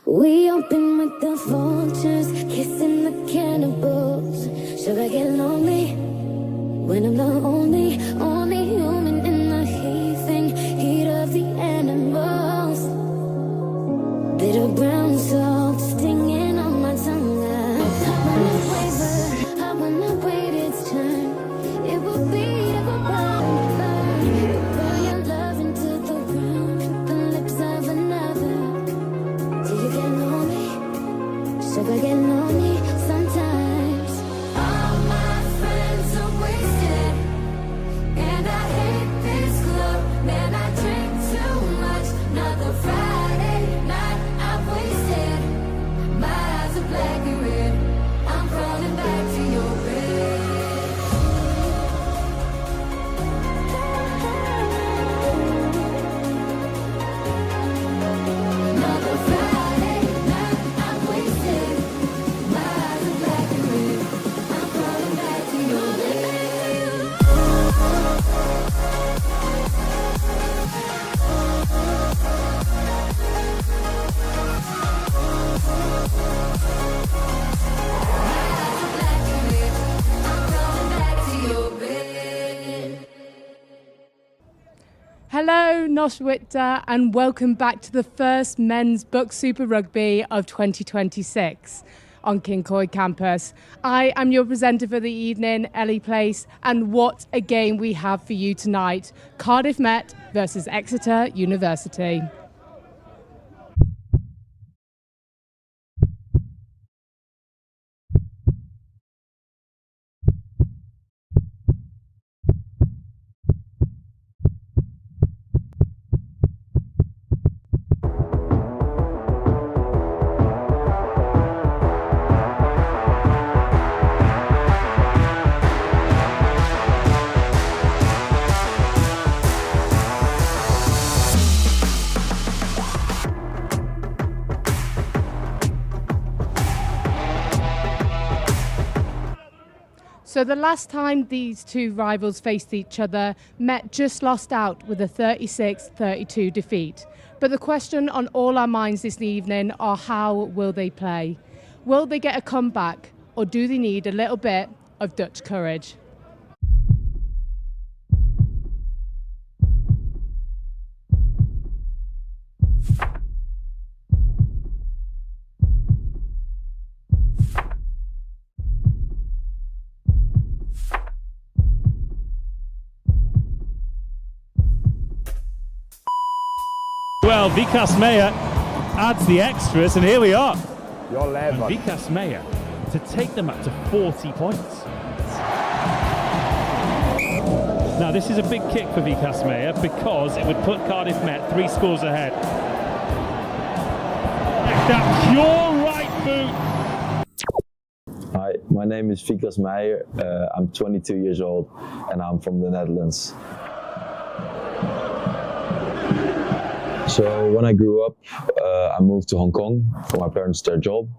We open with the vultures, kissing the cannibals. Should I get lonely when I'm the only human in the heaving heat of the animals? Bitter brown salt stinging on my tongue. I wanna waver, I wanna wait its turn. It will be burn your love into the ground with the lips of another. Do you get lonely? Should I get lonely sometimes? All my friends are wasted, and I hate this club. Man, I drink too much. Another Friday night I've wasted. My eyes are black and red. I'm crawling back to your bed. Another Friday night I've wasted. My eyes are black and red. I'm crawling back to your bed. Hello, Noshwita, and welcome back to the first men's BUCS Super Rugby of 2026 on Cyncoed Campus. I am your presenter for the evening, Ellie Place, and what a game we have for you tonight. Cardiff Met versus Exeter University. So the last time these two rivals faced each other, Met just lost out with a 36-32 defeat. But the question on all our minds this evening are, how will they play? Will they get a comeback, or do they need a little bit of Dutch courage? Well, BUCS Mayor adds the extras, and here we are. You're led, And BUCS Mayor to take them up to 40 points. Now, this is a big kick for BUCS Mayor because it would put Cardiff Met 3 scores ahead. That pure right boot. Hi, my name is Vikas Meijer. I'm 22 years old and I'm from the Netherlands. So when I grew up, I moved to Hong Kong for my parents' their job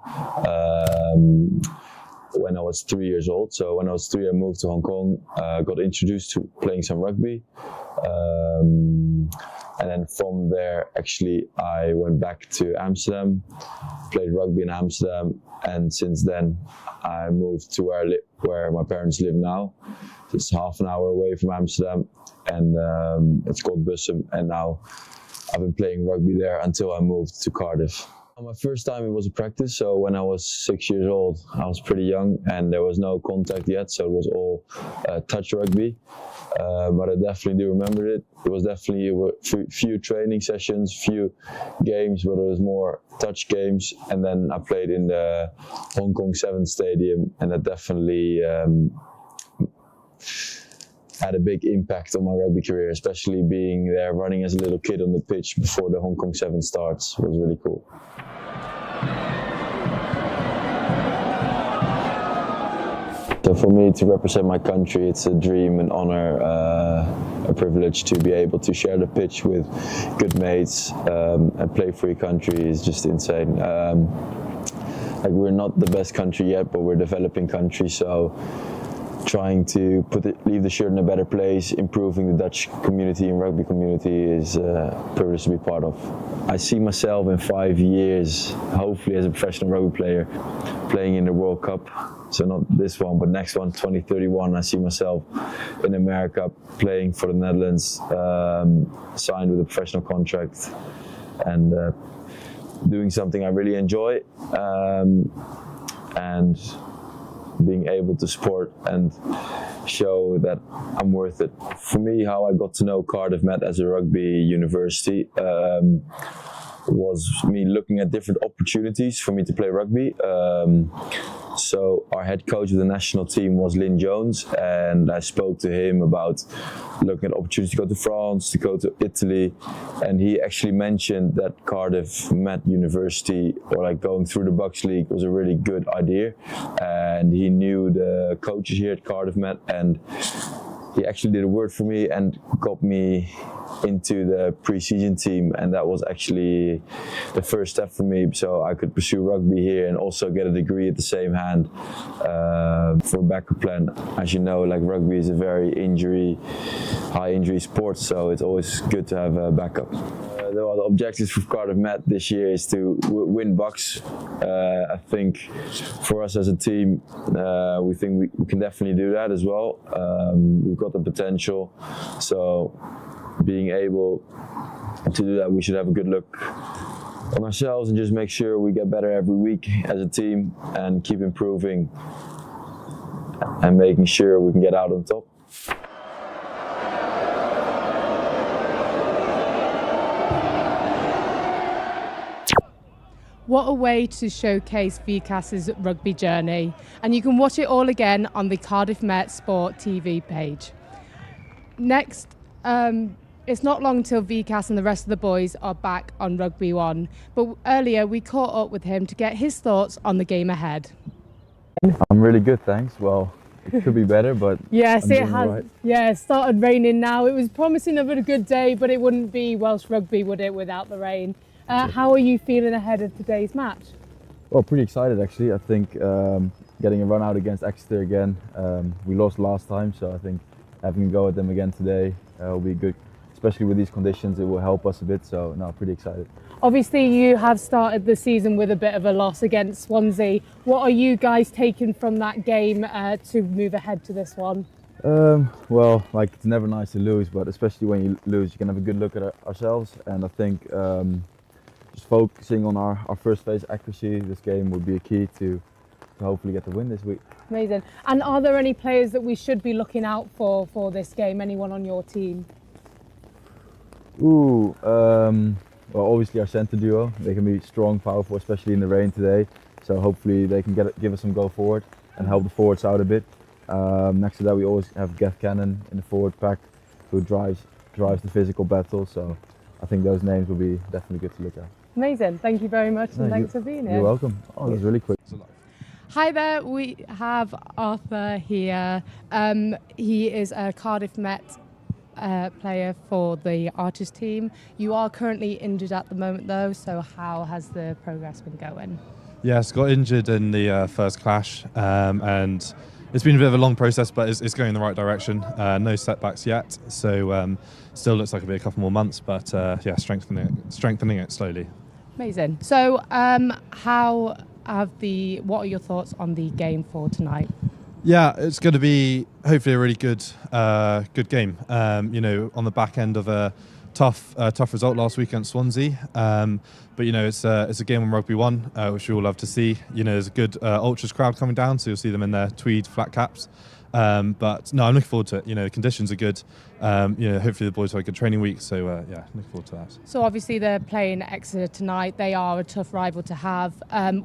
when I was 3 years old. So when I was 3, I moved to Hong Kong, got introduced to playing some rugby. And then from there, actually, I went back to Amsterdam, played rugby in Amsterdam. And since then, I moved to where my parents live now. Just half an hour away from Amsterdam. And it's called BUCS. And now I've been playing rugby there until I moved to Cardiff. My first time it was a practice, so when I was 6 years old, I was pretty young and there was no contact yet, so it was all touch rugby. But I definitely do remember it. It was definitely a few training sessions, few games, but it was more touch games. And then I played in the Hong Kong 7 Stadium, and that definitely had a big impact on my rugby career, especially being there running as a little kid on the pitch before the Hong Kong 7 starts was really cool. So for me to represent my country, it's a dream, an honor, a privilege to be able to share the pitch with good mates and play for your country is just insane. Like, we're not the best country yet, but we're a developing country, so trying to leave the shirt in a better place, improving the Dutch community and rugby community is a privilege to be part of. I see myself in 5 years, hopefully as a professional rugby player, playing in the World Cup. So not this one, but next one, 2031. I see myself in America playing for the Netherlands, signed with a professional contract, and doing something I really enjoy, and being able to support and show that I'm worth it. For me, how I got to know Cardiff Met as a rugby university was me looking at different opportunities for me to play rugby. So our head coach of the national team was Lynn Jones, and I spoke to him about looking at opportunities to go to France, to go to Italy, and he actually mentioned that Cardiff Met University, or like going through the BUCS League, was a really good idea, and he knew the coaches here at Cardiff Met, and he actually did a word for me and got me into the pre-season team, and that was actually the first step for me, so I could pursue rugby here and also get a degree at the same hand, for a backup plan. As you know, like, rugby is a very high injury sport, so it's always good to have a backup. The objectives for Cardiff Met this year is to win BUCS. I think for us as a team, we think we can definitely do that as well. We've got the potential, so being able to do that, we should have a good look on ourselves and just make sure we get better every week as a team and keep improving and making sure we can get out on top. What a way to showcase BUCS's rugby journey, and you can watch it all again on the Cardiff Met Sport TV page. Next, it's not long till BUCS and the rest of the boys are back on Rugby 1, but earlier we caught up with him to get his thoughts on the game ahead. I'm really good, thanks. Well, it could be better, but yes, it has. Right. Yeah, it started raining now. It was promising of a good day, but it wouldn't be Welsh rugby, would it, without the rain? How are you feeling ahead of today's match? Well, pretty excited actually. I think getting a run out against Exeter again. We lost last time, so I think having a go at them again today will be good. Especially with these conditions, it will help us a bit. So, no, pretty excited. Obviously, you have started the season with a bit of a loss against Swansea. What are you guys taking from that game to move ahead to this one? Well, like, it's never nice to lose, but especially when you lose, you can have a good look at ourselves. And I think just focusing on our first phase accuracy this game would be a key to hopefully get the win this week. Amazing. And are there any players that we should be looking out for this game? Anyone on your team? Well, obviously our centre duo. They can be strong, powerful, especially in the rain today. So hopefully they can give us some go forward and help the forwards out a bit. Next to that, we always have Gav Cannon in the forward pack, who drives the physical battle. So I think those names will be definitely good to look at. Amazing. Thank you very much, and thanks for being here. You're welcome. Oh, that was really quick. Hi there, we have Arthur here. He is a Cardiff Met player for the Archers team. You are currently injured at the moment though, so how has the progress been going? Yes, got injured in the first clash, and it's been a bit of a long process, but it's going in the right direction. No setbacks yet, so still looks like it'll be a couple more months, but yeah, strengthening it slowly. Amazing. So what are your thoughts on the game for tonight? Yeah, it's going to be hopefully a really good game. You know, on the back end of a tough result last week against Swansea. But you know, it's a game on Rugby 1, which we all love to see. You know, there's a good ultras crowd coming down, so you'll see them in their tweed flat caps. But no, I'm looking forward to it. You know, the conditions are good. You know, hopefully the boys have a good training week. So yeah, looking forward to that. So obviously they're playing Exeter tonight. They are a tough rival to have.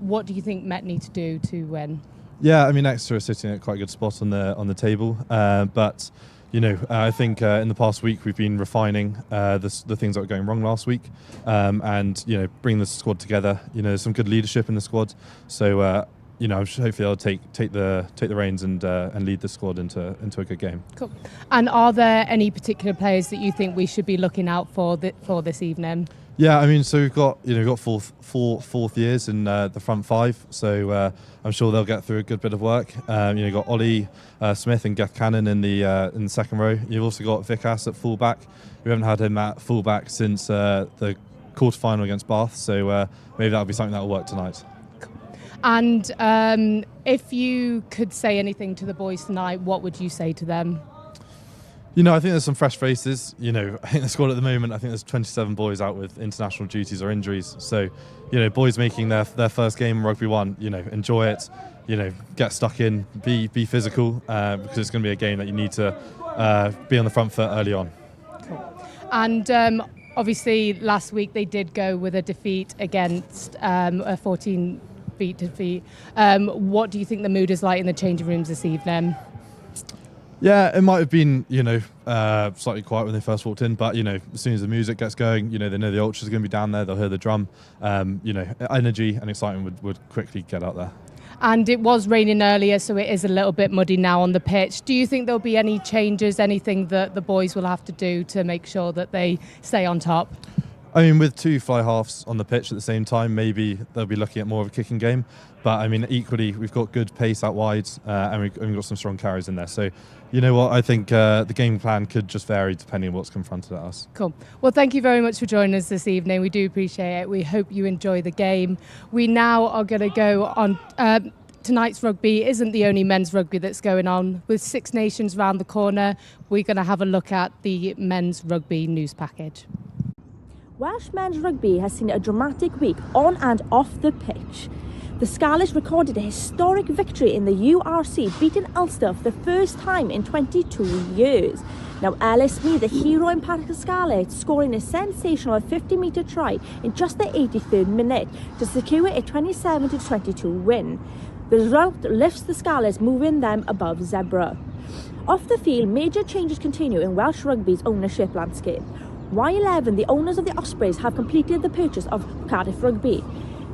What do you think Met need to do to win? Yeah, I mean, Exeter are sitting at quite a good spot on the table, but you know, I think in the past week we've been refining the things that were going wrong last week, and you know, bringing the squad together. You know, there's some good leadership in the squad, so you know, hopefully they'll take the reins and lead the squad into a good game. Cool. And are there any particular players that you think we should be looking out for this evening? Yeah, I mean, so we've got fourth years in the front five, so I'm sure they'll get through a good bit of work. You've got Ollie Smith and Geth Cannon in the second row. You've also got BUCS at fullback. We haven't had him at fullback since the quarter-final against Bath, so maybe that'll be something that'll work tonight. And if you could say anything to the boys tonight, what would you say to them? I think there's some fresh faces. I think the squad at the moment, I think there's 27 boys out with international duties or injuries. So, boys making their first game in Rugby 1, enjoy it, get stuck in, be physical, because it's going to be a game that you need to be on the front foot early on. Cool. And obviously last week they did go with a defeat against a 14-beat defeat. What do you think the mood is like in the changing rooms this evening? Yeah, it might have been, slightly quiet when they first walked in, but, as soon as the music gets going, they know the ultras are going to be down there, they'll hear the drum, energy and excitement would quickly get out there. And it was raining earlier, so it is a little bit muddy now on the pitch. Do you think there'll be any changes, anything that the boys will have to do to make sure that they stay on top? I mean, with two fly halves on the pitch at the same time, maybe they'll be looking at more of a kicking game. But, I mean, equally, we've got good pace out wide and we've got some strong carries in there. So, you know what, I think the game plan could just vary depending on what's confronted at us. Cool. Well, thank you very much for joining us this evening. We do appreciate it. We hope you enjoy the game. We now are going to go on... Tonight's rugby isn't the only men's rugby that's going on. With Six Nations round the corner, we're going to have a look at the men's rugby news package. Welsh men's rugby has seen a dramatic week on and off the pitch. The Scarlets recorded a historic victory in the URC, beating Ulster for the first time in 22 years. Now, Ellis Smith, the hero in Patrick Scarlett, scoring a sensational 50-metre try in just the 83rd minute to secure a 27-22 win. The result lifts the Scarlets, moving them above Zebra. Off the field, major changes continue in Welsh rugby's ownership landscape. Y11, the owners of the Ospreys, have completed the purchase of Cardiff Rugby.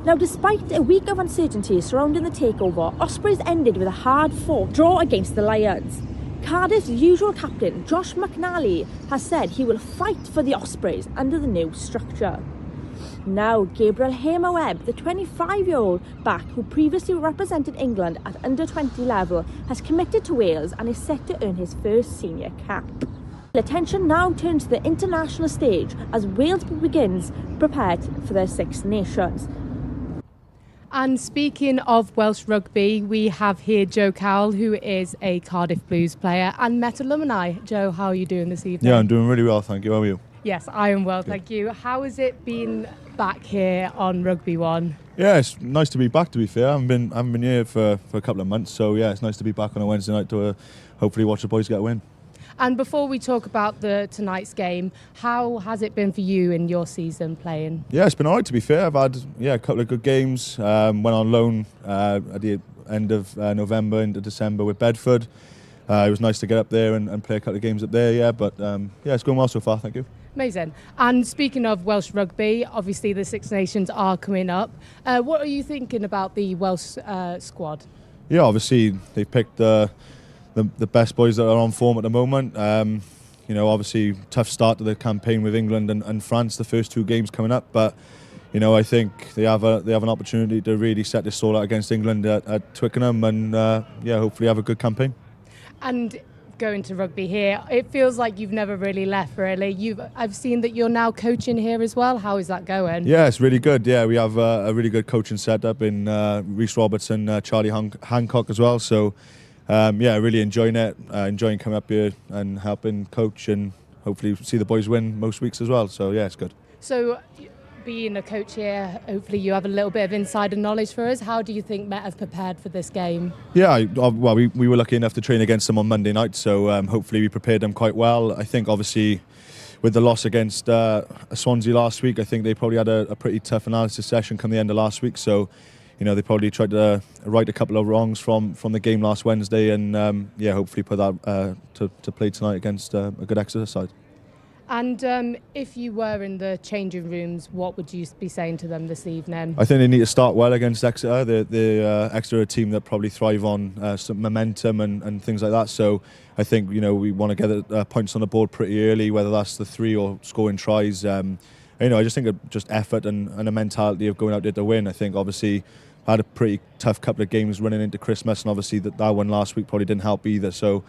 Now, despite a week of uncertainty surrounding the takeover, Ospreys ended with a hard-fought draw against the Lions. Cardiff's usual captain, Josh McNally, has said he will fight for the Ospreys under the new structure. Now, Gabriel Hema-Webb, the 25-year-old back who previously represented England at under-20 level, has committed to Wales and is set to earn his first senior cap. Attention now turns to the international stage as Wales begins prepared for their Six Nations. And speaking of Welsh rugby, we have here Joe Cowell, who is a Cardiff Blues player and Met alumni. Joe, how are you doing this evening? Yeah, I'm doing really well, thank you. How are you? Yes, I am well, thank you. How has it been back here on Rugby 1? Yeah, it's nice to be back, to be fair. I haven't been here for a couple of months, so yeah, it's nice to be back on a Wednesday night to hopefully watch the boys get a win. And before we talk about tonight's game, how has it been for you in your season playing? Yeah, it's been all right, to be fair. I've had a couple of good games. Went on loan at the end of November into December with Bedford. It was nice to get up there and play a couple of games up there, but it's going well so far, thank you. Amazing. And speaking of Welsh rugby, obviously the Six Nations are coming up. What are you thinking about the Welsh squad? Yeah, obviously they've picked the best boys that are on form at the moment. Obviously tough start to the campaign with England and France, the first two games coming up, but I think they have an opportunity to really set this all out against England at Twickenham and hopefully have a good campaign. And going to rugby here, it feels like you've never really left, really. I've seen that you're now coaching here as well. How is that going? Yeah, it's really good. Yeah, we have a really good coaching setup in Rhys Robertson, Charlie Hancock as well. So, really enjoying it. Enjoying coming up here and helping coach and hopefully see the boys win most weeks as well. So, yeah, it's good. So, being a coach here, hopefully you have a little bit of insider knowledge for us. How do you think Met have prepared for this game? Yeah, well, we were lucky enough to train against them on Monday night, so hopefully we prepared them quite well. I think obviously with the loss against Swansea last week, I think they probably had a pretty tough analysis session come the end of last week, so they probably tried to right a couple of wrongs from the game last Wednesday and hopefully put that to play tonight against a good Exeter side. And if you were in the changing rooms, what would you be saying to them this evening? I think they need to start well against Exeter. The Exeter are a team that probably thrive on some momentum and things like that. So I think we want to get points on the board pretty early, whether that's the 3 or scoring tries. I just think of just effort and a mentality of going out there to win. I think obviously I had a pretty tough couple of games running into Christmas, and obviously that one last week probably didn't help either. So,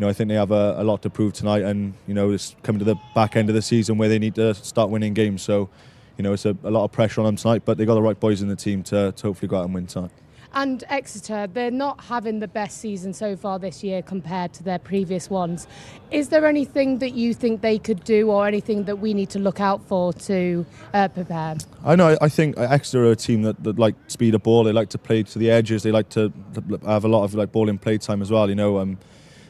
I think they have a lot to prove tonight, and it's coming to the back end of the season where they need to start winning games. So, it's a lot of pressure on them tonight, but they got the right boys in the team to hopefully go out and win tonight. And Exeter, they're not having the best season so far this year compared to their previous ones. Is there anything that you think they could do, or anything that we need to look out for to prepare? I know. I think Exeter are a team that like speed of ball. They like to play to the edges. They like to have a lot of ball in play time as well.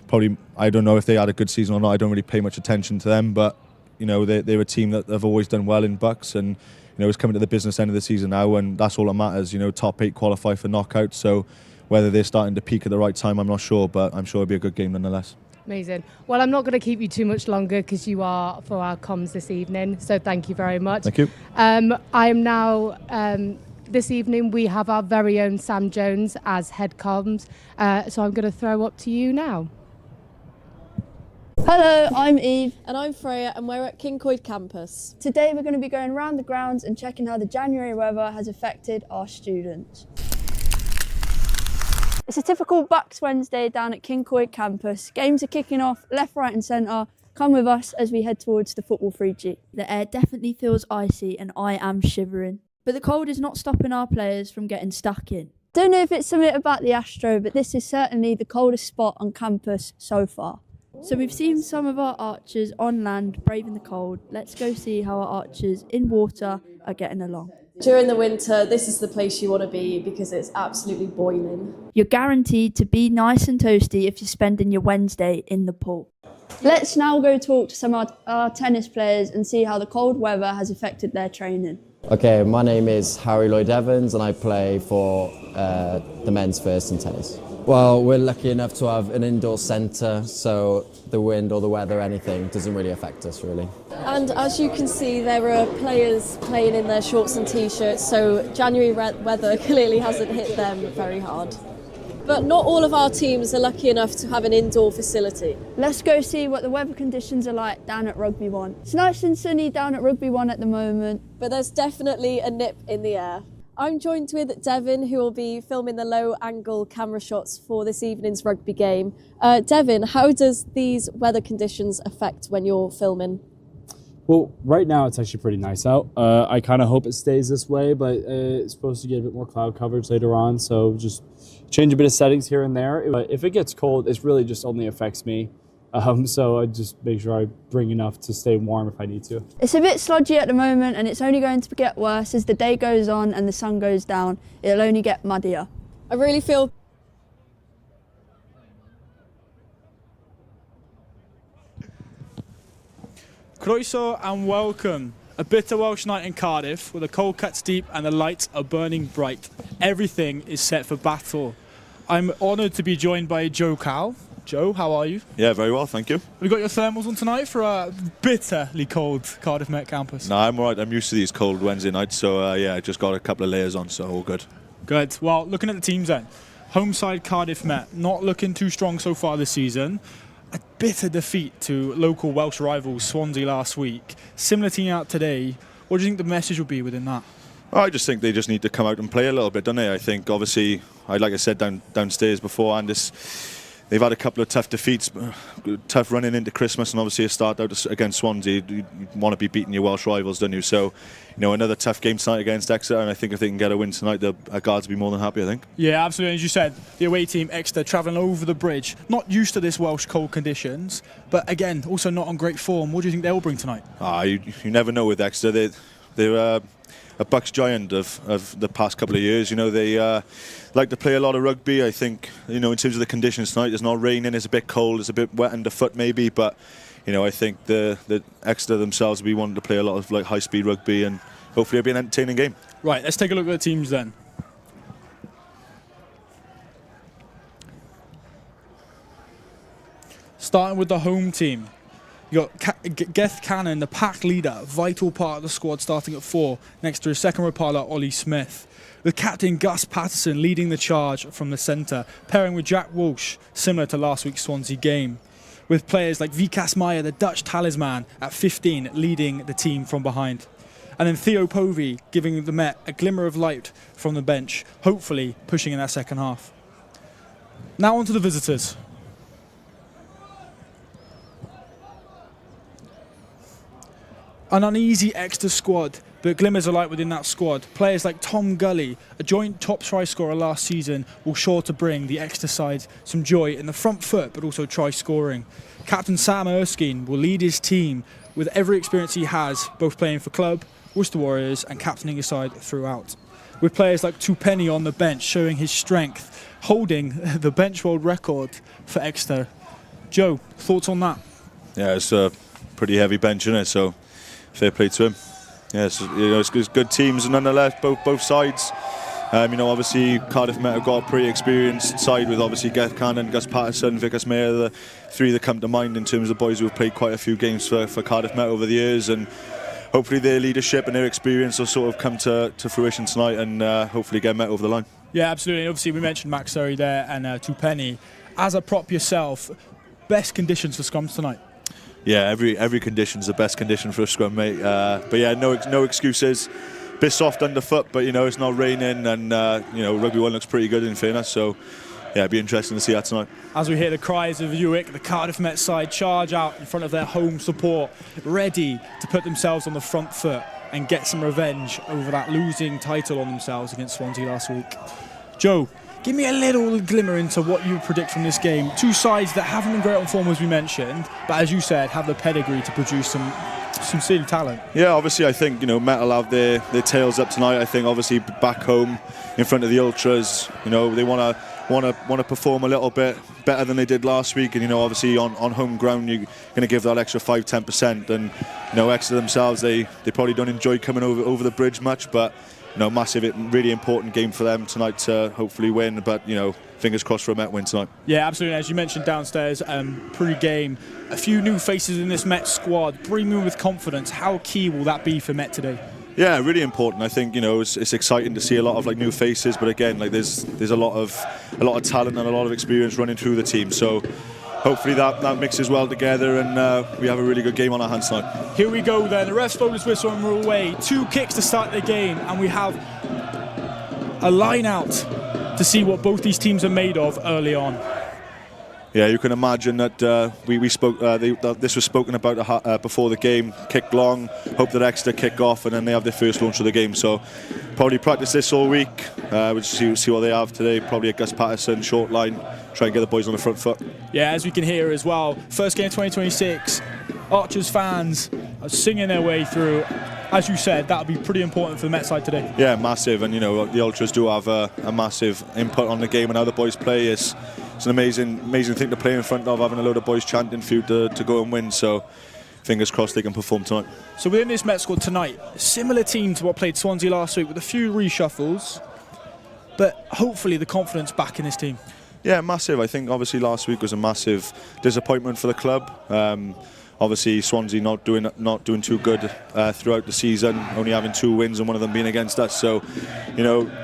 Probably I don't know if they had a good season or not. I don't really pay much attention to them, but they're a team that have always done well in BUCS, and it's coming to the business end of the season now, and that's all that matters. Top 8 qualify for knockouts, so whether they're starting to peak at the right time, I'm not sure, but I'm sure it'll be a good game nonetheless. Amazing. Well, I'm not going to keep you too much longer because you are for our comms this evening, so thank you very much. Thank you. I am now, this evening we have our very own Sam Jones as head comms, so I'm going to throw up to you now. Hello, I'm Eve. And I'm Freya, and we're at Cyncoed Campus. Today we're going to be going around the grounds and checking how the January weather has affected our students. It's a typical BUCS Wednesday down at Cyncoed Campus. Games are kicking off left, right and centre. Come with us as we head towards the football 3G. The air definitely feels icy and I am shivering. But the cold is not stopping our players from getting stuck in. Don't know if it's something about the Astro, but this is certainly the coldest spot on campus so far. So we've seen some of our archers on land braving the cold. Let's go see how our archers in water are getting along. During the winter, this is the place you want to be because it's absolutely boiling. You're guaranteed to be nice and toasty if you're spending your Wednesday in the pool. Let's now go talk to some of our tennis players and see how the cold weather has affected their training. Okay, my name is Harry Lloyd Evans and I play for the men's first in tennis. Well, we're lucky enough to have an indoor centre, so the wind or the weather, anything, doesn't really affect us really. And as you can see, there are players playing in their shorts and t-shirts, so January weather clearly hasn't hit them very hard. But not all of our teams are lucky enough to have an indoor facility. Let's go see what the weather conditions are like down at Rugby 1. It's nice and sunny down at Rugby 1 at the moment. But there's definitely a nip in the air. I'm joined with Devin, who will be filming the low-angle camera shots for this evening's rugby game. Devin, how does these weather conditions affect when you're filming? Well, right now it's actually pretty nice out. I kind of hope it stays this way, but it's supposed to get a bit more cloud coverage later on, so just change a bit of settings here and there. But if it gets cold, it really just only affects me. So I just make sure I bring enough to stay warm if I need to. It's a bit sludgy at the moment and it's only going to get worse as the day goes on and the sun goes down. It'll only get muddier. I really feel Croeso and welcome. A bitter Welsh night in Cardiff where the cold cuts deep and the lights are burning bright. Everything is set for battle. I'm honoured to be joined by Joe Cowell. Joe, how are you? Yeah, very well, thank you. Have you got your thermals on tonight for a bitterly cold Cardiff Met campus? No, I'm all right. I'm used to these cold Wednesday nights, so yeah, I just got a couple of layers on, so all good. Good. Well, looking at the teams then. Home side Cardiff Met, not looking too strong so far this season. A bitter defeat to local Welsh rivals Swansea last week. Similar team out today. What do you think the message will be within that? Well, I just think they just need to come out and play a little bit, don't they? I think, obviously, like I said downstairs before, and they've had a couple of tough defeats, tough running into Christmas, and obviously a start out against Swansea. You want to be beating your Welsh rivals, don't you? So, another tough game tonight against Exeter, and I think if they can get a win tonight, our guards will be more than happy, I think. Yeah, absolutely. As you said, the away team, Exeter, travelling over the bridge, not used to this Welsh cold conditions, but again, also not on great form. What do you think they'll bring tonight? You never know with Exeter. They're a BUCS giant of the past couple of years. They like to play a lot of rugby. I think, in terms of the conditions tonight, it's not raining, it's a bit cold, it's a bit wet underfoot maybe, but, I think the Exeter themselves will be wanting to play a lot of high-speed rugby, and hopefully it'll be an entertaining game. Right, let's take a look at the teams then. Starting with the home team. You got Geth Cannon, the pack leader, vital part of the squad, starting at 4, next to his second row partner, Ollie Smith. With captain Gus Patterson leading the charge from the centre, pairing with Jack Walsh, similar to last week's Swansea game. With players like Vikas Maya, the Dutch talisman, at 15, leading the team from behind. And then Theo Povey giving the Met a glimmer of light from the bench, hopefully pushing in that second half. Now on to the visitors. An uneasy Exeter squad, but glimmers of light within that squad. Players like Tom Gully, a joint top try scorer last season, will sure to bring the Exeter side some joy in the front foot, but also try scoring. Captain Sam Erskine will lead his team with every experience he has, both playing for club, Worcester Warriors, and captaining his side throughout. With players like Tupenny on the bench showing his strength, holding the bench world record for Exeter. Joe, thoughts on that? Yeah, it's a pretty heavy bench, isn't it? So fair play to him. Yeah, it's good teams nonetheless, both sides. Obviously Cardiff Met have got a pretty experienced side with obviously Gareth Cannon, Gus Patterson, Vickers Mayer, the three that come to mind in terms of boys who have played quite a few games for Cardiff Met over the years, and hopefully their leadership and their experience will sort of come to fruition tonight and hopefully get Met over the line. Yeah, absolutely. Obviously we mentioned Max Surrey there and Tupenny. As a prop yourself, best conditions for scrums tonight? Yeah, every condition's the best condition for a scrum, mate. But yeah, no excuses. Bit soft underfoot, but it's not raining, and Rugby 1 looks pretty good in fairness. So yeah, it'd be interesting to see that tonight. As we hear the cries of UIC, the Cardiff Met side charge out in front of their home support, ready to put themselves on the front foot and get some revenge over that losing title on themselves against Swansea last week. Joe, give me a little glimmer into what you predict from this game. Two sides that haven't been great on form, as we mentioned, but as you said, have the pedigree to produce some silly talent. Yeah, obviously I think Met will have their tails up tonight. I think obviously back home in front of the ultras, they want to perform a little bit better than they did last week, and obviously on home ground you're going to give that extra 5-10%, and Exeter themselves they probably don't enjoy coming over the bridge much, but massive, really important game for them tonight to hopefully win, but fingers crossed for a Met win tonight. Yeah, absolutely. As you mentioned downstairs, pre-game, a few new faces in this Met squad, brimming with confidence. How key will that be for Met today? Yeah, really important. I think it's exciting to see a lot of new faces, but again, there's a lot of talent and a lot of experience running through the team. So hopefully that mixes well together, and we have a really good game on our hands tonight. Here we go then. The ref's blown his whistle and we're away. 2 kicks to start the game, and we have a line out to see what both these teams are made of early on. Yeah, you can imagine that we spoke. This was spoken about before the game. Kick long, hope that Exeter kick off, and then they have their first launch of the game. So probably practice this all week. We'll see what they have today. Probably a Gus Patterson short line. Try and get the boys on the front foot. Yeah, as we can hear as well. First game of 2026. Archers fans are singing their way through. As you said, that would be pretty important for the Met side today. Yeah, massive, and the Ultras do have a massive input on the game and how the boys play. It's an amazing thing to play in front of, having a load of boys chanting for you to go and win. So fingers crossed they can perform tonight. So within this Met squad tonight, similar team to what played Swansea last week, with a few reshuffles, but hopefully the confidence back in this team. Yeah, massive. I think obviously last week was a massive disappointment for the club. Obviously Swansea not doing too good throughout the season, only having 2 wins and one of them being against us. So,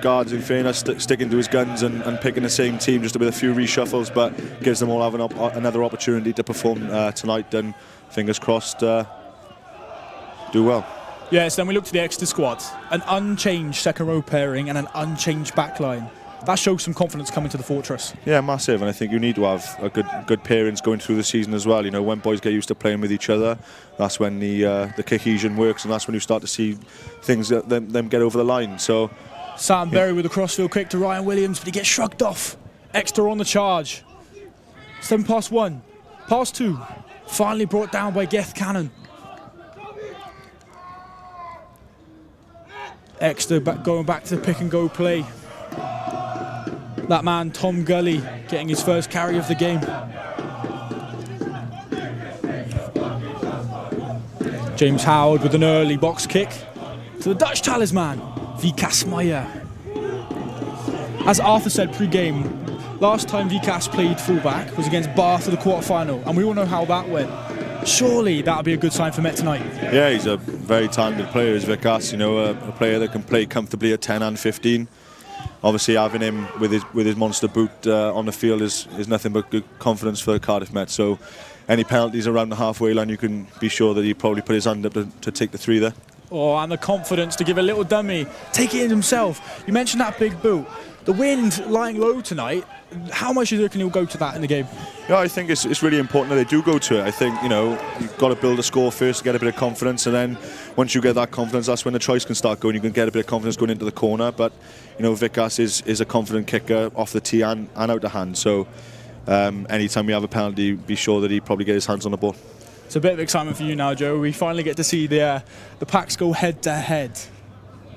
Guards in fairness sticking to his guns and picking the same team just with a few reshuffles, but gives them all having another opportunity to perform tonight, and fingers crossed do well. Yes, then we look to the Exeter squad, an unchanged second row pairing and an unchanged back line. That shows some confidence coming to the fortress. Yeah, massive, and I think you need to have a good pairings going through the season as well. When boys get used to playing with each other, that's when the cohesion works, and that's when you start to see things that them get over the line. So Sam Berry with a crossfield kick to Ryan Williams, but he gets shrugged off. Exeter on the charge. 7 past 1, past 2, finally brought down by Gareth Cannon. Exeter going back to the pick and go play. That man, Tom Gully, getting his first carry of the game. James Howard with an early box kick to the Dutch talisman, Vickers Mayer. As Arthur said pre-game, last time Vickers played fullback was against Bath at the quarter-final, and we all know how that went. Surely that would be a good sign for Met tonight. Yeah, he's a very talented player, is Vickers. A player that can play comfortably at 10 and 15. Obviously, having him with his monster boot on the field is nothing but good confidence for Cardiff Met. So, any penalties around the halfway line, you can be sure that he probably put his hand up to take the 3 there. Oh, and the confidence to give a little dummy, take it in himself. You mentioned that big boot. The wind lying low tonight, how much do you reckon he'll go to that in the game? Yeah, I think it's really important that they do go to it. I think, you've got to build a score first to get a bit of confidence, and then once you get that confidence, that's when the choice can start going. You can get a bit of confidence going into the corner, but, BUCS is a confident kicker off the tee and out of hand. So anytime we have a penalty, be sure that he probably get his hands on the ball. It's a bit of excitement for you now, Joe. We finally get to see the packs go head to head.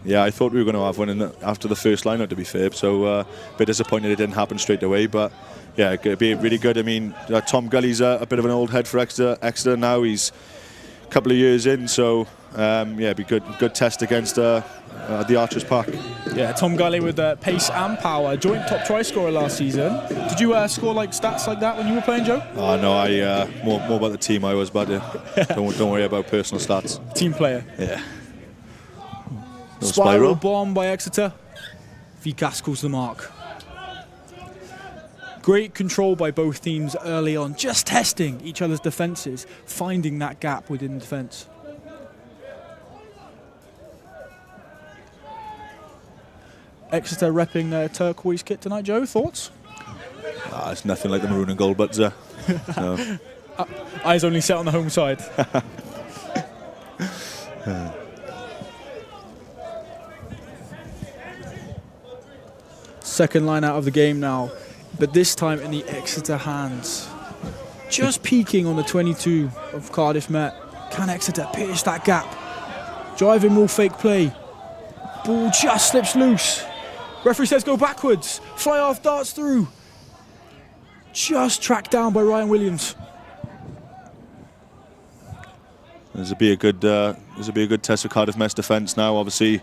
Yeah, I thought we were going to have one after the first line-out, to be fair. So a bit disappointed it didn't happen straight away. But yeah, it'd be really good. I mean, Tom Gully's a bit of an old head for Exeter now. He's a couple of years in, so it'd be good test against the Archers pack. Yeah, Tom Gully with pace and power, joint top try scorer last season. Did you score stats like that when you were playing, Joe? Oh no, I more about the team I was, but don't worry about personal stats. Team player. Yeah. No Spiral bomb by Exeter. BUCS calls the mark. Great control by both teams early on, just testing each other's defences, finding that gap within the defence. Exeter repping their turquoise kit tonight, Joe. Thoughts? It's nothing like the maroon and gold, but no. Eyes only set on the home side. Second line out of the game now, but this time in the Exeter hands. Just peeking on the 22 of Cardiff Met. Can Exeter pierce that gap? Driving will fake play. Ball just slips loose. Referee says go backwards. Fly off, darts through. Just tracked down by Ryan Williams. This will be a good test for Cardiff Met's defence now. Obviously,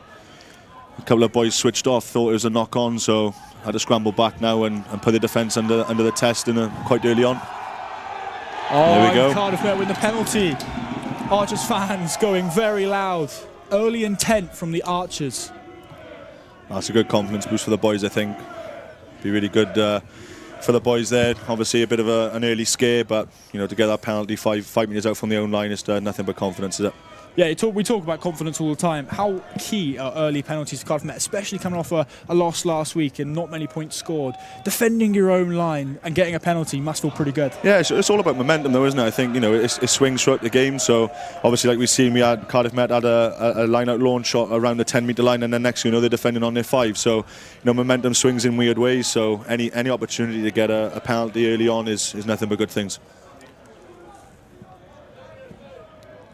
a couple of boys switched off, thought it was a knock-on, so had to scramble back now and put the defence under the test quite early on. There we go. Cardiff Met with the penalty. Archers fans going very loud. Early intent from the Archers. That's a good confidence boost for the boys, I think. Be really good for the boys there. Obviously a bit of an early scare, but to get that penalty 5 metres out from the own line is nothing but confidence, is it? Yeah, we talk about confidence all the time. How key are early penalties for Cardiff Met, especially coming off a loss last week and not many points scored. Defending your own line and getting a penalty must feel pretty good. Yeah, it's all about momentum though, isn't it? I think it swings throughout the game. So obviously, like we've seen, Cardiff Met had a line-out launch shot around the 10-metre line, and then next thing you know, they're defending on their 5. So momentum swings in weird ways. So any opportunity to get a penalty early on is nothing but good things.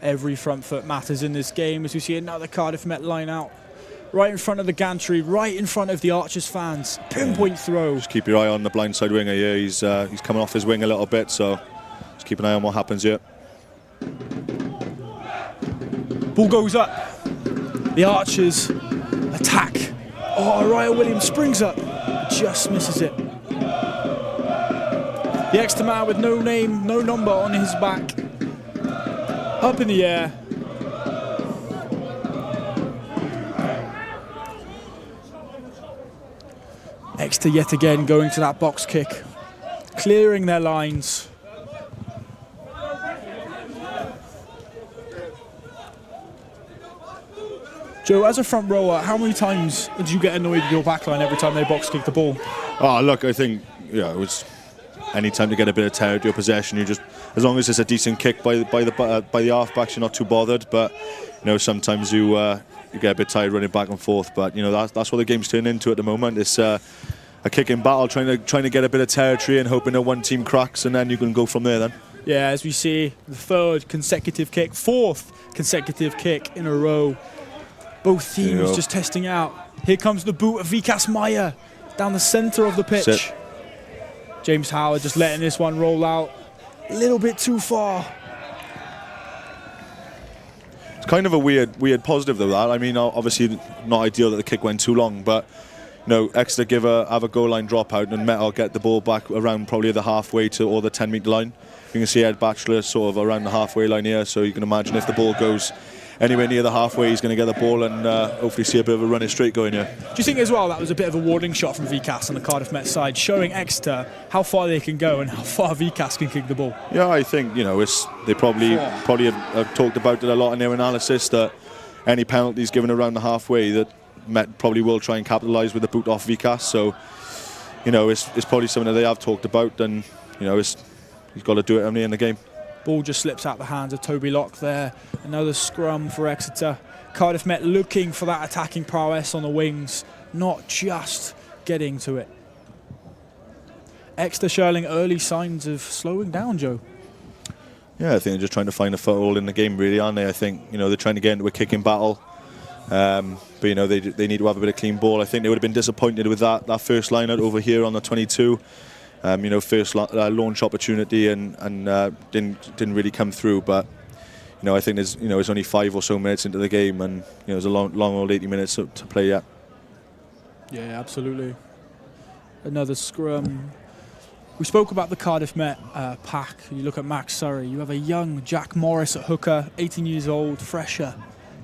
Every front foot matters in this game as we see another Cardiff Met line out. Right in front of the gantry, right in front of the Archers fans. Pinpoint throw. Just keep your eye on the blindside winger here. He's coming off his wing a little bit, so just keep an eye on what happens here. Ball goes up. The Archers attack. Oh, Ryan Williams springs up. Just misses it. The Exeter man with no name, no number on his back. Up in the air. Exeter yet again going to that box kick. Clearing their lines. Joe, as a front rower, how many times did you get annoyed with your backline every time they box kick the ball? Oh, look, I think it was any time to get a bit of territory or possession. You just, as long as it's a decent kick by the halfbacks, you're not too bothered. But sometimes you get a bit tired running back and forth. But that's what the game's turned into at the moment. It's a kicking battle, trying to get a bit of territory and hoping that one team cracks, and then you can go from there. Then. Yeah, as we see the fourth consecutive kick in a row. Both teams just testing out. Here comes the boot of BUCS Meyer down the centre of the pitch. Sit. James Howard just letting this one roll out a little bit too far. It's kind of a weird positive though, that. I mean, obviously not ideal that the kick went too long, but Exeter have a goal line dropout and Met will get the ball back around probably the halfway to or the 10-metre line. You can see Ed Batchelor sort of around the halfway line here, so you can imagine if the ball goes anywhere near the halfway, he's going to get the ball and hopefully see a bit of a running straight going here. Do you think as well that was a bit of a warning shot from BUCS on the Cardiff Met side, showing Exeter how far they can go and how far BUCS can kick the ball? Yeah, I think they probably have talked about it a lot in their analysis, that any penalties given around the halfway that Met probably will try and capitalise with the boot off BUCS. So, you know, it's probably something that they have talked about, and you know, he's got to do it only in the game. Ball just slips out the hands of Toby Locke there. Another scrum for Exeter. Cardiff Met looking for that attacking prowess on the wings, not just getting to it. Exeter showing early signs of slowing down, Joe. Yeah, I think they're just trying to find a foothold in the game, really, aren't they? I think, you know, they're trying to get into a kicking battle. But, you know, they need to have a bit of clean ball. I think they would have been disappointed with that first line out over here on the 22. You know, first launch opportunity and didn't really come through. But, you know, I think there's only 5 or so minutes into the game, and, you know, there's a long old 80 minutes to play yet. Yeah, absolutely. Another scrum. We spoke about the Cardiff Met pack. You look at Max Surrey. You have a young Jack Morris at hooker, 18 years old, fresher.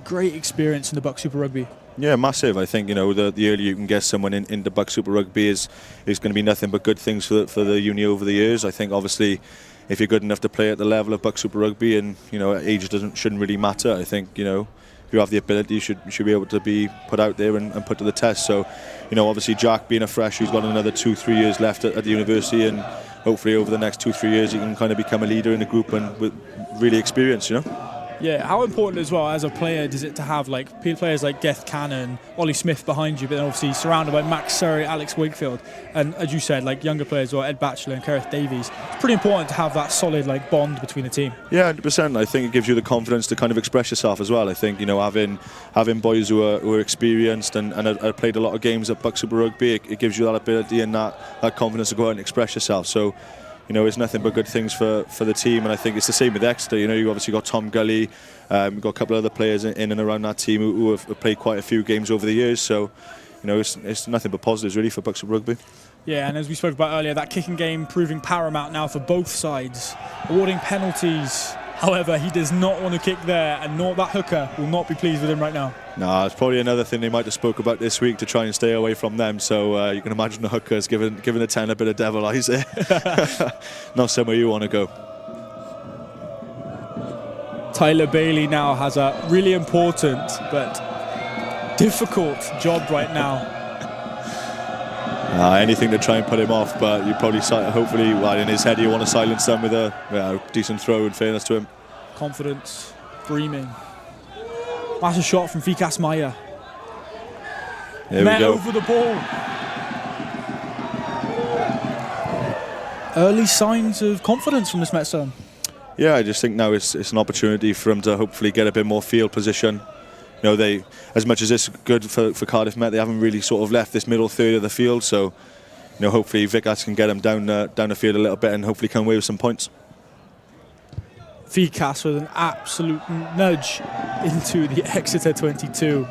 Great experience in the BUCS Super Rugby. Yeah, massive. I think, you know, the earlier you can get someone into BUCS Super Rugby is going to be nothing but good things for the uni over the years. I think obviously if you're good enough to play at the level of BUCS Super Rugby, and, you know, age shouldn't really matter. I think, you know, if you have the ability, you should be able to be put out there and put to the test. So, you know, obviously Jack being a fresh, he's got another 2-3 years left at the university, and hopefully over the next 2-3 years he can kind of become a leader in the group and with really experience, you know. Yeah, how important as well as a player is it to have like players like Geth Cannon, Ollie Smith behind you, but then obviously surrounded by Max Surrey, Alex Wakefield, and as you said, like younger players, well, Ed Batchelor and Kerith Davies. It's pretty important to have that solid like bond between the team. Yeah, 100%. I think it gives you the confidence to kind of express yourself as well. I think, you know, having boys who are experienced and have played a lot of games at BUCS Super Rugby, it gives you that ability and that confidence to go out and express yourself. So, you know, it's nothing but good things for the team, and I think it's the same with Exeter. You know, you've obviously got Tom Gully, you've got a couple of other players in and around that team who have played quite a few games over the years. So, you know, it's nothing but positives really for BUCS Super Rugby. Yeah, and as we spoke about earlier, that kicking game proving paramount now for both sides, awarding penalties. However, he does not want to kick there, and that hooker will not be pleased with him right now. No, it's probably another thing they might have spoke about this week to try and stay away from them. So you can imagine the hookers giving the 10 a bit of devil eyes there. Not somewhere you want to go. Tyler Bailey now has a really important but difficult job right now. Anything to try and put him off, but you probably, hopefully, in his head, you want to silence them with a decent throw, in fairness to him. Confidence, dreaming. Massive shot from Vikas Maya. Here we go. Over the ball. Early signs of confidence from this Met son. Yeah, I just think now it's an opportunity for him to hopefully get a bit more field position. You know, as much as it's good for Cardiff Met, they haven't really sort of left this middle third of the field. So, you know, hopefully Vikas can get them down the field a little bit and hopefully come away with some points. Vikas with an absolute nudge into the Exeter 22,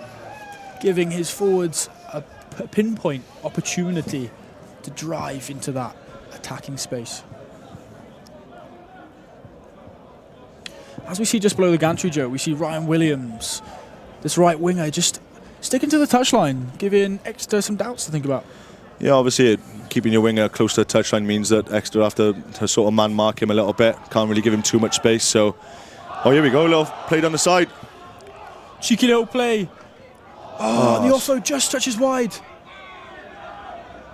giving his forwards a pinpoint opportunity to drive into that attacking space. As we see just below the gantry, Joe, we see Ryan Williams, this right winger, just sticking to the touchline, giving Exeter some doubts to think about. Yeah, obviously keeping your winger close to the touchline means that Exeter have to sort of man mark him a little bit. Can't really give him too much space. So, oh, here we go, little play down the side. Cheeky little play. Oh, the offload just stretches wide.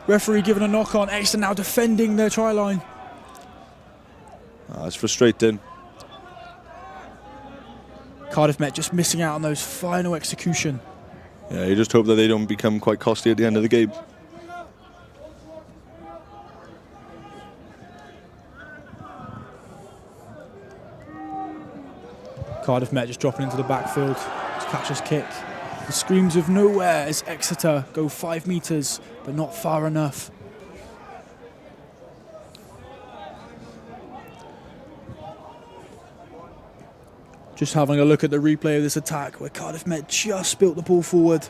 Referee giving a knock on. Exeter now defending their try line. It's frustrating. Cardiff Met just missing out on those final execution. Yeah, you just hope that they don't become quite costly at the end of the game. Cardiff Met just dropping into the backfield to catch his kick. The screams of nowhere as Exeter go 5 metres, but not far enough. Just having a look at the replay of this attack where Cardiff Met just built the ball forward.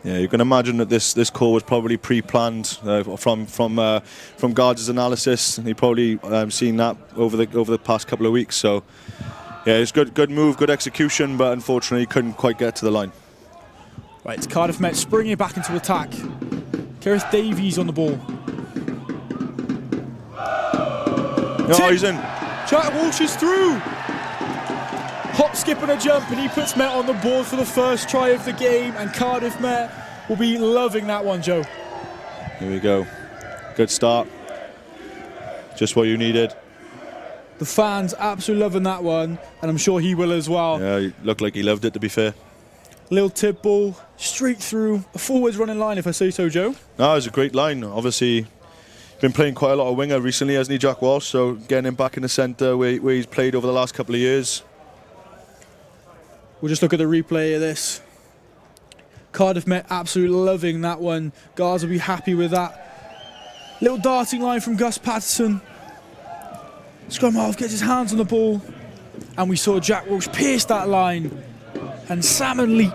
Yeah, you can imagine that this call was probably pre-planned from Guards' analysis. He probably seen that over the past couple of weeks. So yeah, it's good move, good execution, but unfortunately couldn't quite get to the line. Right, it's Cardiff Met springing back into attack. Kerith Davies on the ball. No, he's in. Jack Walsh is through. Hop, skip and a jump, and he puts Met on the board for the first try of the game, and Cardiff Met will be loving that one, Joe. Here we go. Good start. Just what you needed. The fans absolutely loving that one, and I'm sure he will as well. Yeah, he looked like he loved it, to be fair. Little tip ball, straight through, a forwards running line, if I say so, Joe. No, it was a great line. Obviously, been playing quite a lot of winger recently, hasn't he, Jack Walsh? So getting him back in the centre where he's played over the last couple of years. We'll just look at the replay of this. Cardiff Met absolutely loving that one. Guards will be happy with that. Little darting line from Gus Patterson. Scrum half gets his hands on the ball, and we saw Jack Walsh pierce that line and salmon leap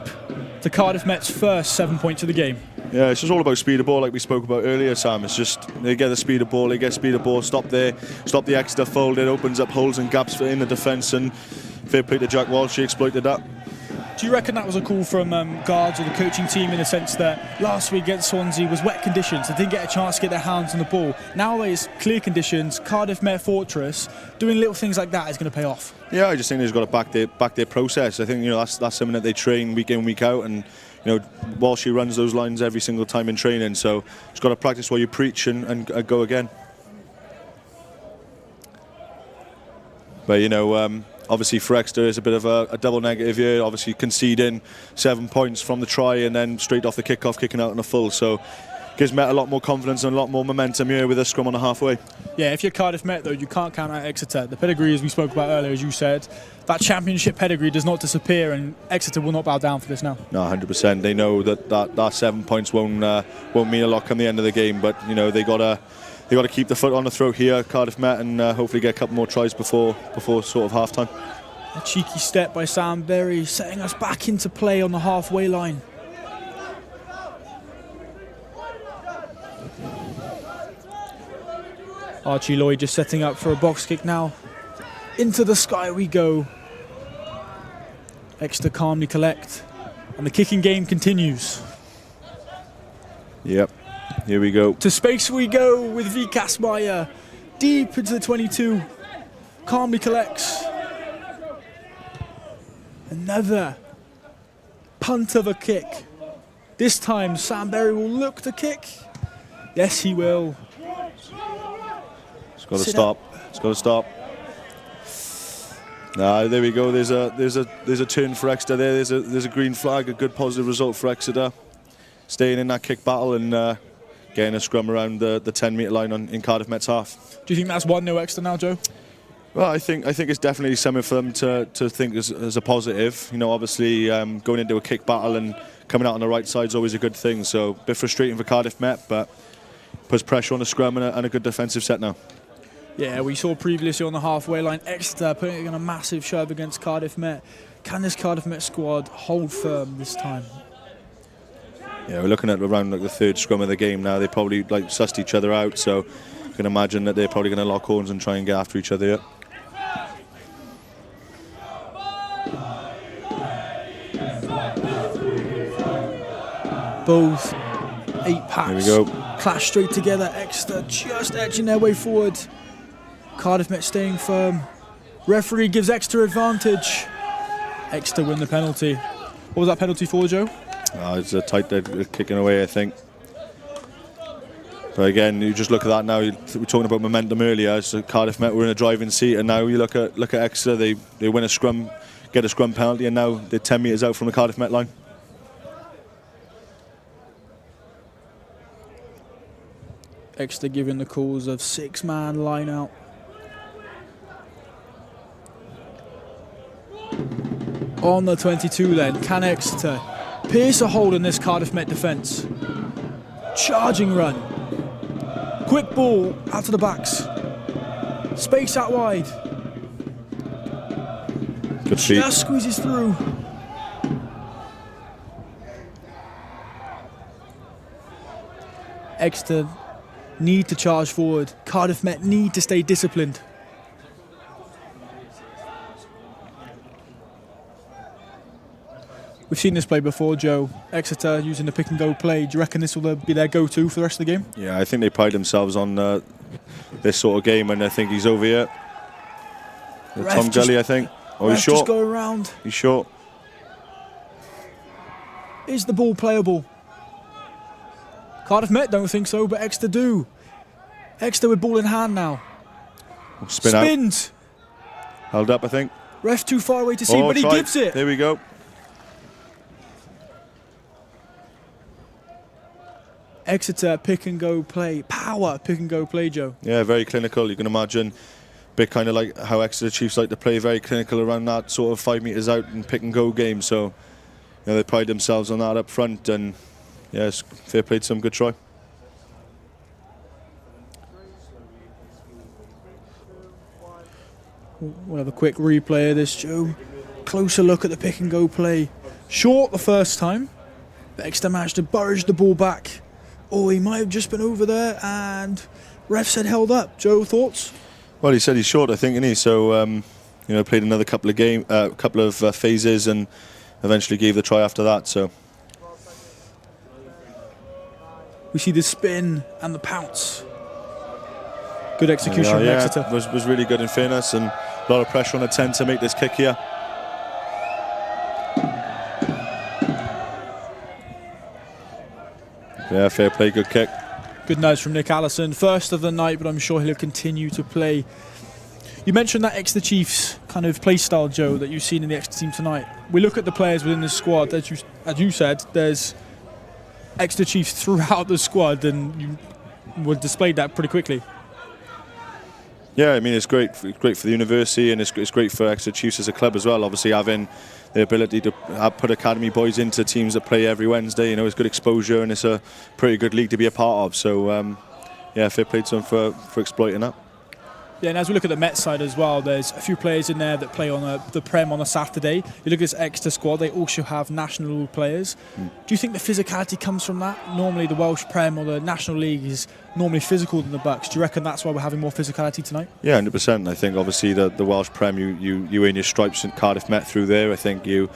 to Cardiff Met's first 7 points of the game. Yeah, it's just all about speed of ball, like we spoke about earlier, Sam. It's just they get the speed of ball, stop there, stop the Exeter fold. It opens up holes and gaps in the defence, and fair play to Jack Walsh, he exploited that. Do you reckon that was a call from guards or the coaching team in the sense that last week against Swansea was wet conditions, they didn't get a chance to get their hands on the ball? Now it's clear conditions, Cardiff Met Fortress, doing little things like that is going to pay off. Yeah, I just think they've got to back their process. I think that's something that they train week in, week out, and Walsh runs those lines every single time in training, so just got to practice what you preach and go again. But obviously for Exeter is a bit of a double negative here, obviously conceding 7 points from the try and then straight off the kick-off kicking out in a full, so gives Met a lot more confidence and a lot more momentum here with a scrum on the halfway. Yeah, if you're Cardiff Met though, you can't count out Exeter. The pedigree, as we spoke about earlier, as you said, that championship pedigree does not disappear, and Exeter will not bow down for this now. No, 100%. They know that 7 points won't mean a lot come the end of the game, but they got to keep the foot on the throat here, Cardiff Met, and hopefully get a couple more tries before sort of half time. A cheeky step by Sam Berry, setting us back into play on the halfway line. Archie Lloyd just setting up for a box kick now. Into the sky we go. Exeter calmly collect, and the kicking game continues. Yep, here we go. To space we go with BUCS Meyer, deep into the 22. Calmly collects. Another punt of a kick. This time Sam Berry will look to kick. Yes, he will. It's got to stop. It's got to stop. There we go. There's a turn for Exeter there. There's a green flag. A good positive result for Exeter. Staying in that kick battle and getting a scrum around the 10-metre line in Cardiff Met's half. Do you think that's 1-0 Exeter now, Joe? Well, I think it's definitely something for them to think as a positive. Obviously going into a kick battle and coming out on the right side is always a good thing. So a bit frustrating for Cardiff Met, but puts pressure on the scrum and a good defensive set now. Yeah, we saw previously on the halfway line Exeter putting in a massive shove against Cardiff Met. Can this Cardiff Met squad hold firm this time? Yeah, we're looking at around the third scrum of the game now. They probably sussed each other out, so you can imagine that they're probably going to lock horns and try and get after each other. Yeah. Both 8 packs. Here we go. Clash straight together. Exeter just edging their way forward. Cardiff Met staying firm. Referee gives Exeter advantage. Exeter win the penalty. What was that penalty for, Joe? It's a tight dead kicking away, I think. But again, you just look at that now. We were talking about momentum earlier. So Cardiff Met were in a driving seat, and now you look at Exeter. They win a scrum, get a scrum penalty, and now they're 10 metres out from the Cardiff Met line. Exeter giving the calls of 6-man line out. On the 22 then, can Exeter pierce a hole in this Cardiff Met defence? Charging run. Quick ball out to the backs. Space out wide. Good feet. Just squeezes through. Exeter need to charge forward. Cardiff Met need to stay disciplined. We've seen this play before, Joe. Exeter using the pick and go play. Do you reckon this will be their go-to for the rest of the game? Yeah, I think they pride themselves on this sort of game, and I think he's over here. Tom Gully, I think. Oh, he's short. Just go around. He's short. Is the ball playable? Cardiff Met don't think so, but Exeter do. Exeter with ball in hand now. Spins. Held up, I think. Ref too far away to see, but he gives it. There we go. Exeter pick and go play. Power pick and go play, Joe. Yeah, very clinical. You can imagine. Bit kind of like how Exeter Chiefs like to play, very clinical around that sort of 5 metres out and pick and go game. So, you know, they pride themselves on that up front, and yeah, fair play to them. Good try. We'll have a quick replay of this, Joe. Closer look at the pick and go play. Short the first time, but Exeter managed to barrage the ball back. Oh, he might have just been over there, and ref said held up. Joe, thoughts? Well, he said he's short, I think, isn't he? So, you know, played another couple of phases, and eventually gave the try after that. So we see the spin and the pounce. Good execution from Exeter. Was really good in fairness, and a lot of pressure on the 10 to make this kick here. Yeah, fair play, good kick. Good nudge from Nick Allison. First of the night, but I'm sure he'll continue to play. You mentioned that Exeter Chiefs kind of play style, Joe, that you've seen in the Exeter team tonight. We look at the players within the squad. As you said, there's Exeter Chiefs throughout the squad, and you would display that pretty quickly. Yeah, I mean, it's great for the university, and it's great for Exeter Chiefs as a club as well. Obviously, having the ability to put academy boys into teams that play every Wednesday, you know, it's good exposure, and it's a pretty good league to be a part of. So, yeah, fair play to them for exploiting that. Yeah, and as we look at the Met side as well, there's a few players in there that play on the Prem on a Saturday. You look at this Exeter squad, they also have national players. Do you think the physicality comes from that? Normally the Welsh Prem or the National League is normally physical than the BUCS. Do you reckon that's why we're having more physicality tonight? Yeah, 100%. I think obviously the Welsh Prem, you earn your stripes in Cardiff Met through there. I think a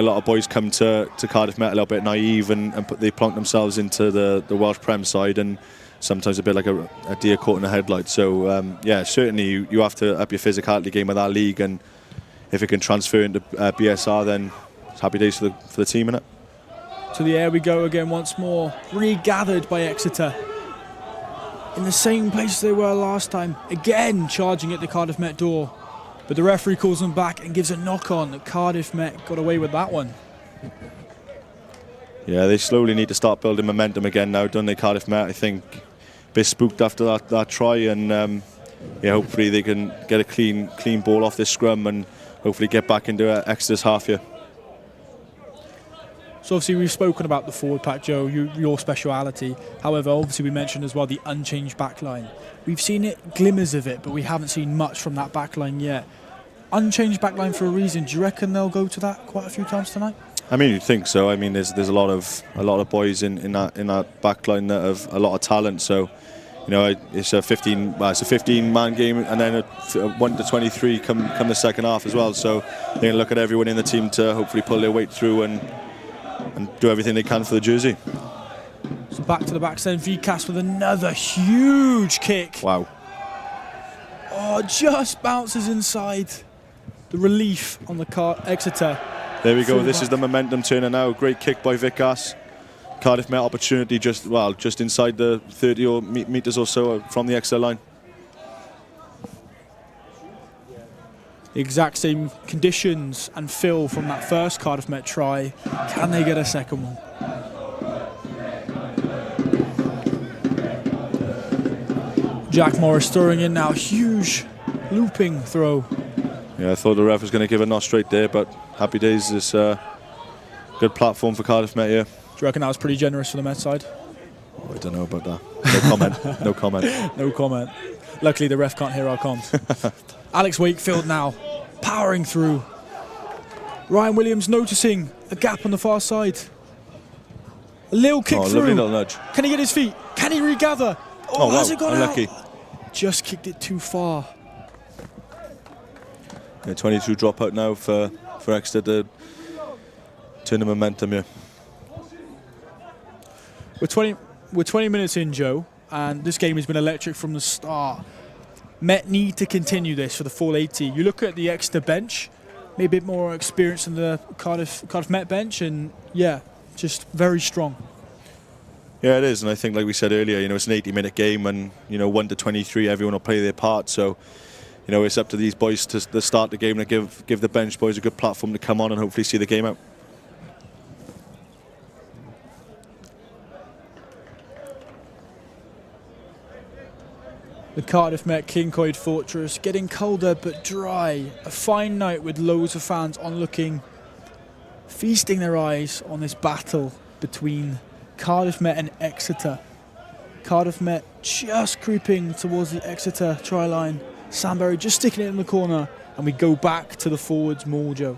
lot of boys come to Cardiff Met a little bit naive, and they plonk themselves into the Welsh Prem side, and sometimes a bit like a deer caught in a headlight. So, yeah, certainly you have to up your physicality game with that league, and if it can transfer into BSR, then it's happy days for the team, innit? To the air we go again once more. Regathered by Exeter. In the same place they were last time. Again charging at the Cardiff Met door. But the referee calls them back and gives a knock on. Cardiff Met got away with that one. Yeah, they slowly need to start building momentum again now, don't they, Cardiff Met? I think a bit spooked after that try, and yeah, hopefully they can get a clean ball off this scrum and hopefully get back into Exeter's half here. So obviously we've spoken about the forward pack, Joe, your speciality. However, obviously we mentioned as well the unchanged backline. We've seen glimmers of it, but we haven't seen much from that backline yet. Unchanged backline for a reason. Do you reckon they'll go to that quite a few times tonight? I mean, you'd think so. I mean, there's a lot of boys in that backline that have a lot of talent. So, you know, it's a 15-man game, and then a 1 to 23 come the second half as well. So they're going to look at everyone in the team to hopefully pull their weight through and do everything they can for the jersey. So back to the backs then, BUCS with another huge kick. Wow. Oh, just bounces inside. The relief on the Exeter. There we go, this is the momentum turner now. Great kick by BUCS. Cardiff Met opportunity just inside the 30 metres or so from the Exeter line. The exact same conditions and feel from that first Cardiff Met try. Can they get a second one? Jack Morris throwing in now, huge looping throw. Yeah, I thought the ref was going to give a nod straight there, but happy days. This good platform for Cardiff Met here. Do you reckon that was pretty generous for the Met side? Oh, I don't know about that. No comment. No comment. No comment. Luckily the ref can't hear our comms. Alex Wakefield now, powering through. Ryan Williams noticing a gap on the far side. A little kick through. Lovely little nudge. Can he get his feet? Can he regather? Oh, wow. Has it gone Unlucky. out? Just kicked it too far. Yeah, 22 dropout now for Exeter to turn the momentum here. We're 20 minutes in, Joe, and this game has been electric from the start. Met need to continue this for the full 80. You look at the Exeter bench, maybe a bit more experience in the Cardiff Met bench, and yeah, just very strong. Yeah, it is, and I think, like we said earlier, it's an 80-minute game, and 1 to 23, everyone will play their part. So, it's up to these boys to start the game and give the bench boys a good platform to come on and hopefully see the game out. The Cardiff Met Cyncoed Fortress getting colder but dry. A fine night with loads of fans onlooking, feasting their eyes on this battle between Cardiff Met and Exeter. Cardiff Met just creeping towards the Exeter try line. Sam Berry just sticking it in the corner, and we go back to the forwards more, Joe.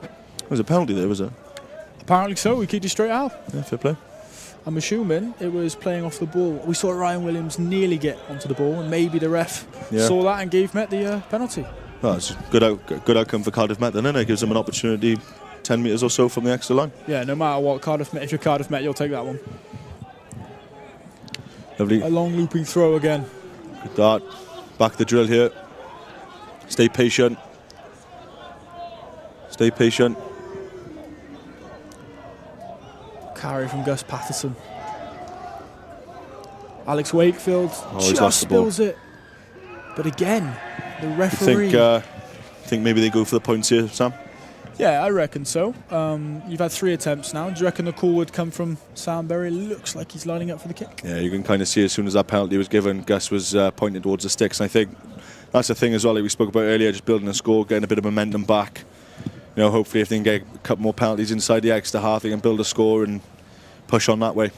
There was a penalty there, was it? Apparently so. We kicked it straight out. Yeah, fair play. I'm assuming it was playing off the ball. We saw Ryan Williams nearly get onto the ball, and maybe the ref saw that and gave Met the penalty. Well, it's a good outcome for Cardiff Met then, isn't it? Gives them an opportunity 10 metres or so from the extra line. Yeah, no matter what, Cardiff Met, if you're Cardiff Met, you'll take that one. Lovely. A long looping throw again. Good dart. Back the drill here. Stay patient. Stay patient. Carry from Gus Patterson. Alex Wakefield just spills it. But again, the referee... Think maybe they go for the points here, Sam? Yeah, I reckon so. You've had 3 attempts now. Do you reckon the call would come from Sam Berry? Looks like he's lining up for the kick. Yeah, you can kind of see as soon as that penalty was given, Gus was pointing towards the sticks. And I think that's the thing as well, like we spoke about earlier, just building a score, getting a bit of momentum back. Hopefully if they can get a couple more penalties inside the extra half, they can build a score and push on that way.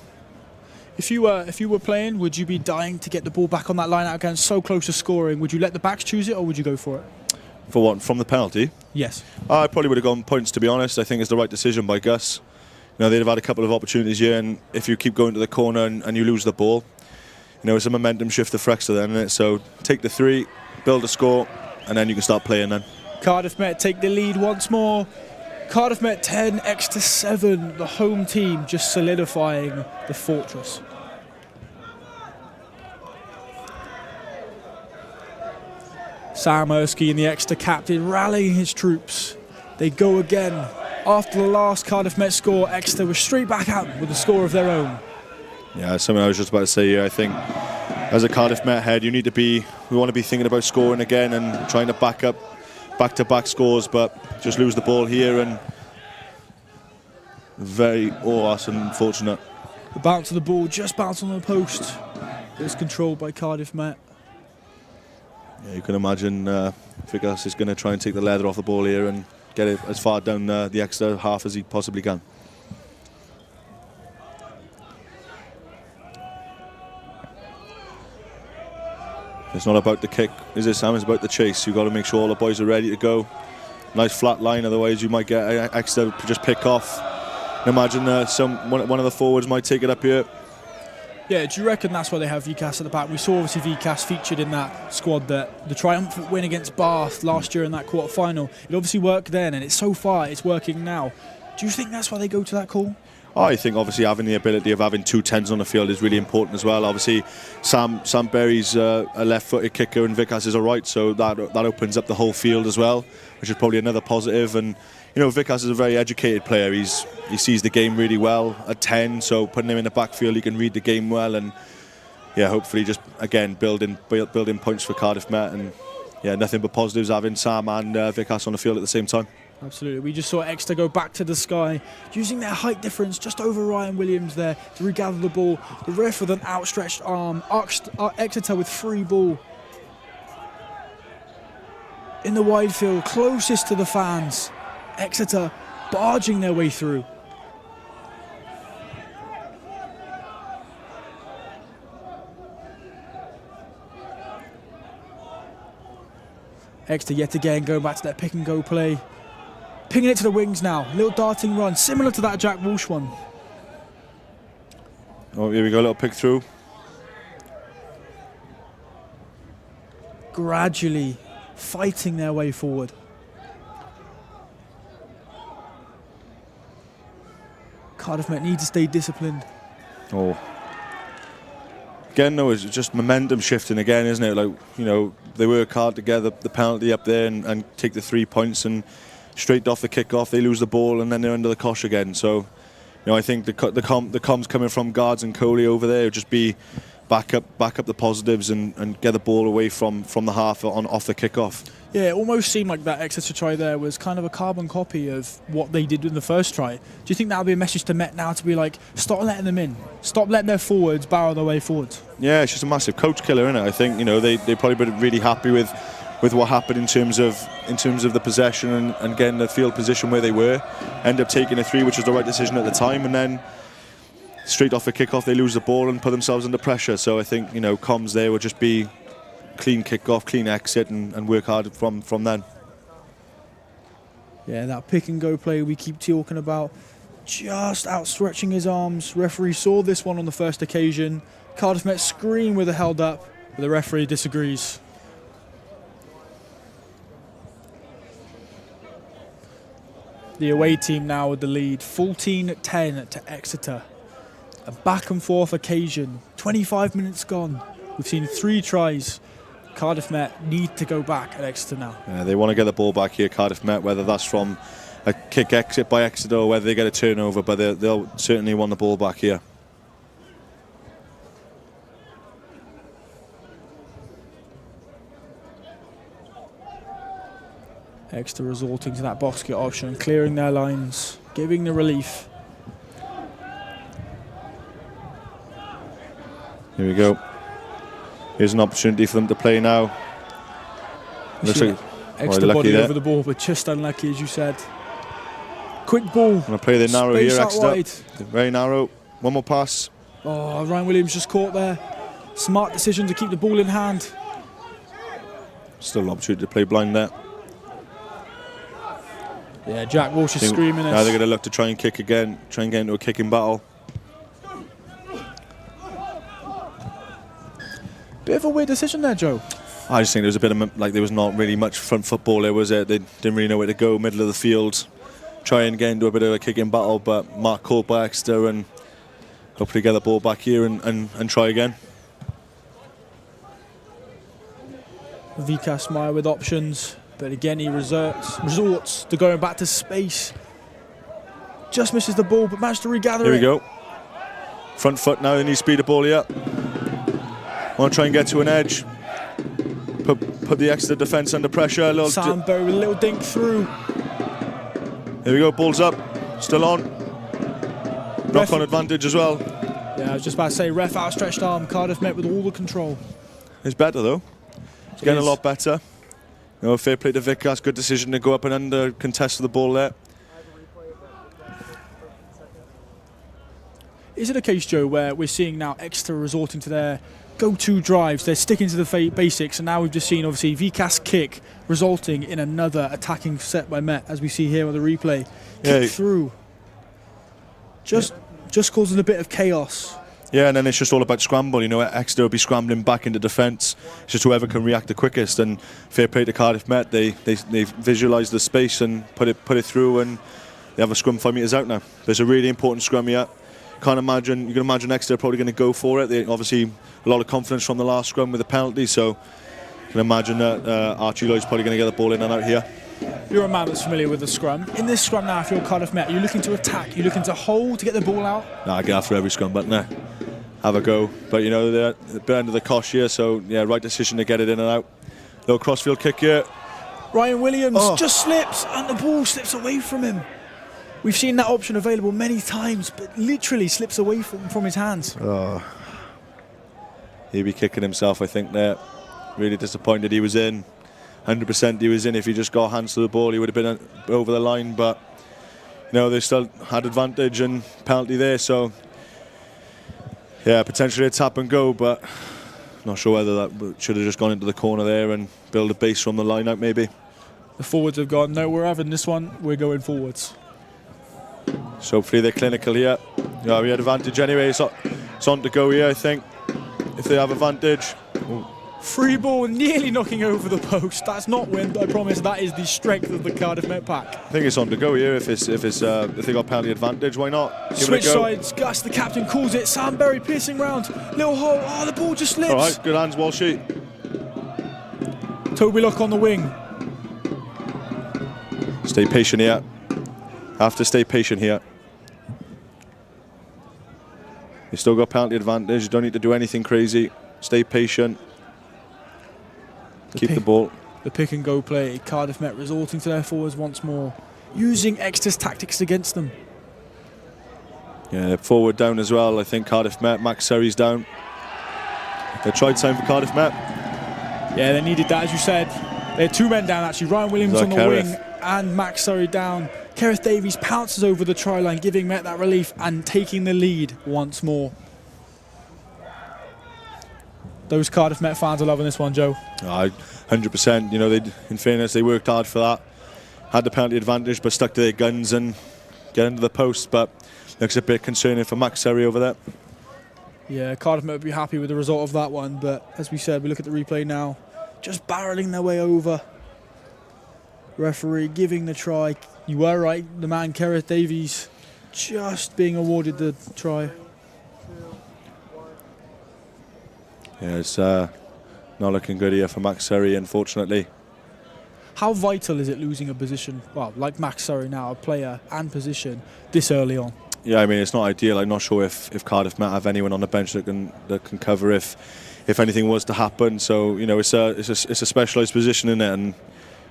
If you were playing, would you be dying to get the ball back on that line out again, so close to scoring? Would you let the backs choose it, or would you go for it? For what? From the penalty? Yes. I probably would have gone points, to be honest. I think it's the right decision by Gus. They'd have had a couple of opportunities here, and if you keep going to the corner and you lose the ball, it's a momentum shifter for Exeter then, isn't it? So take the 3, build a score, and then you can start playing then. Cardiff Met take the lead once more. Cardiff Met 10, Exeter 7. The home team just solidifying the fortress. Sam Erskine, the Exeter captain, rallying his troops. They go again. After the last Cardiff Met score, Exeter was straight back out with a score of their own. Yeah, something I was just about to say here. I think as a Cardiff Met head, we want to be thinking about scoring again and trying to back up back-to-back scores, but just lose the ball here, and that's unfortunate. The bounce of the ball just bounced on the post. It was controlled by Cardiff Met. Yeah, you can imagine Vickers is going to try and take the leather off the ball here and get it as far down the extra half as he possibly can. It's not about the kick, is it, Sam? It's about the chase. You've got to make sure all the boys are ready to go. Nice flat line, otherwise you might get Exeter just pick off. Imagine one of the forwards might take it up here. Yeah, do you reckon that's why they have VCAS at the back? We saw obviously VCAS featured in that squad, that the triumphant win against Bath last year in that quarter-final. It obviously worked then, and so far it's working now. Do you think that's why they go to that call? I think obviously having the ability of having 2 10s on the field is really important as well. Obviously, Sam Berry's a left-footed kicker and Vickers is a right, so that opens up the whole field as well, which is probably another positive. And Vickers is a very educated player. He sees the game really well at 10, so putting him in the backfield, he can read the game well, and yeah, hopefully just again building points for Cardiff Met, and yeah, nothing but positives having Sam and Vickers on the field at the same time. Absolutely. We just saw Exeter go back to the sky, using their height difference just over Ryan Williams there to regather the ball. The ref with an outstretched arm. Exeter with free ball. In the wide field, closest to the fans. Exeter barging their way through. Exeter yet again going back to that pick and go play. Pinging it to the wings now. Little darting run, similar to that Jack Walsh one. Oh, here we go, a little pick through. Gradually fighting their way forward. Cardiff Met need to stay disciplined. Oh. again, though, it's just momentum shifting again, isn't it? Like, you know, they work hard to get the penalty up there and take the 3 points, and straight off the kick-off, they lose the ball, and then they're under the cosh again. So, you know, I think the comms coming from guards and Coley over there would just be back up the positives and get the ball away from the half off the kick-off. Yeah, it almost seemed like that Exeter try there was kind of a carbon copy of what they did in the first try. Do you think that would be a message to Met now to be like, stop letting them in, stop letting their forwards barrel their way forwards? Yeah, it's just a massive coach killer, isn't it? I think, you know, they probably been really happy with what happened in terms of the possession and getting the field position where they were. End up taking a 3, which was the right decision at the time, and then straight off the kick-off they lose the ball and put themselves under pressure. So I think, you know, comms there would just be clean kick-off, clean exit, and work hard from then. Yeah, that pick and go play we keep talking about, just outstretching his arms. Referee saw this one on the first occasion. Cardiff Met scream with a held up, but the referee disagrees. The away team now with the lead, 14-10 to Exeter. A back and forth occasion, 25 minutes gone. We've seen 3 tries. Cardiff Met need to go back at Exeter now. Yeah, they want to get the ball back here, Cardiff Met, whether that's from a kick exit by Exeter or whether they get a turnover, but they'll certainly want the ball back here. Exeter resorting to that box kick option, clearing their lines, giving the relief. Here we go. Here's an opportunity for them to play now. Looks like Extra body over the ball, but just unlucky, as you said. Quick ball. Going to play the narrow Space here, out Exeter. wide. Very narrow. One more pass. Oh, Ryan Williams just caught there. Smart decision to keep the ball in hand. Still an opportunity to play blind there. Yeah, Jack Walsh is screaming. Now they're going to look to try and kick again, try and get into a kicking battle. Bit of a weird decision there, Joe. I just think there was a bit of, like, there was not really much front football there, was it? They didn't really know where to go, middle of the field. Try and get into a bit of a kicking battle, but Mark caught by Exeter and hopefully get the ball back here and try again. Vikas Meyer with options, but again he resorts to going back to space. Just misses the ball, but managed to regather it. Here we go. Front foot now, they need to speed the ball here. Want to try and get to an edge. Put the Exeter defence under pressure. Sam Berry with a little dink through. Here we go, ball's up. Still on. Knock on advantage as well. Yeah, I was just about to say, ref outstretched arm. Cardiff Met with all the control. It's better though. It's getting a lot better. You know, fair play to Vikas. Good decision to go up and under contest the ball there. Is it a case, Joe, where we're seeing now Exeter resorting to their go-to drives? They're sticking to the basics, and now we've just seen, obviously, Vikas kick resulting in another attacking set by Met, as we see here on the replay. Kick through. Just causing a bit of chaos. Yeah, and then it's just all about scramble. You know, Exeter will be scrambling back into defence. It's just whoever can react the quickest. And fair play to Cardiff Met. They visualise the space and put it through, and they have a scrum 5 metres out now. There's a really important scrum here. You can imagine Exeter are probably going to go for it. They obviously a lot of confidence from the last scrum with the penalty, so you can imagine that Archie Lloyd's probably going to get the ball in and out here. You're a man that's familiar with the scrum. In this scrum now, if you're Cardiff Met, are you looking to attack? Are you looking to hold to get the ball out? No, I get after every scrum button there. Have a go. But you know, they're a bit under the cosh here, so yeah, right decision to get it in and out. Little crossfield kick here. Ryan Williams just slips and the ball slips away from him. We've seen that option available many times, but literally slips away from his hands. Oh. He'd be kicking himself, I think, there. Really disappointed he was in. 100% he was in. If he just got hands to the ball, he would have been over the line, but you know, they still had advantage and penalty there, so yeah, potentially a tap and go, but not sure whether that should have just gone into the corner there and build a base from the line out maybe. The forwards have gone, no, we're having this one, we're going forwards. So hopefully they're clinical here. Yeah, we had advantage anyway, so it's on to go here, I think. If they have advantage. Free ball nearly knocking over the post. That's not wind, I promise. That is the strength of the Cardiff Met pack. I think it's on to go here. If they got penalty advantage, why not? Give Switch it a go. sides, Gus, the captain, calls it. Sam Berry piercing round. Little hole. Oh, the ball just slips. All right, good hands, Walshy. Toby Lock on the wing. Stay patient here. Have to stay patient here. You still got penalty advantage. You don't need to do anything crazy. Stay patient. Keep the ball. The pick and go play. Cardiff Met resorting to their forwards once more, using Exeter's tactics against them. Yeah, forward down as well. I think Cardiff Met. Max Surrey's down. They tried time for Cardiff Met. Yeah, they needed that, as you said. They had 2 men down actually. Ryan Williams on the Kerrith wing and Max Surrey down. Kerrith Davies pounces over the try line, giving Met that relief and taking the lead once more. Those Cardiff Met fans are loving this one, Joe. 100%. You know, in fairness, they worked hard for that. Had the penalty advantage, but stuck to their guns and get into the post. But looks a bit concerning for Max Surrey over there. Yeah, Cardiff Met would be happy with the result of that one. But as we said, we look at the replay now. Just barreling their way over. Referee giving the try. You were right, the man Kerrith Davies just being awarded the try. Yeah, it's not looking good here for Max Surrey, unfortunately. How vital is it losing a position, well, like Max Surrey now, a player and position, this early on? Yeah, I mean, it's not ideal. I'm not sure if Cardiff Met have anyone on the bench that can cover if anything was to happen. So, you know, it's a specialised position in it, and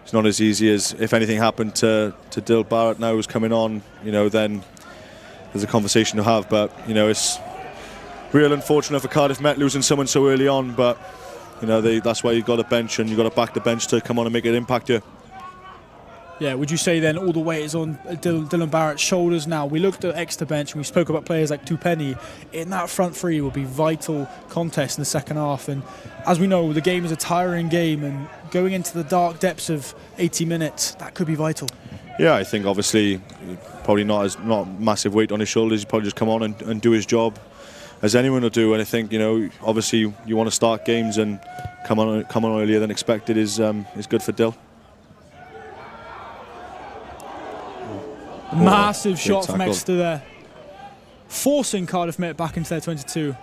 it's not as easy as if anything happened to Dill Barrett now who's coming on, you know, then there's a conversation to have. But, you know, it's real unfortunate for Cardiff Met losing someone so early on, but you know that's why you've got a bench and you've got to back the bench to come on and make an impact here. Yeah, would you say then all the weight is on Dylan Barrett's shoulders now? We looked at Exeter bench and we spoke about players like Tupenny. In that front three will be vital contest in the second half, and as we know, the game is a tiring game, and going into the dark depths of 80 minutes, that could be vital. Yeah, I think obviously probably not massive weight on his shoulders. He'll probably just come on and do his job as anyone will do, and I think, you know, obviously you want to start games, and come on earlier than expected is good for Dill. Massive shot from Exeter there, forcing Cardiff Met back into their 22.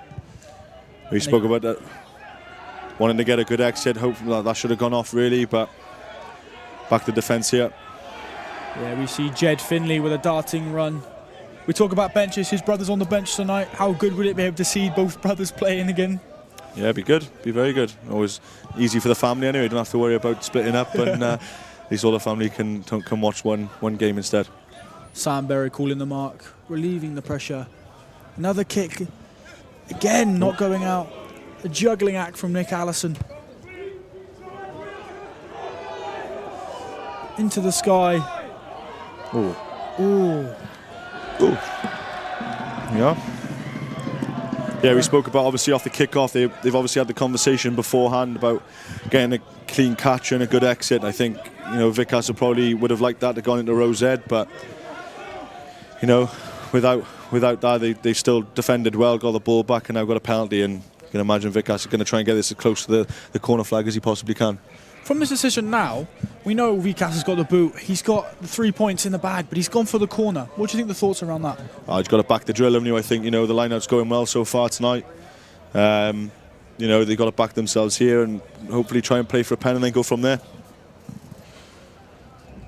We spoke about that, wanting to get a good exit. Hopefully that should have gone off really, but back to defence here. Yeah, we see Jed Finley with a darting run. We talk about benches, his brother's on the bench tonight. How good would it be able to see both brothers playing again? Yeah, it'd be good, be very good. Always easy for the family anyway, don't have to worry about splitting up, and at least all the family can watch one game instead. Sam Berry calling the mark, relieving the pressure. Another kick, again not going out. A juggling act from Nick Allison. Into the sky. Ooh. Ooh. Ooh. Yeah, we spoke about obviously off the kick-off. They've obviously had the conversation beforehand about getting a clean catch and a good exit. I think, you know, Vic Castle probably would have liked that to go into Rose Ed, but you know, without that, they still defended well, got the ball back, and now got a penalty. And you can imagine Vic Castle going to try and get this as close to the corner flag as he possibly can. From this decision now, we know Vikas has got the boot. He's got the 3 points in the bag, but he's gone for the corner. What do you think the thoughts around that? He's got to back the drill, haven't you? I think, you know, the line-out's going well so far tonight. You know, they've got to back themselves here and hopefully try and play for a pen and then go from there.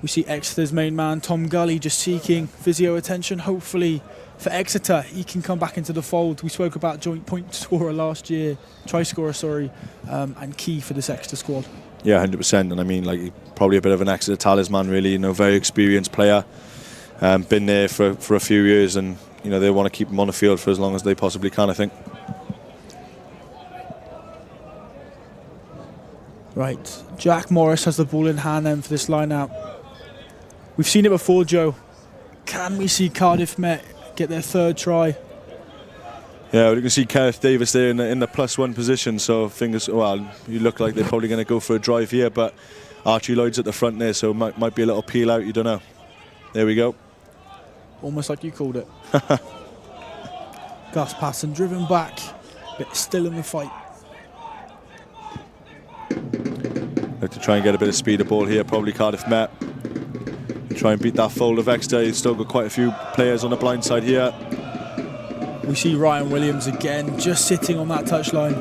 We see Exeter's main man, Tom Gully, just seeking physio attention. Hopefully for Exeter, he can come back into the fold. We spoke about joint point scorer last year, try scorer, sorry, and key for this Exeter squad. Yeah, 100%. And I mean, like, probably a bit of an Exeter talisman, really. You know, very experienced player, been there for a few years, and you know they want to keep him on the field for as long as they possibly can, I think. Right, Jack Morris has the ball in hand then for this line-out. We've seen it before, Joe. Can we see Cardiff Met get their third try? Yeah, you can see Gareth Davis there in the +1 position, so you look like they're probably going to go for a drive here, but Archie Lloyd's at the front there, so might be a little peel out, you don't know. There we go. Almost like you called it. Gus Patton driven back, but still in the fight. try and get a bit of speed of ball here, probably Cardiff Met. Try and beat that fold of Exeter. He's still got quite a few players on the blind side here. We see Ryan Williams again, just sitting on that touchline.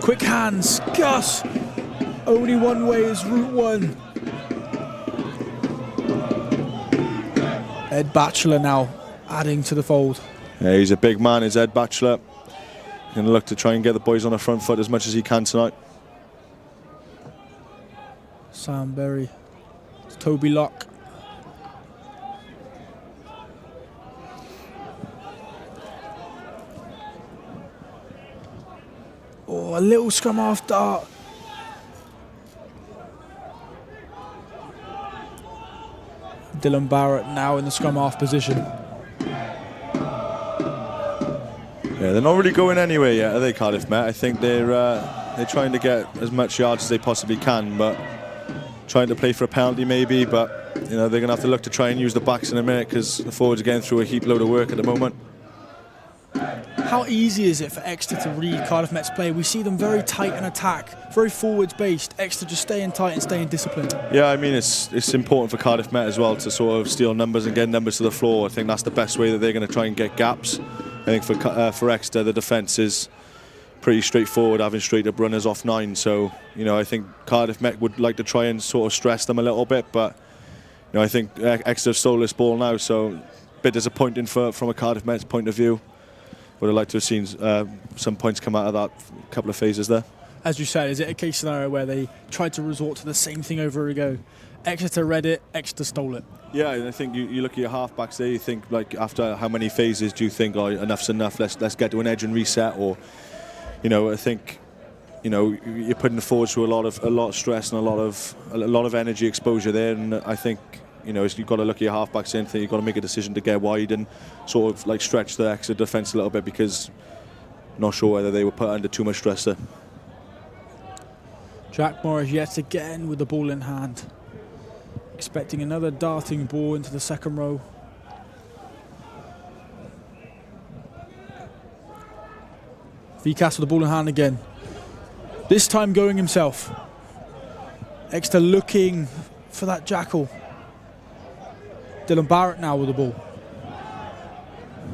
Quick hands, Gus! Only one way is Route 1. Ed Batchelor now adding to the fold. Yeah, he's a big man, is Ed Batchelor. Going to look to try and get the boys on the front foot as much as he can tonight. Sam Berry, Toby Locke. Oh, a little scrum half dart. Dylan Barrett now in the scrum half position. Yeah, they're not really going anywhere yet, are they, Cardiff Met? I think they're trying to get as much yards as they possibly can, but trying to play for a penalty maybe. But you know, they're going to have to look to try and use the backs in a minute because the forwards are getting through a heap load of work at the moment. How easy is it for Exeter to read Cardiff Met's play? We see them very tight in attack, very forwards based. Exeter just staying tight and staying disciplined. Yeah, I mean it's important for Cardiff Met as well to sort of steal numbers and get numbers to the floor. I think that's the best way that they're going to try and get gaps. I think for Exeter the defence is pretty straightforward, having straight up runners off 9. So you know, I think Cardiff Met would like to try and sort of stress them a little bit, but you know, I think Exeter stole this ball now, so a bit disappointing from a Cardiff Met's point of view. Would have liked to have seen some points come out of that couple of phases there. As you said, is it a case scenario where they tried to resort to the same thing over again? Exeter read it, Exeter stole it. Yeah, and I think you look at your halfbacks there, you think, like, after how many phases do you think, oh, enough's enough, let's get to an edge and reset? Or, you know, I think, you know, you're putting the forwards through a lot of stress and a lot of energy exposure there, and I think, you know, you've got to look at your halfbacks and think you've got to make a decision to get wide and sort of like stretch the Exeter defence a little bit, because I'm not sure whether they were put under too much stress there. Jack Morris yet again with the ball in hand, expecting another darting ball into the second row. VCAS with the ball in hand again, this time going himself. Exeter looking for that jackal. Dylan Barrett now with the ball.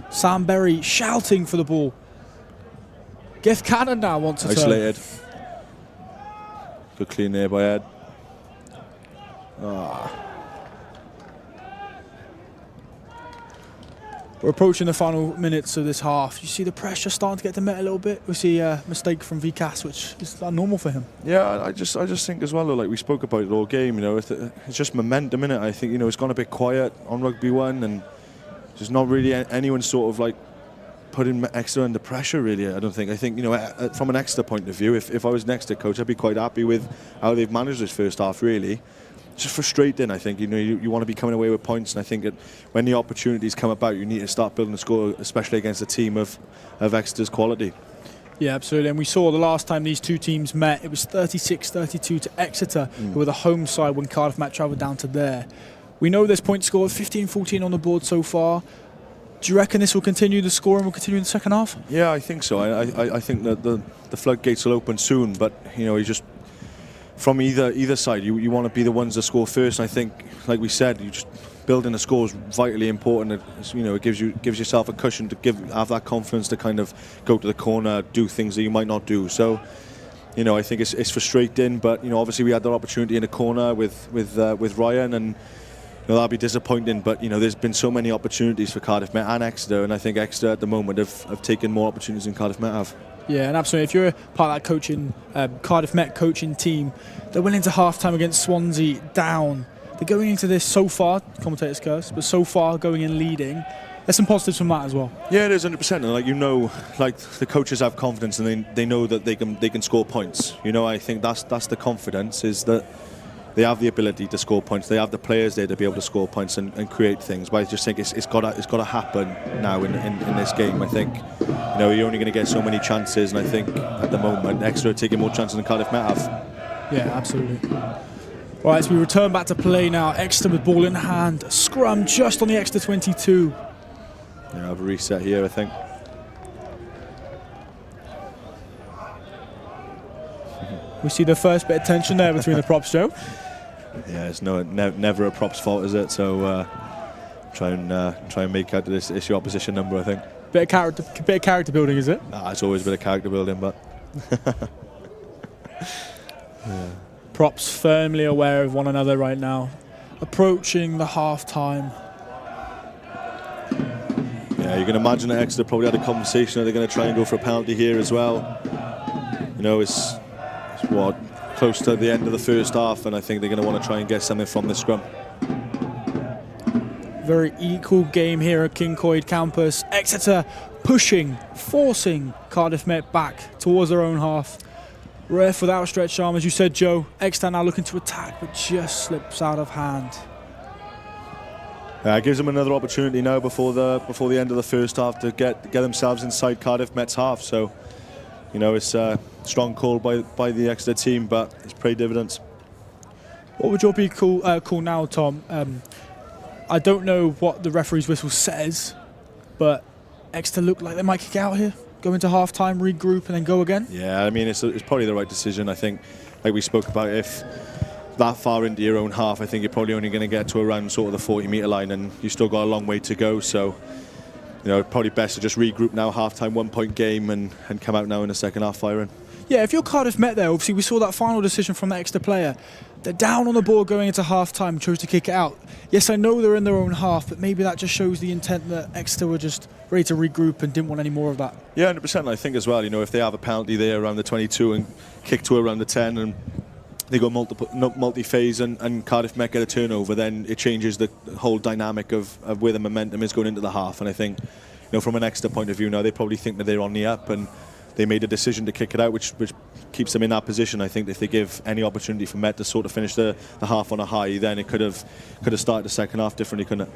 Sam Berry shouting for the ball. Geoff Cannon now wants to isolated. Good clean there by Ed. We're approaching the final minutes of this half. You see the pressure starting to get to Met a little bit. We see a mistake from VCAS, which is normal for him. Yeah, I just think as well, like we spoke about it all game, you know, it's just momentum in it. I think, you know, it's gone a bit quiet on Rugby 1, and there's not really anyone sort of like putting Exeter under pressure, really. I don't think. I think, you know, from an Exeter point of view, if I was an Exeter coach, I'd be quite happy with how they've managed this first half, really. It's just frustrating. I think, you know, you want to be coming away with points, and I think that when the opportunities come about, you need to start building a score, especially against a team of Exeter's quality. Yeah, absolutely. And we saw the last time these two teams met, it was 36-32 to Exeter, who were the home side when Cardiff Met travelled down to there. We know there's point scored, 15-14 on the board so far. Do you reckon this will continue, the scoring will continue in the second half? Yeah, I think so. I think that the floodgates will open soon, but, you know, you just, from either side, you want to be the ones that score first. And I think, like we said, you just building a score is vitally important. You know, it gives yourself a cushion to have that confidence to kind of go to the corner, do things that you might not do. So, you know, I think it's frustrating, but, you know, obviously we had that opportunity in the corner with Ryan, and, you know, that'll be disappointing. But, you know, there's been so many opportunities for Cardiff Met and Exeter, and I think Exeter at the moment have taken more opportunities than Cardiff Met have. Yeah, and absolutely. If you're part of that coaching, Cardiff Met coaching team, they went into half-time against Swansea down. They're going into this so far, commentators curse, but so far going in leading. There's some positives from that as well. Yeah, it is 100%. And like, you know, like the coaches have confidence, and they know that they can score points. You know, I think that's the confidence, is that they have the ability to score points. They have the players there to be able to score points and create things. But I just think it's got to happen now in this game. I think, you know, you're only going to get so many chances, and I think at the moment Exeter are taking more chances than Cardiff Met have. Yeah, absolutely. Right, as we return back to play now, Exeter with ball in hand, scrum just on the Exeter 22. Yeah, I have a reset here, I think. We see the first bit of tension there between the props, Joe. Yeah, it's never a props fault, is it? So try and make out this issue opposition number, I think. Bit of character building, is it? It's always a bit of character building, but yeah. Props firmly aware of one another right now, approaching the half-time. Yeah, you can imagine that Exeter probably had a conversation that they're going to try and go for a penalty here as well. You know, it's what, close to the end of the first half, and I think they're going to want to try and get something from the scrum. Very equal game here at Cyncoed Campus. Exeter pushing, forcing Cardiff Met back towards their own half. Ref with outstretched arm, as you said, Joe. Exeter now looking to attack, but just slips out of hand. It gives them another opportunity now before the end of the first half to get themselves inside Cardiff Met's half. So, you know, it's a strong call by the Exeter team, but it's paid dividends. What would your be call now, Tom? I don't know what the referee's whistle says, but Exeter look like they might kick out here, go into half-time, regroup, and then go again. Yeah, I mean, it's probably the right decision. I think, like we spoke about, if that far into your own half, I think you're probably only going to get to around sort of the 40-metre line, and you've still got a long way to go. So, you know, probably best to just regroup now, half-time, 1-point game, and come out now in the second half firing. Yeah, if you're Cardiff Met there, obviously we saw that final decision from the Exeter player. They're down on the board going into half-time, chose to kick it out. Yes, I know they're in their own half, but maybe that just shows the intent that Exeter were just ready to regroup and didn't want any more of that. Yeah, 100%. I think as well, you know, if they have a penalty there around the 22 and kick to around the 10 and they go multi-phase and Cardiff Met get a turnover, then it changes the whole dynamic of where the momentum is going into the half. And I think, you know, from an Exeter point of view now, they probably think that they're on the up, and they made a decision to kick it out, which keeps them in that position. I think if they give any opportunity for Met to sort of finish the half on a high, then it could have started the second half differently, couldn't it?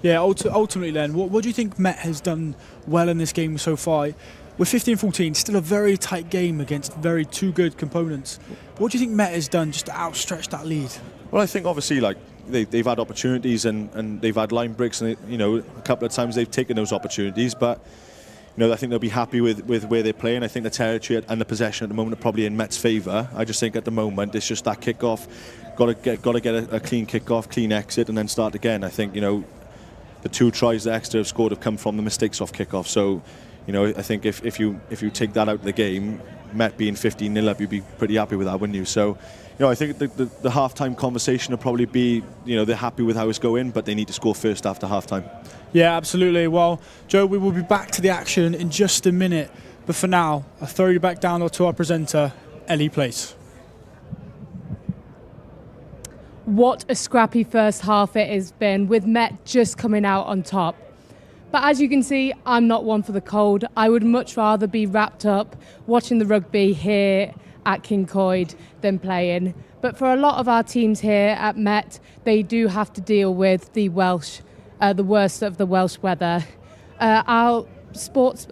Yeah, ultimately then, what do you think Met has done well in this game so far? With 15-14, still a very tight game against two good components. What do you think Met has done just to outstretch that lead? Well, I think obviously like they've had opportunities and they've had line breaks, and you know, a couple of times they've taken those opportunities, but you know, I think they'll be happy with where they're playing. I think the territory and the possession at the moment are probably in Met's favour. I just think at the moment it's just that kick-off. Got to get a clean kick-off, clean exit, and then start again. I think, you know, the 2 tries that Exeter have scored have come from the mistakes off kick-off. So, you know, I think if you take that out of the game, Met being 15-0 up, you'd be pretty happy with that, wouldn't you? So, you know, I think the half-time conversation will probably be, you know, they're happy with how it's going, but they need to score first after half-time. Yeah, absolutely. Well, Joe, we will be back to the action in just a minute. But for now, I'll throw you back down to our presenter, Ellie Place. What a scrappy first half it has been, with Met just coming out on top. But as you can see, I'm not one for the cold. I would much rather be wrapped up watching the rugby here at Cyncoed than playing. But for a lot of our teams here at Met, they do have to deal with the worst of the Welsh weather. Our sports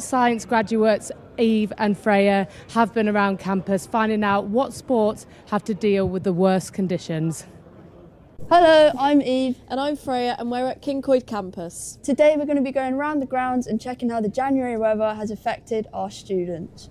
science graduates, Eve and Freya, have been around campus finding out what sports have to deal with the worst conditions. Hello, I'm Eve. And I'm Freya, and we're at Cyncoed Campus. Today we're going to be going around the grounds and checking how the January weather has affected our students.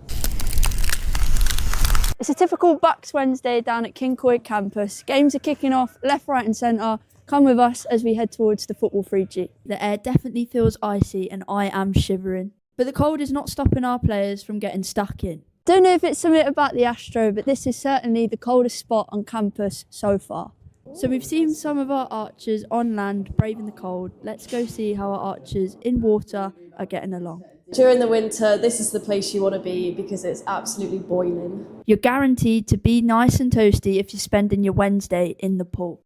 It's a typical BUCS Wednesday down at Cyncoed Campus. Games are kicking off left, right and centre. Come with us as we head towards the football 3G. The air definitely feels icy and I am shivering. But the cold is not stopping our players from getting stuck in. Don't know if it's something about the Astro, but this is certainly the coldest spot on campus so far. So we've seen some of our archers on land braving the cold. Let's go see how our archers in water are getting along. During the winter, this is the place you want to be because it's absolutely boiling. You're guaranteed to be nice and toasty if you're spending your Wednesday in the pool.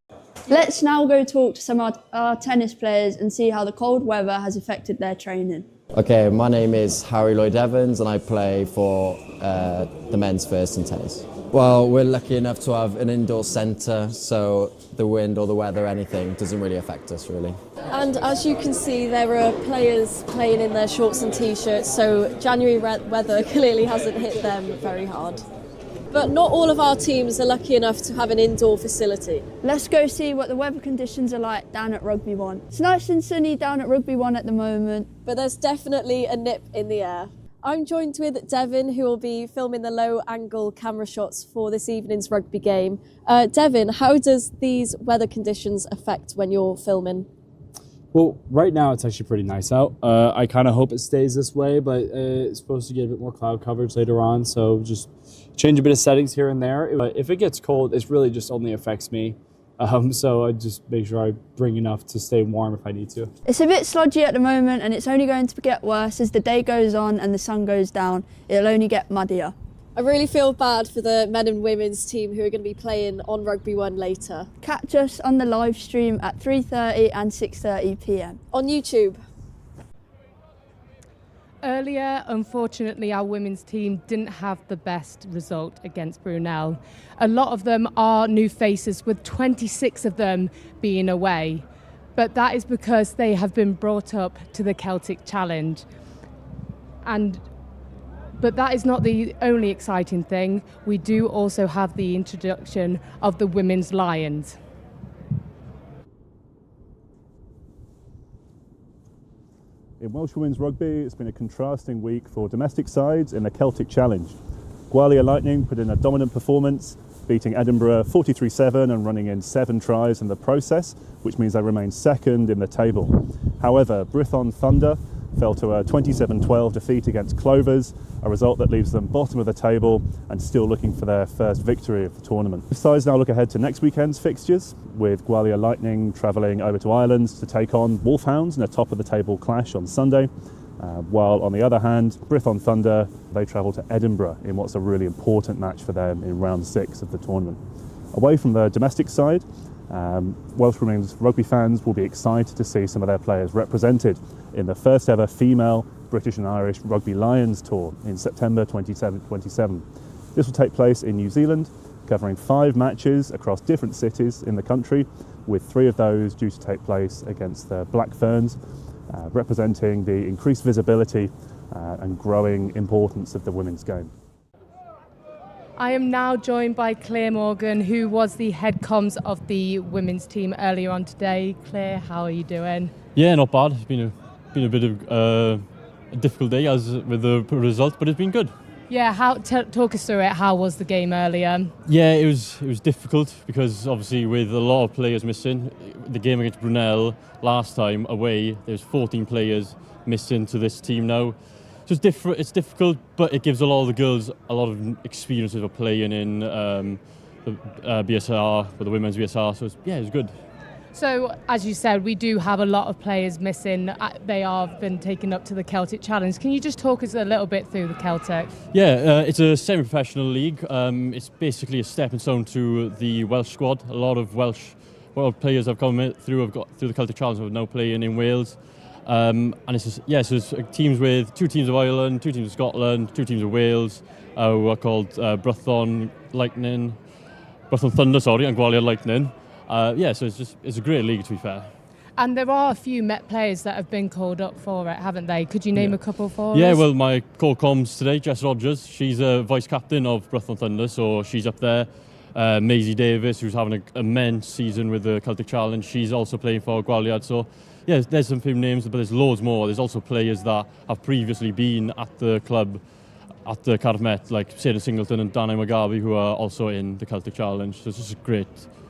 Let's now go talk to some of our tennis players and see how the cold weather has affected their training. Okay, my name is Harry Lloyd Evans and I play for the men's first in tennis. Well, we're lucky enough to have an indoor centre, so the wind or the weather, anything, doesn't really affect us really. And as you can see, there are players playing in their shorts and t-shirts, so January weather clearly hasn't hit them very hard. But not all of our teams are lucky enough to have an indoor facility. Let's go see what the weather conditions are like down at Rugby 1. It's nice and sunny down at Rugby 1 at the moment. But there's definitely a nip in the air. I'm joined with Devin, who will be filming the low-angle camera shots for this evening's rugby game. Devin, how does these weather conditions affect when you're filming? Well, right now it's actually pretty nice out. I kind of hope it stays this way, but it's supposed to get a bit more cloud coverage later on, so just change a bit of settings here and there. But if it gets cold, it really just only affects me. So I just make sure I bring enough to stay warm if I need to. It's a bit slodgy at the moment, and it's only going to get worse as the day goes on and the sun goes down. It'll only get muddier. I really feel bad for the men and women's team who are going to be playing on Rugby 1 later. Catch us on the live stream at 3:30 and 6:30 p.m. on YouTube. Earlier, unfortunately, our women's team didn't have the best result against Brunel. A lot of them are new faces, with 26 of them being away. But that is because they have been brought up to the Celtic Challenge. But that is not the only exciting thing. We do also have the introduction of the Women's Lions. In Welsh Women's Rugby, it's been a contrasting week for domestic sides in the Celtic Challenge. Gwalia Lightning put in a dominant performance, beating Edinburgh 43-7 and running in 7 tries in the process, which means they remain second in the table. However, Brython Thunder fell to a 27-12 defeat against Clovers, a result that leaves them bottom of the table and still looking for their first victory of the tournament. The sides now look ahead to next weekend's fixtures, with Gwalia Lightning travelling over to Ireland to take on Wolfhounds in a top-of-the-table clash on Sunday, while on the other hand, Brython Thunder, they travel to Edinburgh in what's a really important match for them in round 6 of the tournament. Away from the domestic side, Welsh Women's Rugby fans will be excited to see some of their players represented in the first ever female British and Irish Rugby Lions tour in September 2027. This will take place in New Zealand, covering 5 matches across different cities in the country, with 3 of those due to take place against the Black Ferns, representing the increased visibility and growing importance of the women's game. I am now joined by Claire Morgan, who was the head comms of the women's team earlier on today. Claire, how are you doing? Yeah, not bad. It's been a bit of a difficult day as with the result, but it's been good. Yeah, talk us through it. How was the game earlier? Yeah, it was difficult because obviously with a lot of players missing, the game against Brunel last time away, there's 14 players missing to this team now. So it's difficult, but it gives a lot of the girls a lot of experience of playing in the BSR, with the women's BSR. So it was good. So, as you said, we do have a lot of players missing. They have been taken up to the Celtic Challenge. Can you just talk us a little bit through the Celtic? Yeah, it's a semi-professional league. It's basically a stepping stone to the Welsh squad. A lot of Welsh players have come through the Celtic Challenge who are now playing in Wales. And it's it's teams with 2 teams of Ireland, 2 teams of Scotland, 2 teams of Wales, who are called Brython Thunder, and Gwalia Lightning. So it's a great league, to be fair. And there are a few Met players that have been called up for it, haven't they? Could you name a couple for us? Yeah, well, my co-comms today, Jess Rogers, she's a vice-captain of Brython Thunder, so she's up there. Maisie Davis, who's having an immense season with the Celtic Challenge, she's also playing for Gwaliad. So, yeah, there's some few names, but there's loads more. There's also players that have previously been at the club, at the Cardiff Met, like Sarah Singleton and Dana Mugabe, who are also in the Celtic Challenge. So it's just a great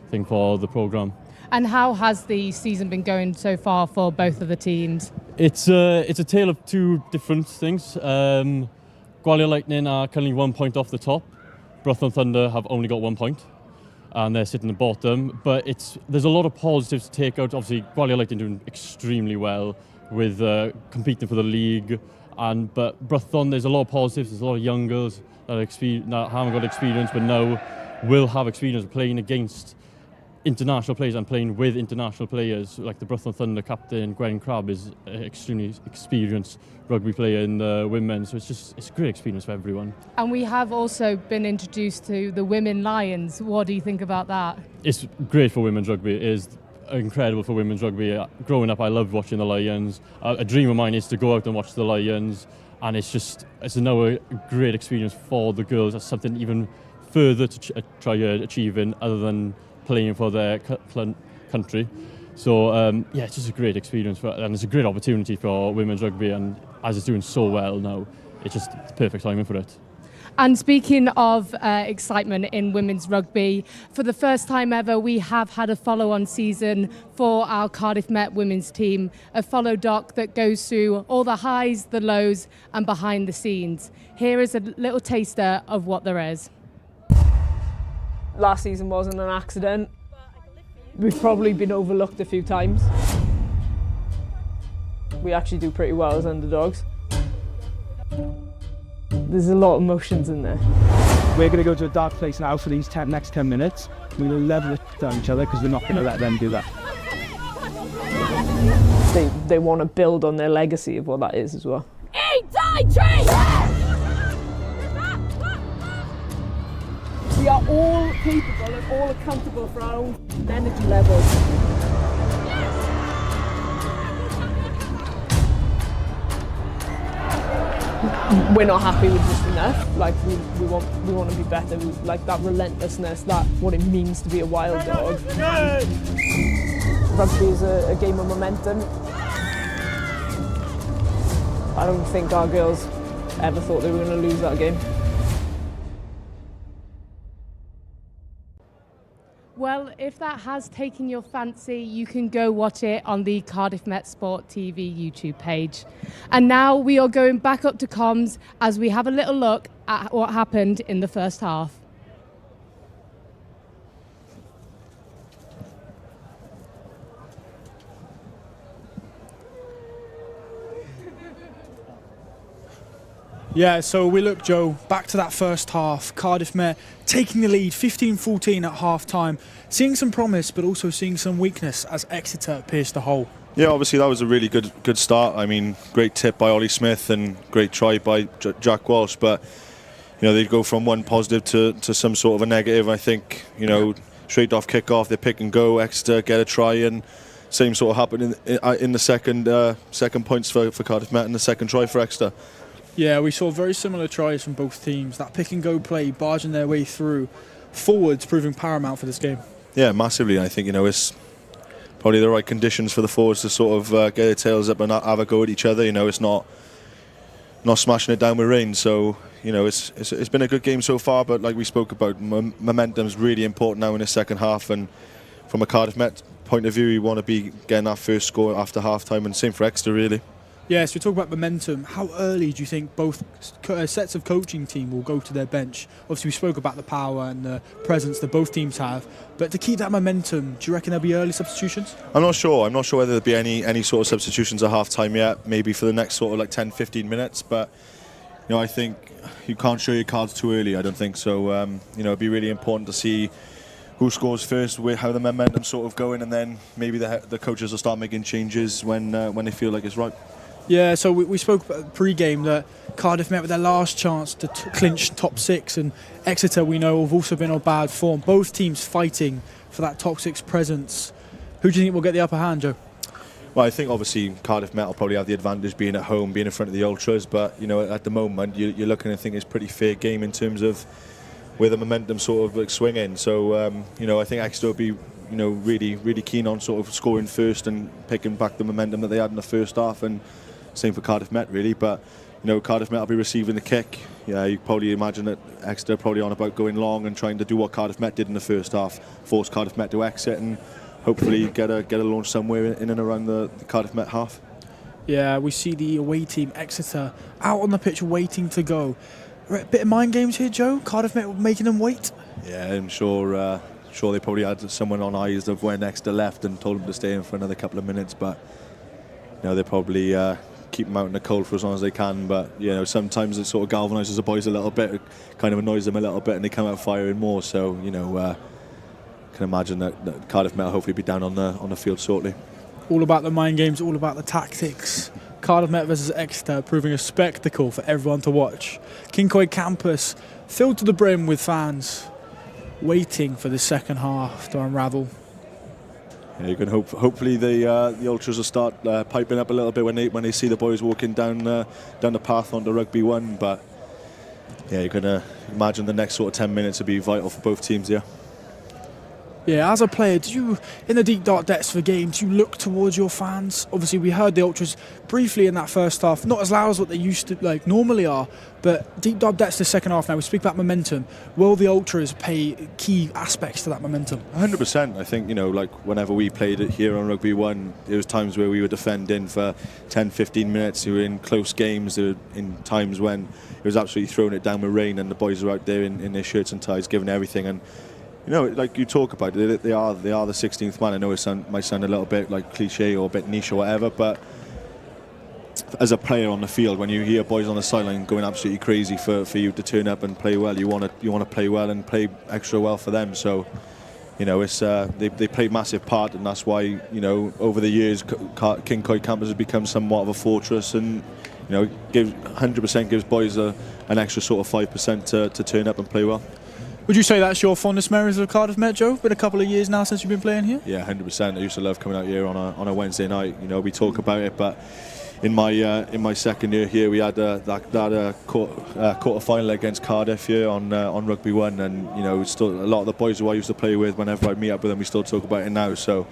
thing for the programme. And how has the season been going so far for both of the teams? It's a tale of 2 different things. Gwalia Lightning are currently 1 point off the top. Brython Thunder have only got 1 point, and they're sitting at the bottom. But there's a lot of positives to take out. Obviously, Gwalia Lightning doing extremely well with competing for the league. But Brython, there's a lot of positives. There's a lot of young girls that haven't got experience, but now will have experience playing against international players and playing with international players. Like the Brython Thunder captain, Gwen Crabb, is an extremely experienced rugby player in the women. So it's a great experience for everyone. And we have also been introduced to the Women Lions. What do you think about that? It's Great for women's rugby. It is incredible for women's rugby. Growing up, I loved watching the Lions. A dream of mine is to go out and watch the Lions, and it's now a great experience for the girls. That's something even further to try achieving other than playing for their country. So it's just a great experience and it's a great opportunity for women's rugby, and as it's doing so well now, it's just perfect timing for it. And speaking of excitement in women's rugby, for the first time ever, we have had a follow-on season for our Cardiff Met women's team, a follow doc that goes through all the highs, the lows, and behind the scenes. Here is a little taster of what there is. Last season wasn't an accident. We've probably been overlooked a few times. We actually do pretty well as underdogs. There's a lot of emotions in there. We're going to go to a dark place now for these next 10 minutes. We're going to level it down each other because we're not going to let them do that. They want to build on their legacy of what that is as well. We are all capable and all accountable for our own energy levels. We're not happy with just enough. Like we want to be better. Like that relentlessness, that what it means to be a wild dog. Rugby is a game of momentum. I don't think our girls ever thought they were going to lose that game. Well, if that has taken your fancy, you can go watch it on the Cardiff Met Sport TV YouTube page. And now we are going back up to comms as we have a little look at what happened in the first half. Yeah, so we look, Joe, back to that first half. Cardiff Met taking the lead, 15-14 at half-time. Seeing some promise, but also seeing some weakness as Exeter pierced the hole. Yeah, obviously that was a really good start. I mean, great tip by Ollie Smith and great try by Jack Walsh. But, you know, they'd go from one positive to some sort of a negative. I think, you know, straight off kick-off, they pick and go, Exeter get a try, and same sort of happened in the second points for Cardiff Met and the second try for Exeter. Yeah, we saw very similar tries from both teams. That pick and go play, barging their way through, forwards proving paramount for this game. Yeah, massively. I think, you know, it's probably the right conditions for the forwards to sort of get their tails up and not have a go at each other. You know, it's not smashing it down with rain. So, you know, it's been a good game so far. But like we spoke about, momentum's really important now in the second half. And from a Cardiff Met point of view, you want to be getting that first score after half time, and same for Exeter, really. Yes, we talk about momentum. How early do you think both sets of coaching team will go to their bench? Obviously, we spoke about the power and the presence that both teams have. But to keep that momentum, do you reckon there'll be early substitutions? I'm not sure. I'm not sure whether there'll be any sort of substitutions at half-time yet. Maybe for the next sort of like 10-15 minutes. But, you know, I think you can't show your cards too early, I don't think. So, you know, it'd be really important to see who scores first, how the momentum's sort of going, and then maybe the coaches will start making changes when they feel like it's right. Yeah, so we spoke about pre-game that Cardiff Met with their last chance to clinch top six, and Exeter, we know, have also been on bad form. Both teams fighting for that top six presence. Who do you think will get the upper hand, Joe? Well, I think obviously Cardiff Met will probably have the advantage being at home, being in front of the Ultras, but you know, at the moment you're looking and think it's a pretty fair game in terms of where the momentum sort of like swinging. So you know, I think Exeter will be, you know, really keen on sort of scoring first and picking back the momentum that they had in the first half, and same for Cardiff Met, really. But, you know, Cardiff Met will be receiving the kick. Yeah, you probably imagine that Exeter probably on about going long and trying to do what Cardiff Met did in the first half, force Cardiff Met to exit and hopefully get a launch somewhere in and around the Cardiff Met half. Yeah, we see the away team, Exeter, out on the pitch waiting to go. A bit of mind games here, Joe? Cardiff Met making them wait? Yeah, I'm sure they probably had someone on eyes of when Exeter left and told them to stay in for another couple of minutes, but, you know, they probably keep them out in the cold for as long as they can. But, you know, sometimes it sort of galvanises the boys a little bit, it kind of annoys them a little bit, and they come out firing more. So, you know, I can imagine that Cardiff Met will hopefully be down on the field shortly. All about the mind games, all about the tactics. Cardiff Met versus Exeter proving a spectacle for everyone to watch. Cyncoed Campus filled to the brim with fans waiting for the second half to unravel. Yeah, you can hopefully the Ultras will start piping up a little bit when they see the boys walking down the path onto Rugby 1. But yeah, you're going to imagine the next sort of 10 minutes will be vital for both teams. Yeah. Yeah, as a player, do you, in the deep dark depths of a game, do you look towards your fans? Obviously, we heard the Ultras briefly in that first half, not as loud as what they used to normally are, but deep dark depths the second half now. We speak about momentum. Will the Ultras pay key aspects to that momentum? 100%. I think, whenever we played it here on Rugby 1, there was times where we were defending for 10, 15 minutes. We were in close games. There were in times when it was absolutely throwing it down with rain and the boys were out there in their shirts and ties giving everything. And like you talk about it, they are the 16th man. I know it might sound a little bit like cliche or a bit niche or whatever, but as a player on the field, when you hear boys on the sideline going absolutely crazy for you to turn up and play well, you want to play well and play extra well for them. So, it's they play a massive part, and that's why over the years Cyncoed Campus has become somewhat of a fortress, and 100% gives boys an extra sort of 5% to turn up and play well. Would you say that's your fondest memories of Cardiff Met, Joe? Been a couple of years now since you've been playing here? Yeah, 100%. I used to love coming out here on a Wednesday night. We talk about it, but in my second year here, we had that quarter final against Cardiff here on Rugby 1, and still a lot of the boys who I used to play with, whenever I meet up with them, we still talk about it now. So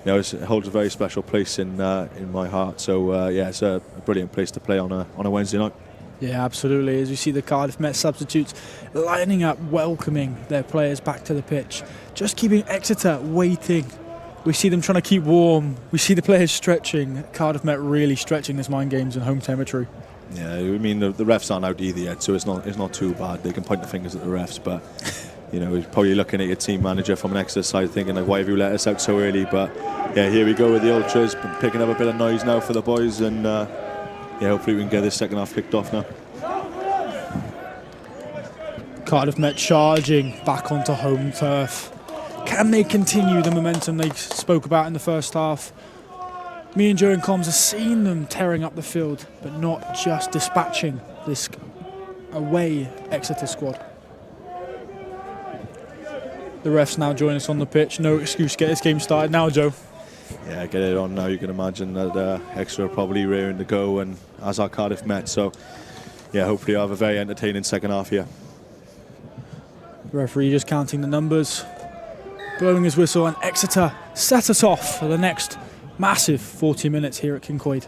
it holds a very special place in my heart. So it's a brilliant place to play on a Wednesday night. Yeah, absolutely. As we see the Cardiff Met substitutes lining up, welcoming their players back to the pitch, just keeping Exeter waiting. We see them trying to keep warm. We see the players stretching. Cardiff Met really stretching this mind games in home territory. Yeah, I mean the refs aren't out either yet, so it's not too bad. They can point the fingers at the refs, but you're probably looking at your team manager from an Exeter side thinking why have you let us out so early? But yeah, here we go with the Ultras picking up a bit of noise now for the boys, and hopefully we can get this second half kicked off now. Cardiff Met charging back onto home turf. Can they continue the momentum they spoke about in the first half? Me and Joe and Combs have seen them tearing up the field, but not just dispatching this away Exeter squad. The refs now join us on the pitch. No excuse to get this game started now, Joe. Yeah, get it on now. You can imagine that Exeter are probably raring to go, and as our Cardiff Met. So, yeah, hopefully I'll have a very entertaining second half here. The referee just counting the numbers, blowing his whistle, and Exeter set us off for the next massive 40 minutes here at Cyncoed.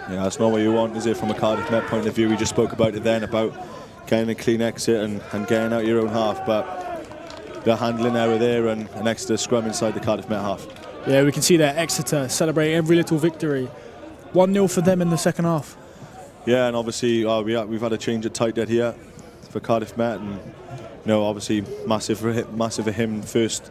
Yeah, that's not what you want, is it, from a Cardiff Met point of view? We just spoke about it then, about getting a clean exit and getting out your own half, but the handling error there and an Exeter scrum inside the Cardiff Met half. Yeah, we can see there Exeter celebrating every little victory. 1-0 for them in the second half. Yeah, and obviously we've had a change at tight head here for Cardiff Met, and obviously massive for him first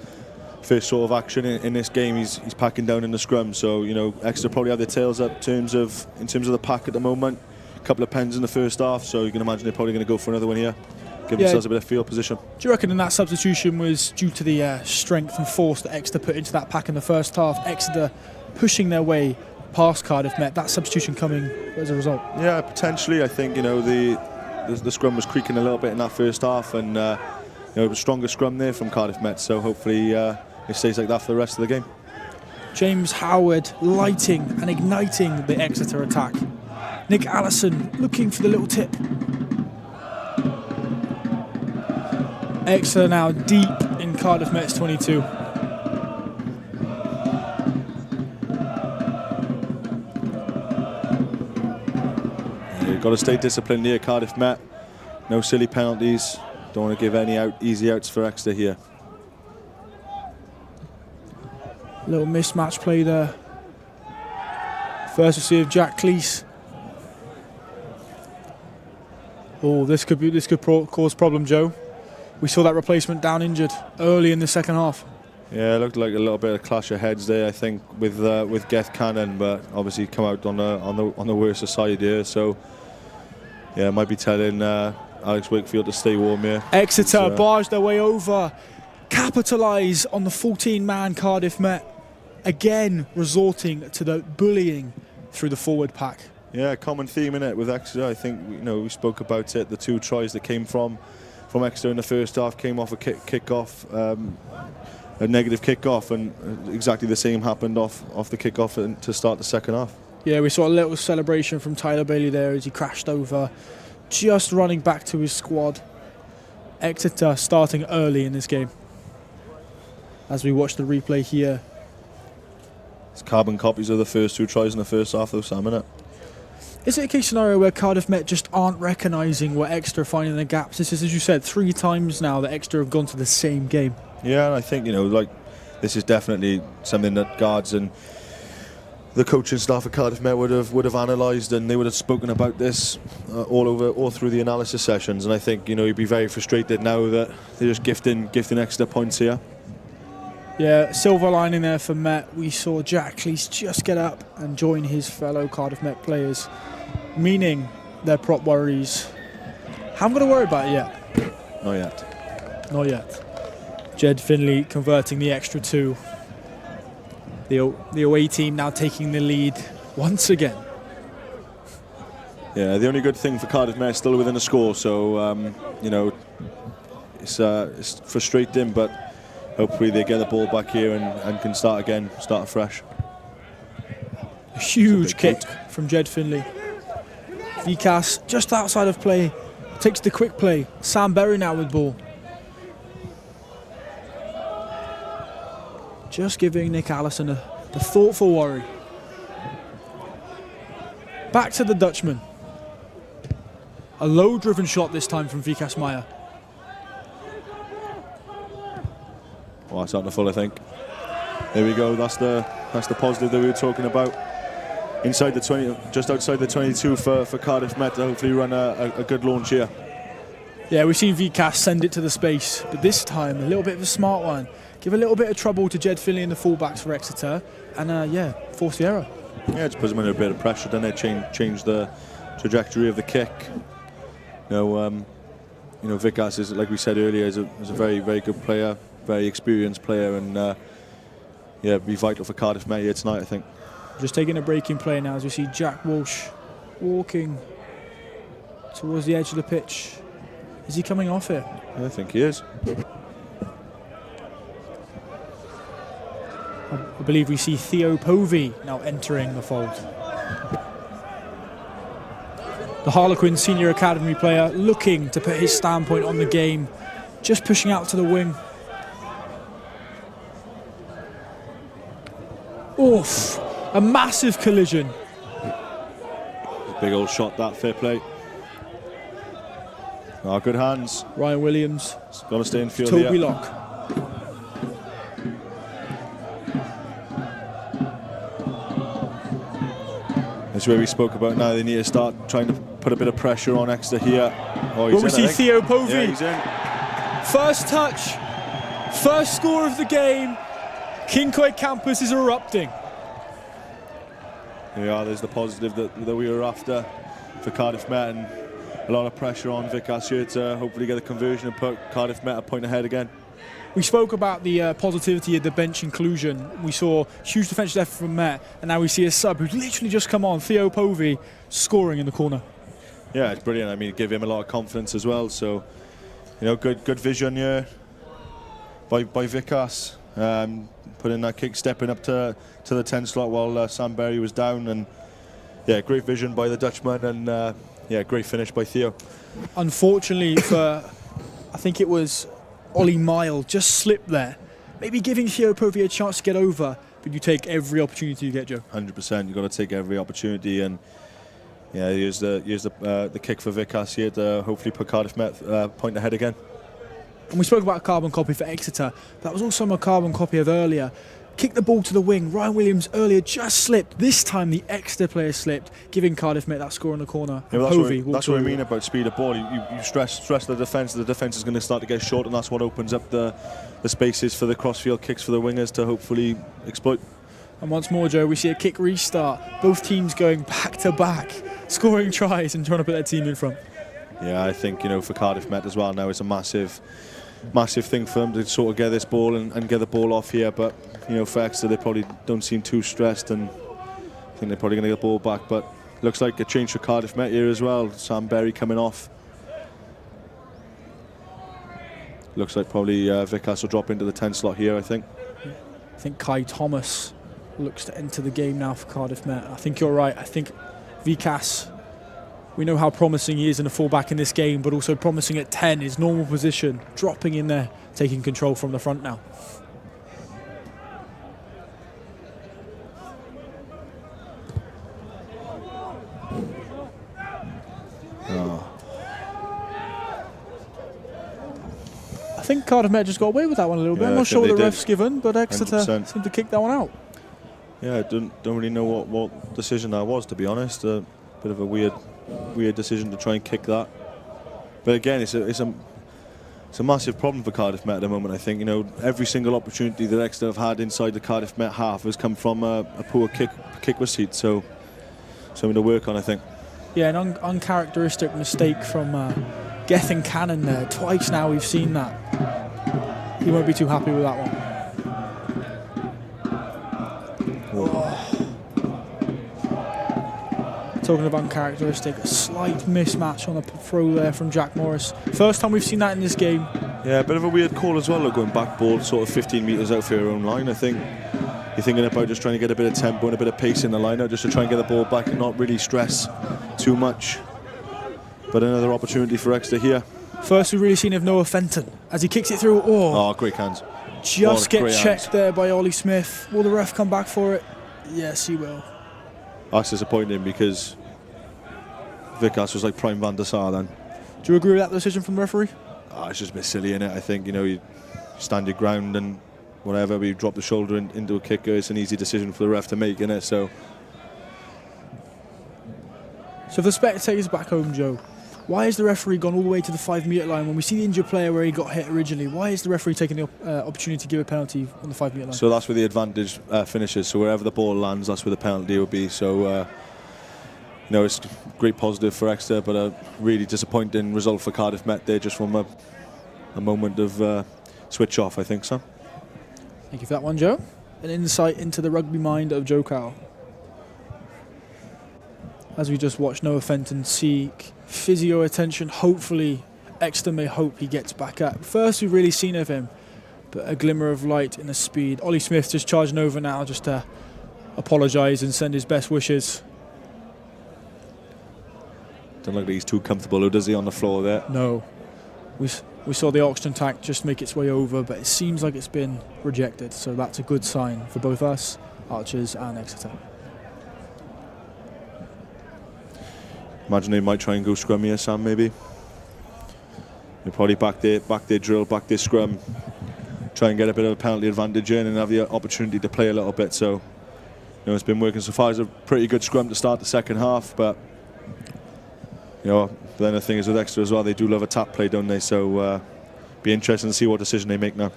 sort of action in this game. He's packing down in the scrum, so Exeter probably have their tails up in terms of the pack at the moment. A couple of pens in the first half, so you can imagine they're probably going to go for another one here, give themselves a bit of field position. Do you reckon that substitution was due to the strength and force that Exeter put into that pack in the first half? Exeter pushing their way past Cardiff Met, that substitution coming as a result? Yeah, potentially. I think the scrum was creaking a little bit in that first half, and it was a stronger scrum there from Cardiff Met, so hopefully it stays like that for the rest of the game. James Howard lighting and igniting the Exeter attack. Nick Allison looking for the little tip. Exeter now deep in Cardiff Met's 22. You've got to stay disciplined here, Cardiff Met. No silly penalties. Don't want to give any easy outs for Exeter here. Little mismatch play there. First we see of Jack Cleese. Oh, this could cause problem, Joe. We saw that replacement down injured early in the second half. Yeah, it looked like a little bit of clash of heads there, I think, with Geth Cannon, but obviously come out on the worse side here. So yeah, might be telling Alex Wakefield to stay warm here. Exeter barged their way over, capitalise on the 14-man Cardiff Met, again resorting to the bullying through the forward pack. Yeah, common theme in it with Exeter. I think we spoke about it. The two tries that came from Exeter in the first half came off a kick-off, a negative kick-off, and exactly the same happened off the kick-off to start the second half. Yeah, we saw a little celebration from Tyler Bailey there as he crashed over, just running back to his squad. Exeter starting early in this game. As we watch the replay here. It's carbon copies of the first 2 tries in the first half, though, Sam, innit? Is it a case scenario where Cardiff Met just aren't recognising where Exeter are finding the gaps? This is, as you said, 3 times now that Exeter have gone to the same game. Yeah, and I think, this is definitely something that guards and the coaching staff at Cardiff Met would have analysed, and they would have spoken about this all through the analysis sessions. And I think you'd be very frustrated now that they're just gifting Exeter points here. Yeah, silver lining there for Met. We saw Jack Cleese just get up and join his fellow Cardiff Met players, meaning their prop worries haven't got to worry about it yet. Not yet. Not yet. Jed Finley converting the extra 2. The away team now taking the lead once again. Yeah, the only good thing for Cardiff Met is still within a score, so it's frustrating, but hopefully they get the ball back here and can start again, start afresh. A huge kick from Jed Finley. BUCS just outside of play, takes the quick play. Sam Berry now with ball. Just giving Nick Allison a thoughtful worry. Back to the Dutchman. A low-driven shot this time from BUCS Maya. Well, that's not the full, I think. There we go. That's the positive that we were talking about. Inside the 20, just outside the 22 for Cardiff Met to hopefully run a good launch here. Yeah, we've seen BUCS send it to the space, but this time a little bit of a smart one. Give a little bit of trouble to Jed Finley and the fullbacks for Exeter, and force the error. Yeah, it puts them under a bit of pressure, doesn't it? Change the trajectory of the kick. BUCS is, like we said earlier, is a very, very good player, very experienced player, and be vital for Cardiff Met here tonight, I think. Just taking a break in play now as we see Jack Walsh walking towards the edge of the pitch. Is he coming off here? Yeah, I think he is. I believe we see Theo Povey now entering the fold. The Harlequin senior academy player looking to put his standpoint on the game, just pushing out to the wing. Oof, a massive collision. Big old shot, that, fair play. Oh, good hands. Ryan Williams. It's got to stay in field. Toby Locke. That's where we spoke about now. They need to start trying to put a bit of pressure on Exeter here. Oh, we see Theo Povey. Yeah, he's in. First touch, first score of the game. Cyncoed Campus is erupting. Yeah, there's the positive that we were after for Cardiff Met, and a lot of pressure on BUCS here to hopefully get a conversion and put Cardiff Met a point ahead again. We spoke about the positivity of the bench inclusion. We saw huge defensive effort from Met, and now we see a sub who's literally just come on, Theo Povey, scoring in the corner. Yeah, it's brilliant. I mean, give him a lot of confidence as well. So, good vision here by BUCS. Putting that kick, stepping up to the 10 slot while Sam Berry was down, and great vision by the Dutchman, and great finish by Theo. Unfortunately for, I think it was Ollie Mile, just slipped there. Maybe giving Theo Povey a chance to get over, but you take every opportunity you get, Joe. 100%. You've got to take every opportunity, and here's the kick for BUCS here to hopefully put Cardiff Met point ahead again. And we spoke about a carbon copy for Exeter. That was also a carbon copy of earlier. Kicked the ball to the wing. Ryan Williams earlier just slipped. This time the Exeter player slipped, giving Cardiff Met that score in the corner. Yeah, that's what I mean about speed of ball. You stress the defence. The defence is going to start to get short, and that's what opens up the spaces for the crossfield kicks for the wingers to hopefully exploit. And once more, Joe, we see a kick restart. Both teams going back to back, scoring tries and trying to put their team in front. Yeah, I think for Cardiff Met as well now it's a massive thing for them to sort of get this ball and get the ball off here, but for Exeter they probably don't seem too stressed, and I think they're probably going to get the ball back. But looks like a change for Cardiff Met here as well. Sam Berry coming off. Looks like probably BUCS will drop into the 10 slot here, I think. I think Kai Thomas looks to enter the game now for Cardiff Met. I think you're right. I think BUCS We know how promising he is in a fullback in this game, but also promising at 10, his normal position, dropping in there, taking control from the front now. I think Cardiff Met just got away with that one a little bit. I'm not sure what the ref's given, but Exeter 100%. seemed to kick that one out. Yeah, I don't really know what decision that was, to be honest. A bit of a weird decision to try and kick that. But again, it's a massive problem for Cardiff Met at the moment. I think, you know, every single opportunity that Exeter have had inside the Cardiff Met half has come from a poor kick receipt. So something to work on, I think. Yeah, an uncharacteristic mistake from Gethin Cannon there. Twice now we've seen that. He won't be too happy with that one. Talking of uncharacteristic, a slight mismatch on the throw there from Jack Morris. First time we've seen that in this game. Yeah, a bit of a weird call as well, like going back ball sort of 15 metres out for your own line. I think you're thinking about just trying to get a bit of tempo and a bit of pace in the line out, just to try and get the ball back and not really stress too much. But another opportunity for Exeter here. First we've really seen of Noah Fenton as he kicks it through. Oh, great hands. Just get checked there by Ollie Smith. Will the ref come back for it? Yes, he will. That's disappointing because BUCS was like prime Van der Sar then. Do you agree with that decision from the referee? It's just a bit silly, innit? I think, you know, you stand your ground and whatever, but you drop the shoulder into a kicker. It's an easy decision for the ref to make, innit? So for the spectators back home, Joe, why has the referee gone all the way to the 5 metre line when we see the injured player where he got hit originally? Why is the referee taking the opportunity to give a penalty on the 5 metre line? So that's where the advantage finishes. So wherever the ball lands, that's where the penalty will be. So, you know, it's a great positive for Exeter, but a really disappointing result for Cardiff Met there, just from a moment of switch off, I think so. Thank you for that one, Joe. An insight into the rugby mind of Joe Cowell. As we just watched Noah Fenton seek physio attention, hopefully Exeter may hope he gets back up. First we've really seen of him, but a glimmer of light in the speed. Ollie Smith just charging over now just to apologise and send his best wishes. Don't look like he's too comfortable, does he, on the floor there? No. We saw the oxygen tank just make its way over, but it seems like it's been rejected, so that's a good sign for both us, Archers and Exeter. Imagine they might try and go scrum here, Sam, maybe. They'll probably back their drill, back their scrum, try and get a bit of a penalty advantage in and have the opportunity to play a little bit. So, you know, it's been working so far. It's a pretty good scrum to start the second half, but, you know, then the thing is with Exeter as well, they do love a tap play, don't they? So, be interesting to see what decision they make now.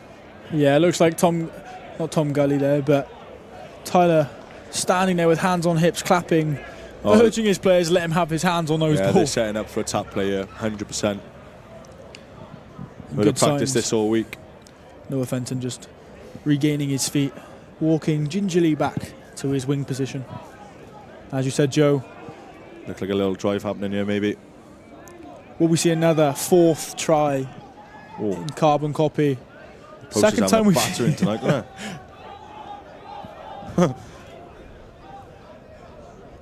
Yeah, it looks like not Tom Gully there, but Tyler standing there with hands on hips, clapping, urging his players to let him have his hands on those balls. They're setting up for a tap play here, 100%. We'll practice this all week. Noah Fenton just regaining his feet, walking gingerly back to his wing position. As you said, Joe. Looks like a little drive happening here, maybe. Will we see another fourth try in carbon copy? Second time we've battering tonight, isn't it?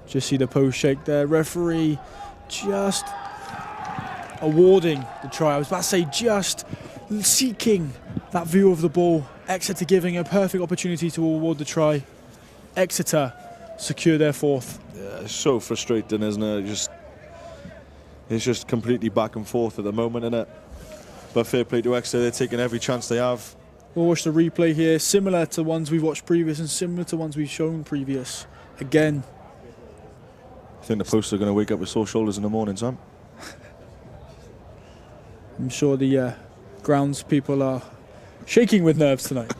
Just see the post shake there. Referee just awarding the try. I was about to say just seeking that view of the ball. Exeter giving a perfect opportunity to award the try. Exeter secure their fourth. Yeah, it's so frustrating, isn't it? It's just completely back and forth at the moment, isn't it? But fair play to Exeter, they're taking every chance they have. We'll watch the replay here, similar to ones we've watched previous and similar to ones we've shown previous. Again. I think the posts are going to wake up with sore shoulders in the morning, Sam. I'm sure the grounds people are shaking with nerves tonight.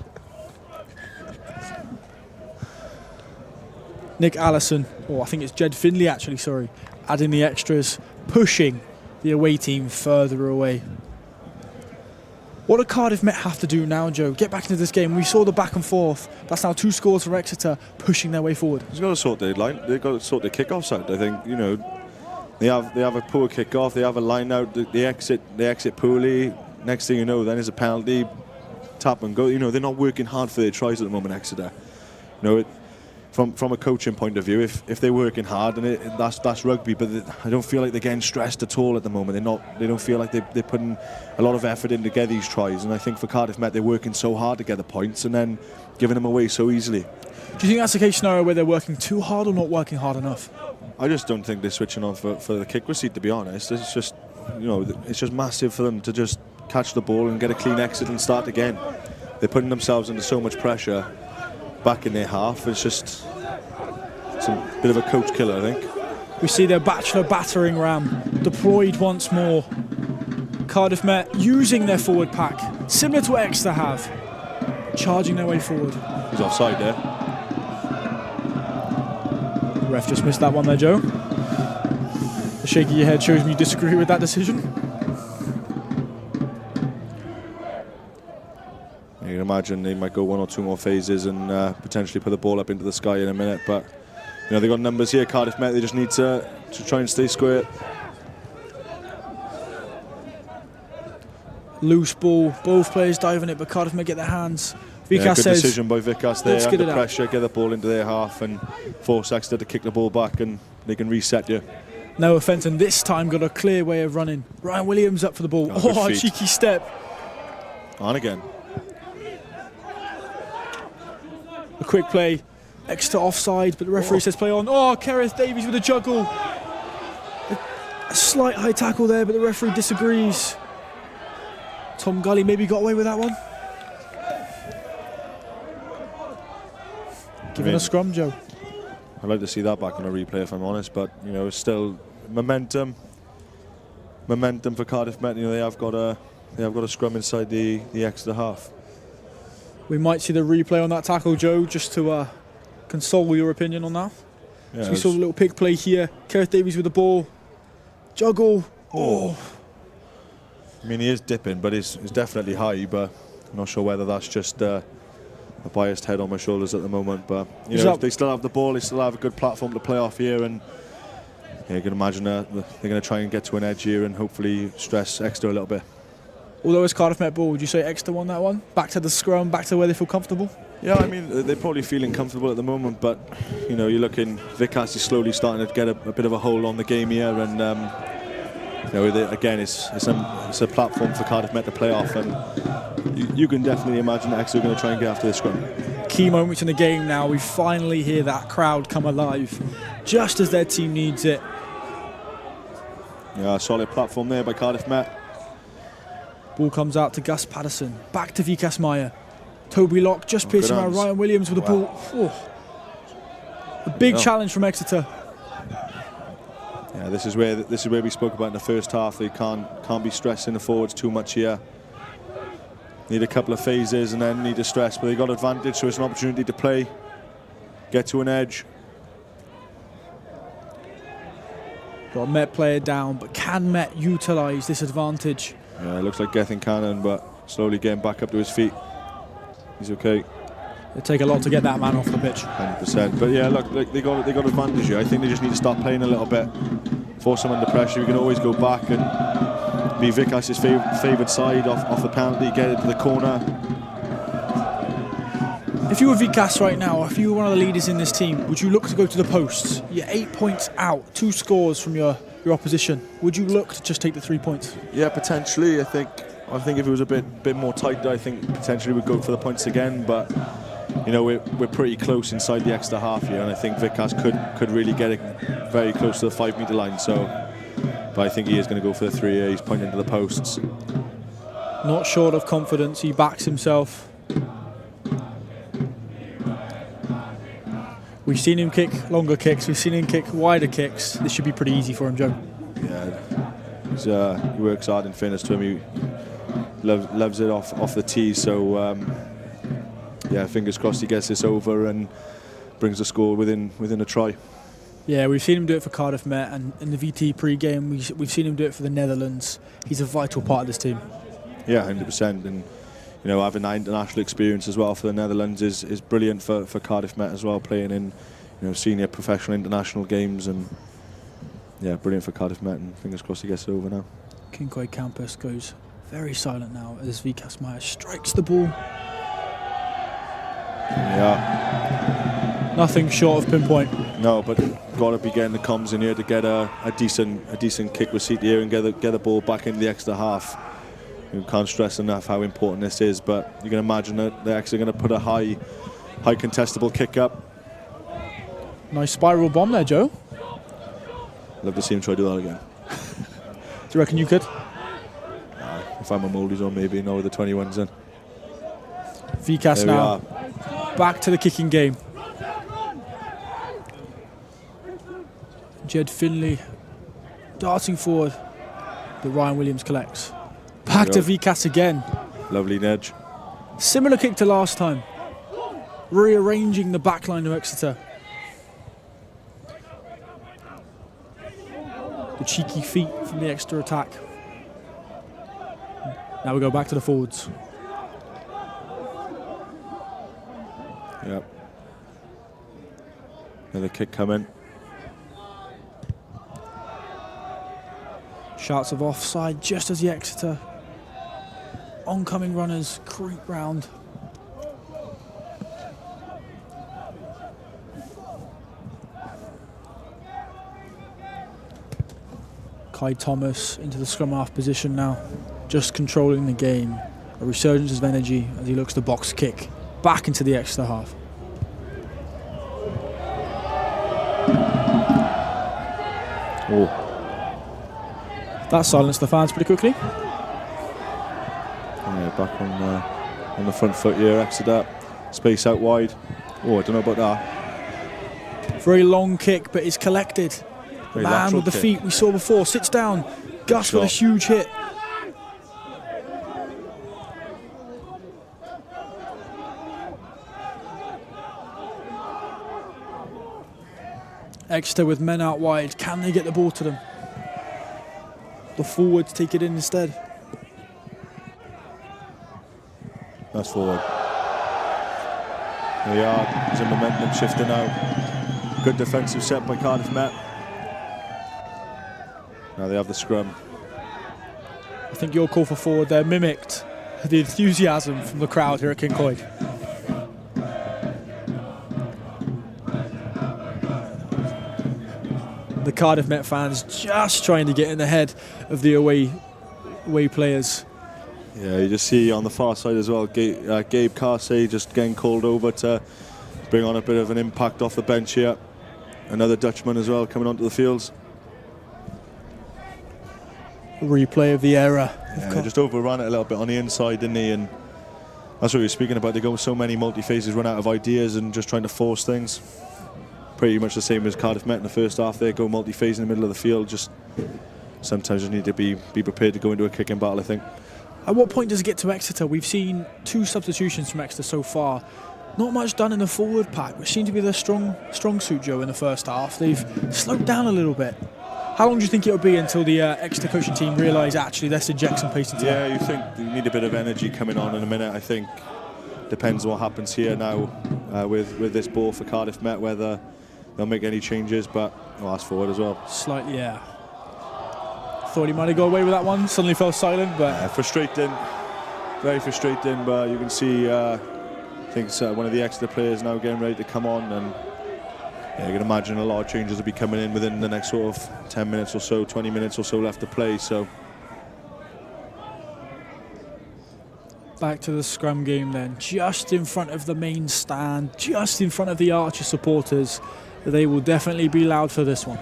Nick Allison, I think it's Jed Finley actually, sorry, adding the extras, pushing the away team further away. What do Cardiff Met have to do now, Joe? Get back into this game. We saw the back and forth. That's now 2 scores for Exeter, pushing their way forward. They've got to sort their line. They've got to sort their kickoffs out. I think, you know, they have a poor kickoff. They have a line out. They exit poorly. Next thing you know, then is a penalty, tap and go. You know, they're not working hard for their tries at the moment, Exeter. You know, from a coaching point of view, if they're working hard, and that's rugby, but I don't feel like they're getting stressed at all at the moment. They don't feel like they're putting a lot of effort in to get these tries, and I think for Cardiff Met, they're working so hard to get the points and then giving them away so easily. Do you think that's the case scenario where they're working too hard or not working hard enough? I just don't think they're switching on for the kick receipt, to be honest. It's just, it's just massive for them to just catch the ball and get a clean exit and start again. They're putting themselves under so much pressure back in their half. It's a bit of a coach killer, I think. We see their bachelor battering ram deployed once more. Cardiff Met using their forward pack, similar to what Exeter have, charging their way forward. He's offside there. The ref just missed that one there, Joe. The shake of your head shows me you disagree with that decision. You can imagine they might go one or two more phases and potentially put the ball up into the sky in a minute, but they've got numbers here, Cardiff Met. They just need to try and stay square. Loose ball, both players diving it, but Cardiff Met get their hands. Good says, decision by BUCS there, under pressure, get the ball into their half and force Exeter to kick the ball back, and they can reset you. No offence, and this time got a clear way of running. Ryan Williams up for the ball. Oh, cheeky step. On again. A quick play, Exeter offside, but the referee says play on. Oh, Gareth Davies with a juggle. A slight high tackle there, but the referee disagrees. Tom Gully maybe got away with that one. Giving a scrum, Joe. I'd like to see that back on a replay, if I'm honest, but it's still momentum for Cardiff Met. They have got a scrum inside the Exeter half. We might see the replay on that tackle, Joe, just to console your opinion on that. Yeah, so we saw the little pick play here. Gareth Davies with the ball. Juggle. Oh. I mean, he is dipping, but he's definitely high, but I'm not sure whether that's just a biased head on my shoulders at the moment. But they still have the ball, they still have a good platform to play off here, and you can imagine they're going to try and get to an edge here and hopefully stress Exeter a little bit. Although it's Cardiff Met ball, would you say Exeter won that one? Back to the scrum, back to where they feel comfortable? Yeah, I mean, they're probably feeling comfortable at the moment, but you're looking, BUCS is slowly starting to get a bit of a hold on the game here, and again, it's a platform for Cardiff Met to play off, and you can definitely imagine that Exeter are going to try and get after the scrum. Key moments in the game now. We finally hear that crowd come alive, just as their team needs it. Yeah, solid platform there by Cardiff Met. Ball comes out to Gus Patterson, back to Vikas Meyer. Toby Locke just piercing around Ryan Williams with the ball. Oh. A big challenge from Exeter. Yeah, this is where we spoke about in the first half. They can't be stressing the forwards too much here. Need a couple of phases and then need to stress, but they got advantage, so it's an opportunity to play, get to an edge. Got a Met player down, but can Met utilise this advantage? Yeah, it looks like Gethin Cannon, but slowly getting back up to his feet. He's okay. It'll take a lot to get that man off the pitch. 100%. But yeah, look, they got advantage here. I think they just need to start playing a little bit, force them under pressure. You can always go back and be BUCS' favoured side off the penalty, get it to the corner. If you were BUCS right now, if you were one of the leaders in this team, would you look to go to the posts? You're 8 points out, 2 scores from your opposition. Would you look to just take the 3 points? Yeah, potentially. I think if it was a bit more tight, I think potentially we'd go for the points again. But we're pretty close inside the Exeter half here, and I think BUCS could really get it very close to the 5 metre line. But I think he is going to go for the 3 here. He's pointing to the posts. Not short of confidence, he backs himself. We've seen him kick longer kicks, we've seen him kick wider kicks. This should be pretty easy for him, Joe. Yeah, he works hard, in fairness to him. He loves it off the tee, so yeah, fingers crossed he gets this over and brings the score within a try. Yeah, we've seen him do it for Cardiff Met, and in the VT pre-game we've seen him do it for the Netherlands. He's a vital part of this team. Yeah, 100%, and having that international experience as well for the Netherlands is brilliant for Cardiff Met as well, playing in senior professional international games, and yeah, brilliant for Cardiff Met, and fingers crossed he gets it over now. Cyncoed Campus goes very silent now as Vikas Meyer strikes the ball. Yeah. Nothing short of pinpoint. No, but got to be getting the comms in here to get a decent kick receipt here and get the ball back into the Exeter half. You can't stress enough how important this is, but you can imagine that they're actually going to put a high contestable kick up. Nice spiral bomb there, Joe. Love to see him try to do that again. Do you reckon you could? If I'm a Mouldies or maybe no with the 21s then. VCAS now back to the kicking game. Jed Finley darting forward, but Ryan Williams collects. Back to VCAS again. Lovely nudge. Similar kick to last time. Rearranging the back line of Exeter. The cheeky feet from the Exeter attack. Now we go back to the forwards. Yep. Another kick coming. Shouts of offside just as the Exeter oncoming runners creep round. Kai Thomas into the scrum half position now, just controlling the game. A resurgence of energy as he looks to box kick back into the Exeter half. Oh. That silenced the fans pretty quickly. Yeah, back on the front foot here, Exeter. Space out wide. Oh, I don't know about that. Very long kick, but it's collected. Very Man with the kick. feet we saw before sits down. Gus with a huge hit. Exeter with men out wide. Can they get the ball to them? The forwards take it in instead. That's forward. There we are. There's a momentum shifter now. Good defensive set by Cardiff Met. Now they have the scrum. I think your call for forward there mimicked the enthusiasm from the crowd here at Cyncoed. The Cardiff Met fans just trying to get in the head of the away players. Yeah, you just see on the far side as well, Gabe Carsey just getting called over to bring on a bit of an impact off the bench here. Another Dutchman as well coming onto the fields. Replay of the error. Yeah, they just overran it a little bit on the inside, didn't he? And that's what we were speaking about. They go so many multi-phases, run out of ideas and just trying to force things. Pretty much the same as Cardiff Met in the first half. They go multi-phase in the middle of the field. Just sometimes you need to be prepared to go into a kicking battle, I think. At what point does it get to Exeter? We've seen 2 substitutions from Exeter so far. Not much done in the forward pack, which seemed to be their strong suit, Joe, in the first half. They've slowed down a little bit. How long do you think it'll be until the Exeter coaching team realise actually let's inject some pace into Yeah, them? you think you need a bit of energy coming on in a minute. I think depends what happens here now with this ball for Cardiff Met, whether they'll make any changes, but I'll ask forward as well. Slightly, yeah. Thought he might have got away with that one. Suddenly fell silent, but frustrating, very frustrating. But you can see, I think one of the Exeter players now getting ready to come on, and yeah, you can imagine a lot of changes will be coming in within the next sort of 10 minutes or so, 20 minutes or so left to play. So back to the scrum game then, just in front of the main stand, just in front of the Archer supporters. They will definitely be loud for this one.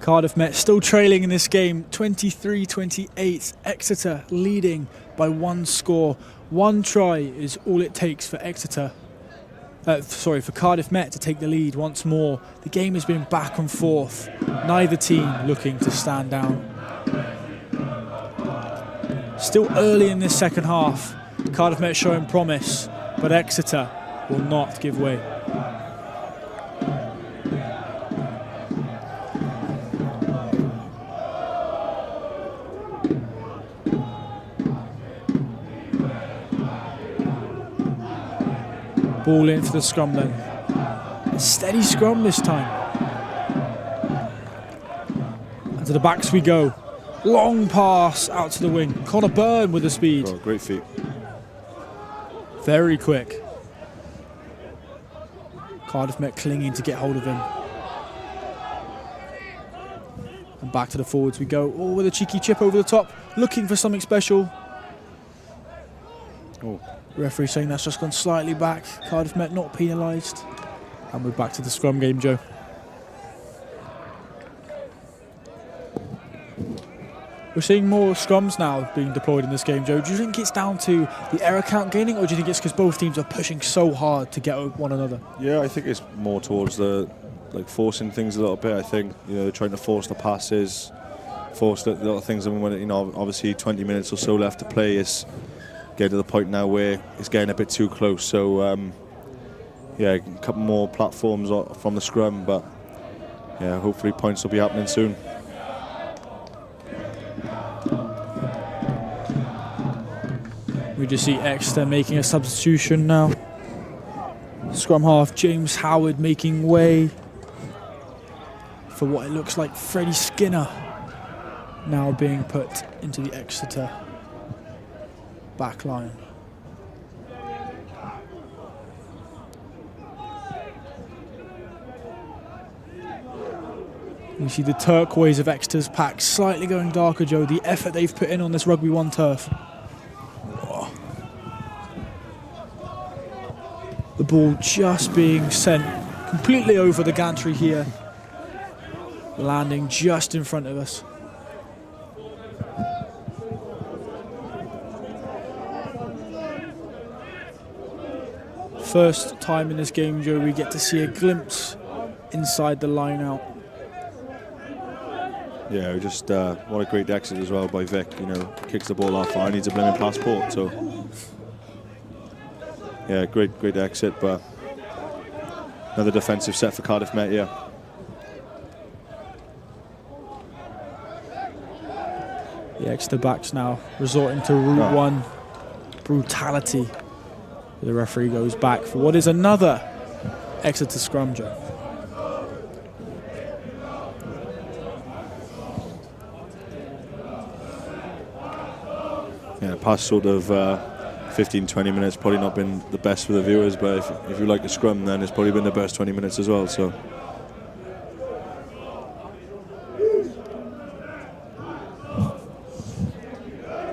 Cardiff Met still trailing in this game, 23-28. Exeter leading by 1 score. 1 try is all it takes for for Cardiff Met to take the lead once more. The game has been back and forth. Neither team looking to stand down. Still early in this second half. Cardiff Met showing promise, but Exeter will not give way. Ball in for the scrum then. A steady scrum this time. And to the backs we go. Long pass out to the wing. Connor Byrne with the speed. great feet. Very quick. Cardiff Met clinging to get hold of him. And back to the forwards we go. Oh, with a cheeky chip over the top, looking for something special. Oh, referee saying that's just gone slightly back. Cardiff Met not penalised. And we're back to the scrum game, Joe. We're seeing more scrums now being deployed in this game, Joe. Do you think it's down to the error count gaining, or do you think it's because both teams are pushing so hard to get over one another? Yeah, I think it's more towards the forcing things a little bit. I think they're trying to force the passes, force the little things. And when obviously 20 minutes or so left to play, it's getting to the point now where it's getting a bit too close. So yeah, a couple more platforms from the scrum, but yeah, hopefully points will be happening soon. We just see Exeter making a substitution now. Scrum half James Howard making way for what it looks like Freddie Skinner now being put into the Exeter back line. We see the turquoise of Exeter's pack slightly going darker, Joe. The effort they've put in on this Rugby 1 turf. The ball just being sent completely over the gantry here, landing just in front of us. First time in this game, Joe, we get to see a glimpse inside the line out. Yeah, just what a great exit as well by Vic. Kicks the ball off far, needs a blimmin' passport. So yeah, great exit, but another defensive set for Cardiff Met. Yeah. The Exeter backs now resorting to Route 1 brutality. The referee goes back for what is another Exeter scrum, Joe. Yeah, past sort of 15-20 minutes probably not been the best for the viewers, but if you like the scrum, then it's probably been the best 20 minutes as well. So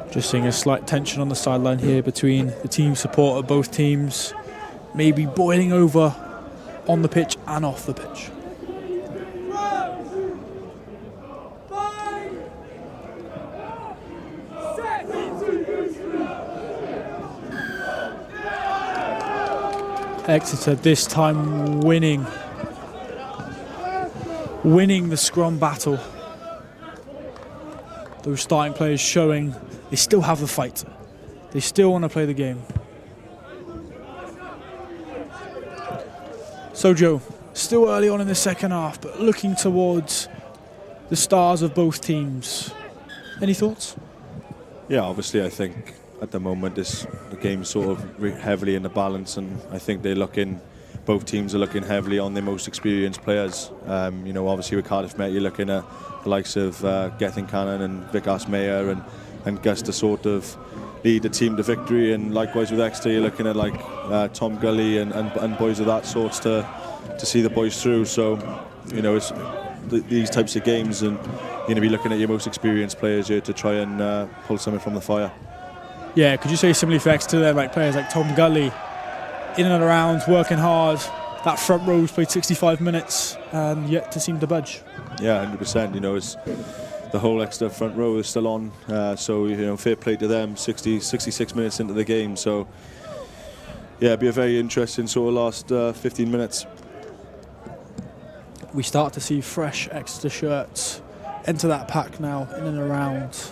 just seeing a slight tension on the sideline here between the team support of both teams, maybe boiling over on the pitch and off the pitch. Exeter this time winning the scrum battle. Those starting players showing they still have the fight. They still want to play the game. So Joe, still early on in the second half, but looking towards the stars of both teams. Any thoughts? yeah, obviously I think at the moment the game's sort of heavily in the balance, and I think both teams are looking heavily on their most experienced players. Obviously with Cardiff Met, you're looking at the likes of Gethin Cannon and Vic Asmeyer and Gus to sort of lead the team to victory, and likewise with Exeter, you're looking at like Tom Gully and boys of that sort to see the boys through. So, it's these types of games, and you're going to be looking at your most experienced players here to try and pull something from the fire. Yeah, could you say similarly for Exeter there, like players like Tom Gully, in and around, working hard. That front row's played 65 minutes and yet to seem to budge. Yeah, 100%. It's the whole Exeter front row is still on, so fair play to them. 66 minutes into the game, so yeah, it'll be a very interesting sort of last 15 minutes. We start to see fresh Exeter shirts enter that pack now, in and around.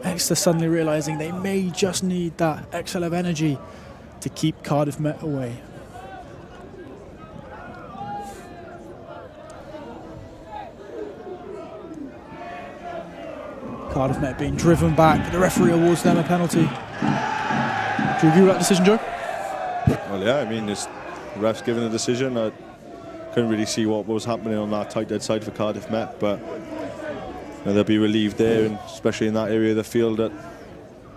Exeter suddenly realising they may just need that exhale of energy to keep Cardiff Met away. Cardiff Met being driven back, the referee awards them a penalty. Do you agree with that decision, Joe? Well, yeah, the ref's given the decision. I couldn't really see what was happening on that tight dead side for Cardiff Met, but they'll be relieved there, and especially in that area of the field that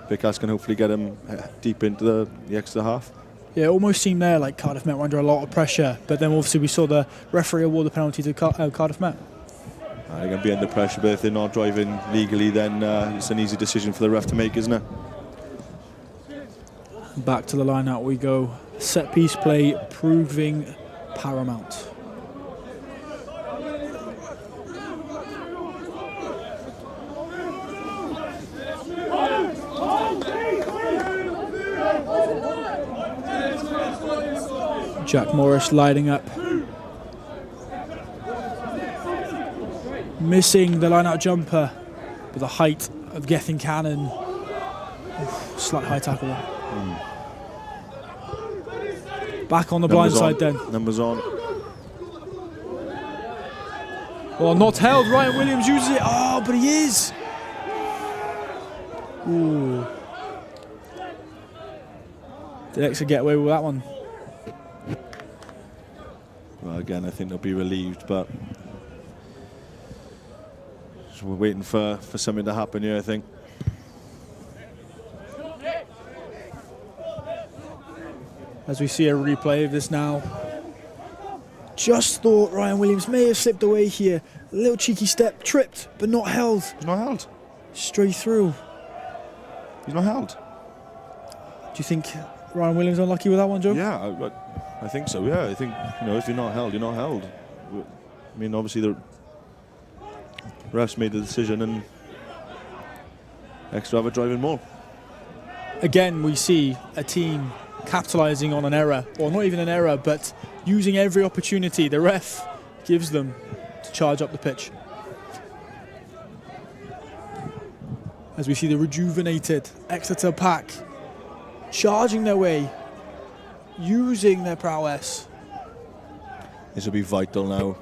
BUCS can hopefully get them deep into the Exeter half. Yeah, it almost seemed there like Cardiff Met were under a lot of pressure, but then obviously we saw the referee award the penalty to Cardiff Met. They're going to be under pressure, but if they're not driving legally, then it's an easy decision for the ref to make, isn't it? Back to the line out we go. Set piece play proving paramount. Jack Morris lighting up. Missing the line-out jumper with the height of Gethin Cannon. Slight high tackle there. Back on the blind side then. Numbers on. Well, not held. Ryan Williams uses it. Oh, but he is. Ooh. Did Exeter get away with that one? Well, again, I think they'll be relieved, but we're waiting for something to happen here, I think. As we see a replay of this now. Just thought Ryan Williams may have slipped away here. A little cheeky step, tripped, but not held. He's not held. Straight through. He's not held. Do you think Ryan Williams unlucky with that one, Joe? Yeah, I think so, yeah. I think, if you're not held, you're not held. I mean, obviously the refs made the decision and Exeter have a driving more. Again, we see a team capitalising on an error, or not even an error, but using every opportunity the ref gives them to charge up the pitch. As we see the rejuvenated Exeter pack charging their way, using their prowess. This will be vital now.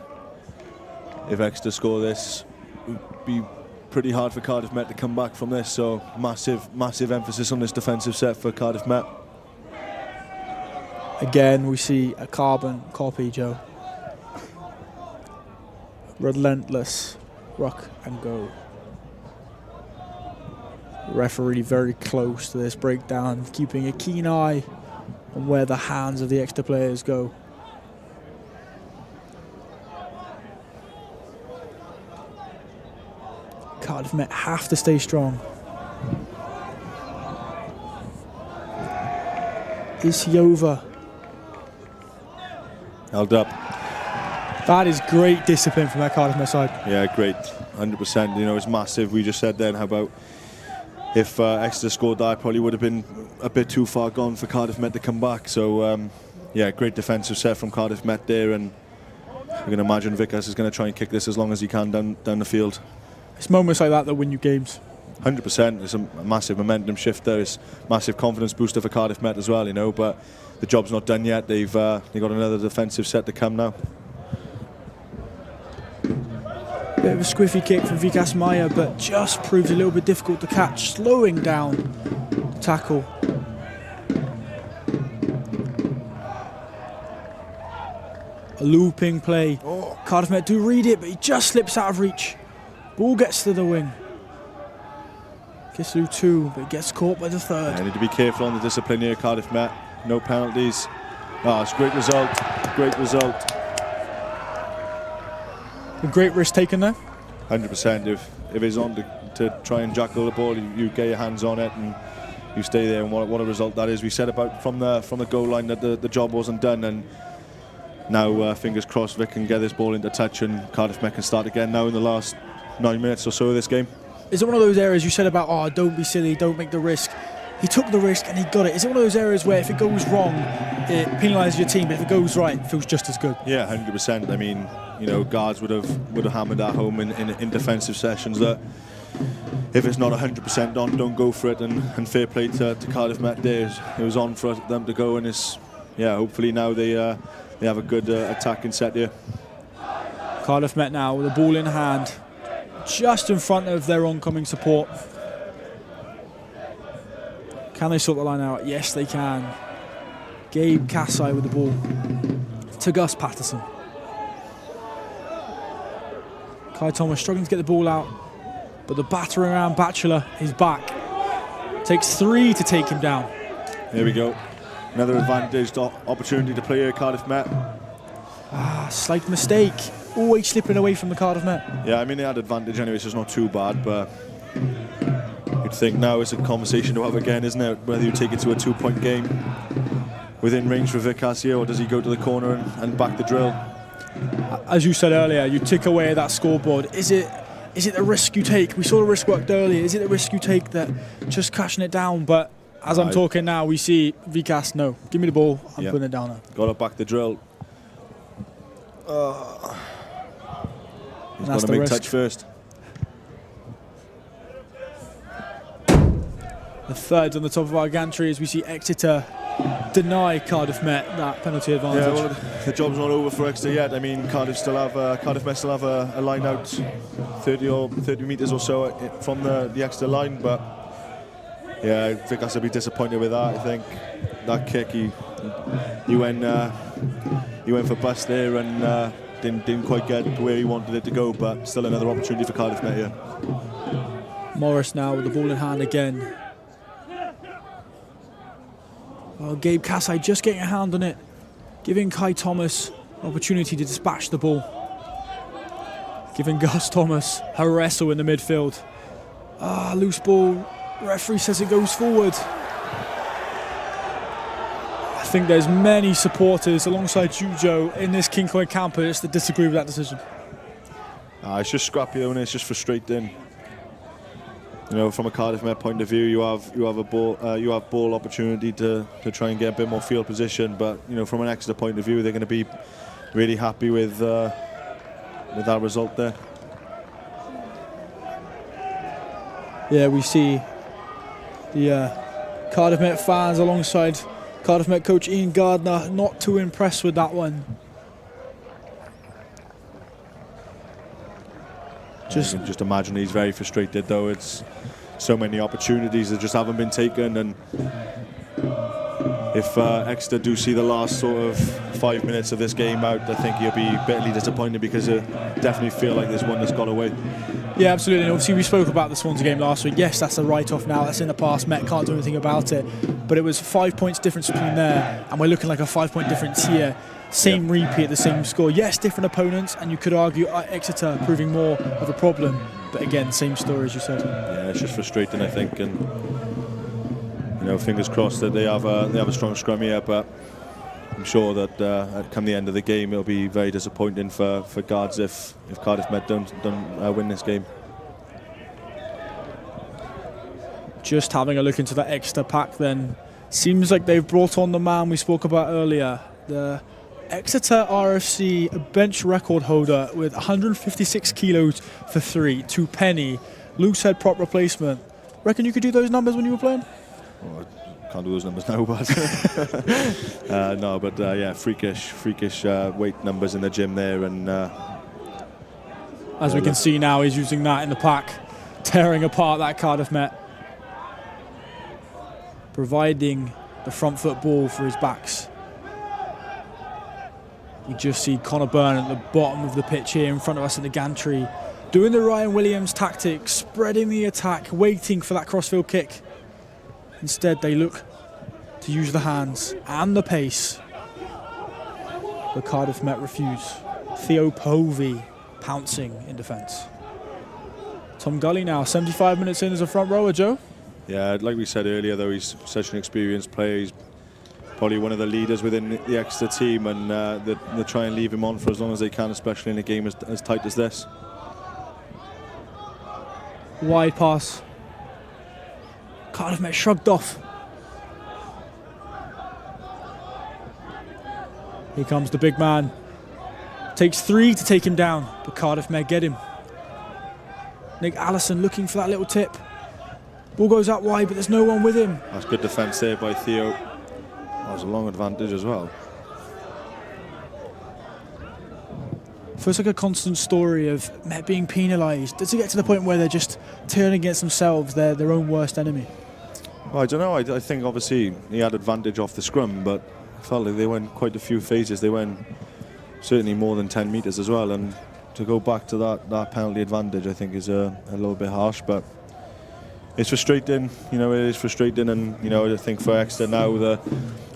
If Exeter score this, it would be pretty hard for Cardiff Met to come back from this, so massive emphasis on this defensive set for Cardiff Met. Again, we see a carbon copy, Joe. Relentless ruck and go. Referee very close to this breakdown, keeping a keen eye on where the hands of the Exeter players go. Cardiff Met have to stay strong. Is he over? Held up. That is great discipline from that Cardiff Met side. Yeah, great. 100%. It's massive. We just said then, how about if Exeter scored that, probably would have been a bit too far gone for Cardiff Met to come back. So, yeah, great defensive set from Cardiff Met there, and you can imagine Vickers is going to try and kick this as long as he can down the field. It's moments like that that win you games. 100%. It's a massive momentum shift there. It's massive confidence booster for Cardiff Met as well, but the job's not done yet. They've got another defensive set to come now. Bit of a squiffy kick from Vikas Maya, but just proves a little bit difficult to catch, slowing down the tackle. A looping play. Cardiff Met do read it, but he just slips out of reach. Ball gets to the wing. Gets through two, but gets caught by the third. Yeah, need to be careful on the discipline here, Cardiff Met. No penalties. It's a great result. Great result. A great risk taken there. 100%. If it's on to try and jackal the ball, you get your hands on it and you stay there. And what a result that is. We said about from the goal line that the job wasn't done, and now fingers crossed Vic can get this ball into touch and Cardiff Met can start again now in the last 9 minutes or so of this game. Is it one of those areas you said about, don't be silly, don't make the risk? He took the risk and he got it. Is it one of those areas where if it goes wrong, it penalises your team, but if it goes right, it feels just as good? Yeah, 100%. I mean, guards would have hammered that home in defensive sessions that if it's not 100% on, don't go for it. And fair play to Cardiff Met there. It was on for them to go, and hopefully now they have a good attacking set here. Cardiff Met now with the ball in hand, just in front of their oncoming support. Can they sort the line out? Yes, they can. Gabe Kassai with the ball to Gus Patterson. Kai Thomas struggling to get the ball out, but the battering around Batchelor is back. Takes three to take him down. Here we go. another advantaged opportunity to play here at Cardiff Met. Slight mistake. Always slipping away from the Cardiff Met. Yeah, I mean, they had advantage anyway, so it's not too bad, but you'd think now it's a conversation to have again, isn't it? Whether you take it to a 2-point game within range for BUCS here, or does he go to the corner and back the drill? As you said earlier, you tick away at that scoreboard. Is it the risk you take? We saw the risk worked earlier. Is it the risk you take that just crashing it down? But as I'm talking now, we see BUCS, no, give me the ball, I'm putting it down now. Got to back the drill. He's got to make touch first. The third on the top of our gantry as we see Exeter deny Cardiff Met that penalty advantage. Yeah, well, the job's not over for Exeter yet. I mean, Cardiff Met still have a line out 30 metres or so from the Exeter line, but yeah, BUCS will be disappointed with that. I think that kick he went for bust there and didn't quite get where he wanted it to go, but still another opportunity for Cardiff Met here. Morris now with the ball in hand again. Well, Gabe Casai just getting a hand on it, giving Kai Thomas an opportunity to dispatch the ball. Giving Gus Thomas a wrestle in the midfield. Loose ball. Referee says it goes forward. I think there's many supporters alongside Jujo in this Cyncoed Campus that disagree with that decision. It's just scrappy, and it's just frustrating. You know, from a Cardiff Met point of view, you have ball opportunity to try and get a bit more field position, but you know, from an Exeter point of view, they're going to be really happy with that result there. Yeah, we see the Cardiff Met fans alongside Cardiff Met coach Ian Gardner not too impressed with that one. Just imagine he's very frustrated though. It's so many opportunities that just haven't been taken, and if Exeter do see the last sort of 5 minutes of this game out, I think he'll be bitterly disappointed, because they definitely feel like there's one that's got away. Yeah, absolutely. And obviously we spoke about the Swansea game last week. Yes, that's a write-off now. That's in the past. Met can't do anything about it. But it was 5 points difference between there, and we're looking like a 5-point difference here. Same repeat, the same score. Yes, different opponents, and you could argue Exeter proving more of a problem. But again, same story as you said. Yeah, it's just frustrating, I think, and you know, fingers crossed that they have a strong scrum here. But I'm sure that come the end of the game, it'll be very disappointing for Guards if Cardiff Met don't win this game. Just having a look into the Exeter pack, then seems like they've brought on the man we spoke about earlier, the Exeter RFC bench record holder with 156 kilos for 3, to Penny, loose head prop replacement. Reckon you could do those numbers when you were playing? Oh, I can't do those numbers now, but no, but yeah, freakish weight numbers in the gym there, and as we can see now, he's using that in the pack, tearing apart that Cardiff Met, providing the front foot ball for his backs. We just see Connor Byrne at the bottom of the pitch here in front of us in the gantry, doing the Ryan Williams tactic, spreading the attack, waiting for that crossfield kick. Instead, they look to use the hands and the pace. The Cardiff Met refuse. Theo Povey pouncing in defence. Tom Gully now, 75 minutes in as a front rower, Joe. Yeah, like we said earlier, though, he's such an experienced player. He's probably one of the leaders within the Exeter team, and they try and leave him on for as long as they can, especially in a game as tight as this. Wide pass. Cardiff Met shrugged off. Here comes the big man. Takes 3 to take him down, but Cardiff Met get him. Nick Allison looking for that little tip. Ball goes out wide, but there's no one with him. That's good defence there by Theo. That was a long advantage as well. Feels like a constant story of Met being penalised. Does it get to the point where they're just turning against themselves, they're their own worst enemy? Well, I don't know. I think obviously he had advantage off the scrum, but I felt like they went quite a few phases. They went certainly more than 10 metres as well, and to go back to that penalty advantage, I think is a little bit harsh. But it's frustrating. You know, it is frustrating, and you know, I think for Exeter now,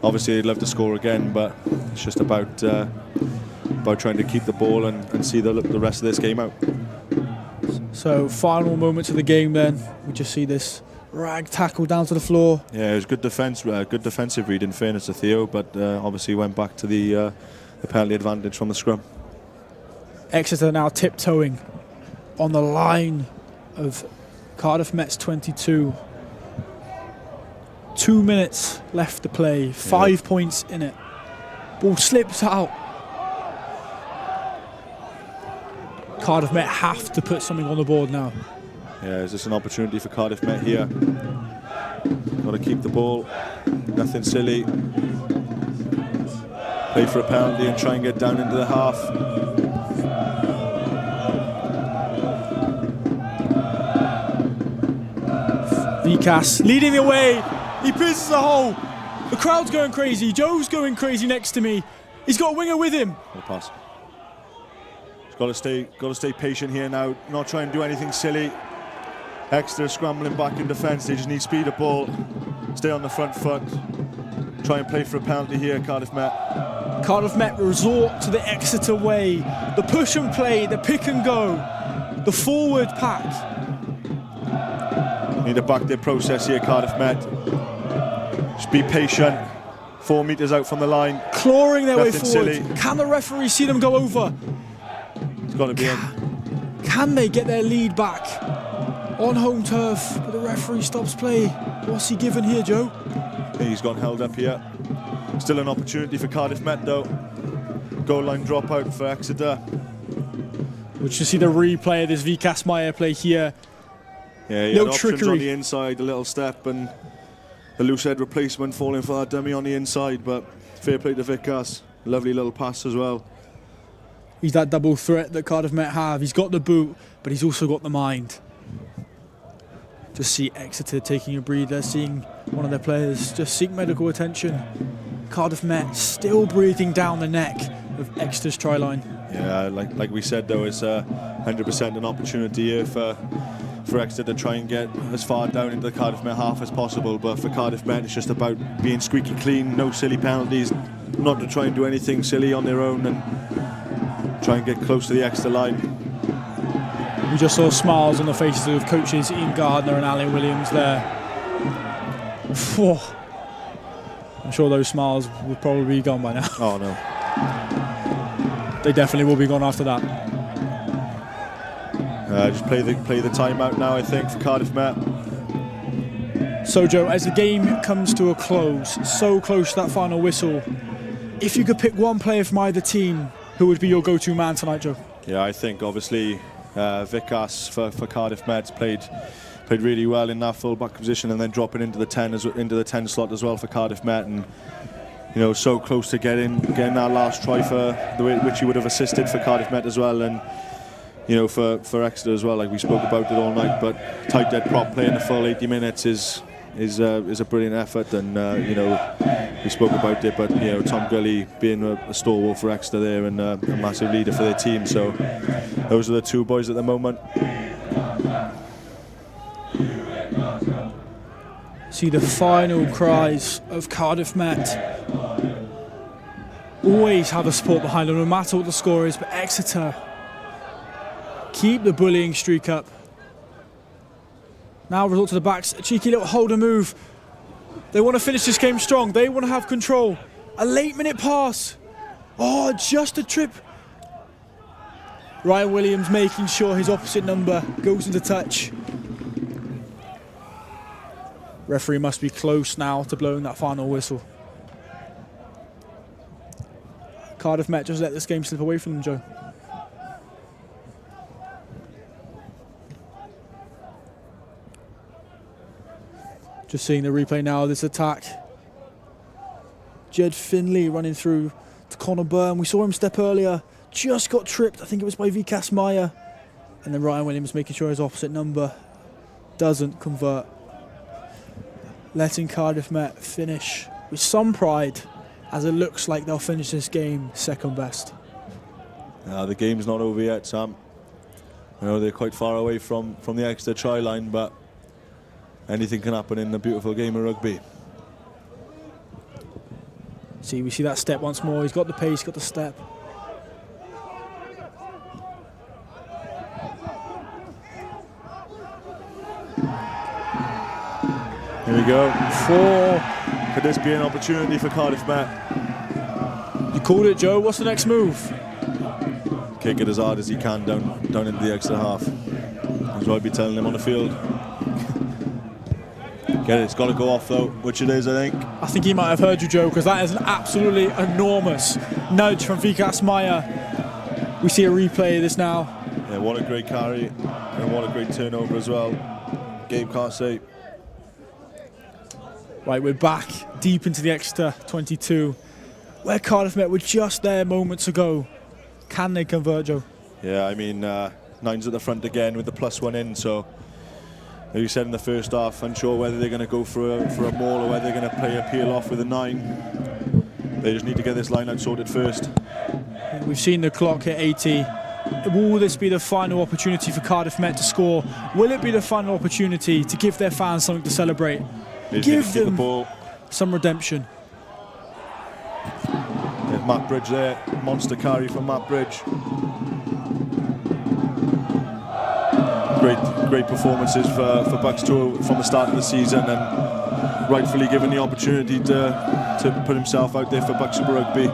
obviously they'd love to score again, but it's just about trying to keep the ball and see the rest of this game out. So final moments of the game, then we just see this rag tackle down to the floor. Yeah, it was good defence, good defensive read in fairness to Theo, but obviously went back to the penalty advantage from the scrum. Exeter now tiptoeing on the line of Cardiff Met's 22. 2 minutes left to play, 5 points in it. Ball slips out. Cardiff Met have to put something on the board now. Yeah, is this an opportunity for Cardiff Met here? Got to keep the ball, nothing silly. Play for a penalty and try and get down into the half. BUCS leading the way. He pierces the hole. The crowd's going crazy. Joe's going crazy next to me. He's got a winger with him. Good pass. He's got to stay patient here now. Not try and do anything silly. Exeter scrambling back in defence. They just need speed of ball. Stay on the front foot. Try and play for a penalty here, Cardiff Met. Cardiff Met resort to the Exeter way. The push and play, the pick and go, the forward pack. Need to back their process here, Cardiff Met. Just be patient. 4 metres out from the line. Clawing their way forward. Silly. Can the referee see them go over? It's got to be in. Can they get their lead back on home turf? But the referee stops play. What's he given here, Joe? He's gone held up here. Still an opportunity for Cardiff Met though. Goal line dropout for Exeter. We should see the replay of this BUCS Meyer play here. Yeah, he had options on the inside, a little step, and the loose head replacement falling for that dummy on the inside, but fair play to BUCS. Lovely little pass as well. He's that double threat that Cardiff Met have. He's got the boot, but he's also got the mind. Just see Exeter taking a breather, seeing one of their players just seek medical attention. Cardiff Met still breathing down the neck of Exeter's try line. Yeah, like we said though, it's 100% an opportunity here for Exeter to try and get as far down into the Cardiff Met half as possible, but for Cardiff Met it's just about being squeaky clean, no silly penalties, not to try and do anything silly on their own and try and get close to the Exeter line. We just saw smiles on the faces of coaches Ian Gardner and Alan Williams there. Whew. I'm sure those smiles would probably be gone by now. Oh no. They definitely will be gone after that. Just play the timeout now, I think, for Cardiff Met. So Joe, as the game comes to a close, so close to that final whistle, if you could pick one player from either team, who would be your go-to man tonight, Joe? Yeah, I think obviously BUCS for Cardiff Met played really well in that full-back position, and then dropping into the 10 slot as well for Cardiff Met, and you know, so close to getting that last try for the way which he would have assisted for Cardiff Met as well, and you know, for Exeter as well. Like we spoke about it all night, but tight dead prop play in the full 80 minutes is a brilliant effort, and you know, we spoke about it, but you know, Tom Gully being a stalwart for Exeter there and a massive leader for their team. So those are the two boys at the moment. See the final cries of Cardiff Met. Always have a support behind them, no matter what the score is, but Exeter keep the bullying streak up. Now resort to the backs, a cheeky little holder move. They want to finish this game strong. They want to have control. A late minute pass. Oh, just a trip. Ryan Williams making sure his opposite number goes into touch. Referee must be close now to blowing that final whistle. Cardiff Met just let this game slip away from them, Joe. Just seeing the replay now of this attack. Jed Finley running through to Connor Byrne. We saw him step earlier. Just got tripped. I think it was by BUCS Meyer. And then Ryan Williams making sure his opposite number doesn't convert. Letting Cardiff Met finish with some pride, as it looks like they'll finish this game second best. The game's not over yet, Sam. I know they're quite far away from the Exeter try line, but anything can happen in the beautiful game of rugby. We see that step once more. He's got the pace, got the step. Here we go. 4. Could this be an opportunity for Cardiff Met? You called it, Joe. What's the next move? Kick it as hard as he can down into the extra half. That's what I'd be telling him on the field. Get it, it's got to go off though, which it is, I think. I think he might have heard you, Joe, because that is an absolutely enormous nudge from BUCS Maya. We see a replay of this now. Yeah, what a great carry and what a great turnover as well. Gabe can't say. Right, we're back deep into the Exeter 22, where Cardiff Met were just there moments ago. Can they convert, Joe? Yeah, I mean, 9's at the front again with the +1 in, so as you said in the first half, unsure whether they're going to go for a maul or whether they're going to play a peel off with a 9. They just need to get this line out sorted first. We've seen the clock hit 80. Will this be the final opportunity for Cardiff Met to score? Will it be the final opportunity to give their fans something to celebrate? Give them the ball. Some redemption. There's Matt Bridge there, monster carry from Matt Bridge. Great performances for BUCS Tour from the start of the season, and rightfully given the opportunity to put himself out there for BUCS Super Rugby.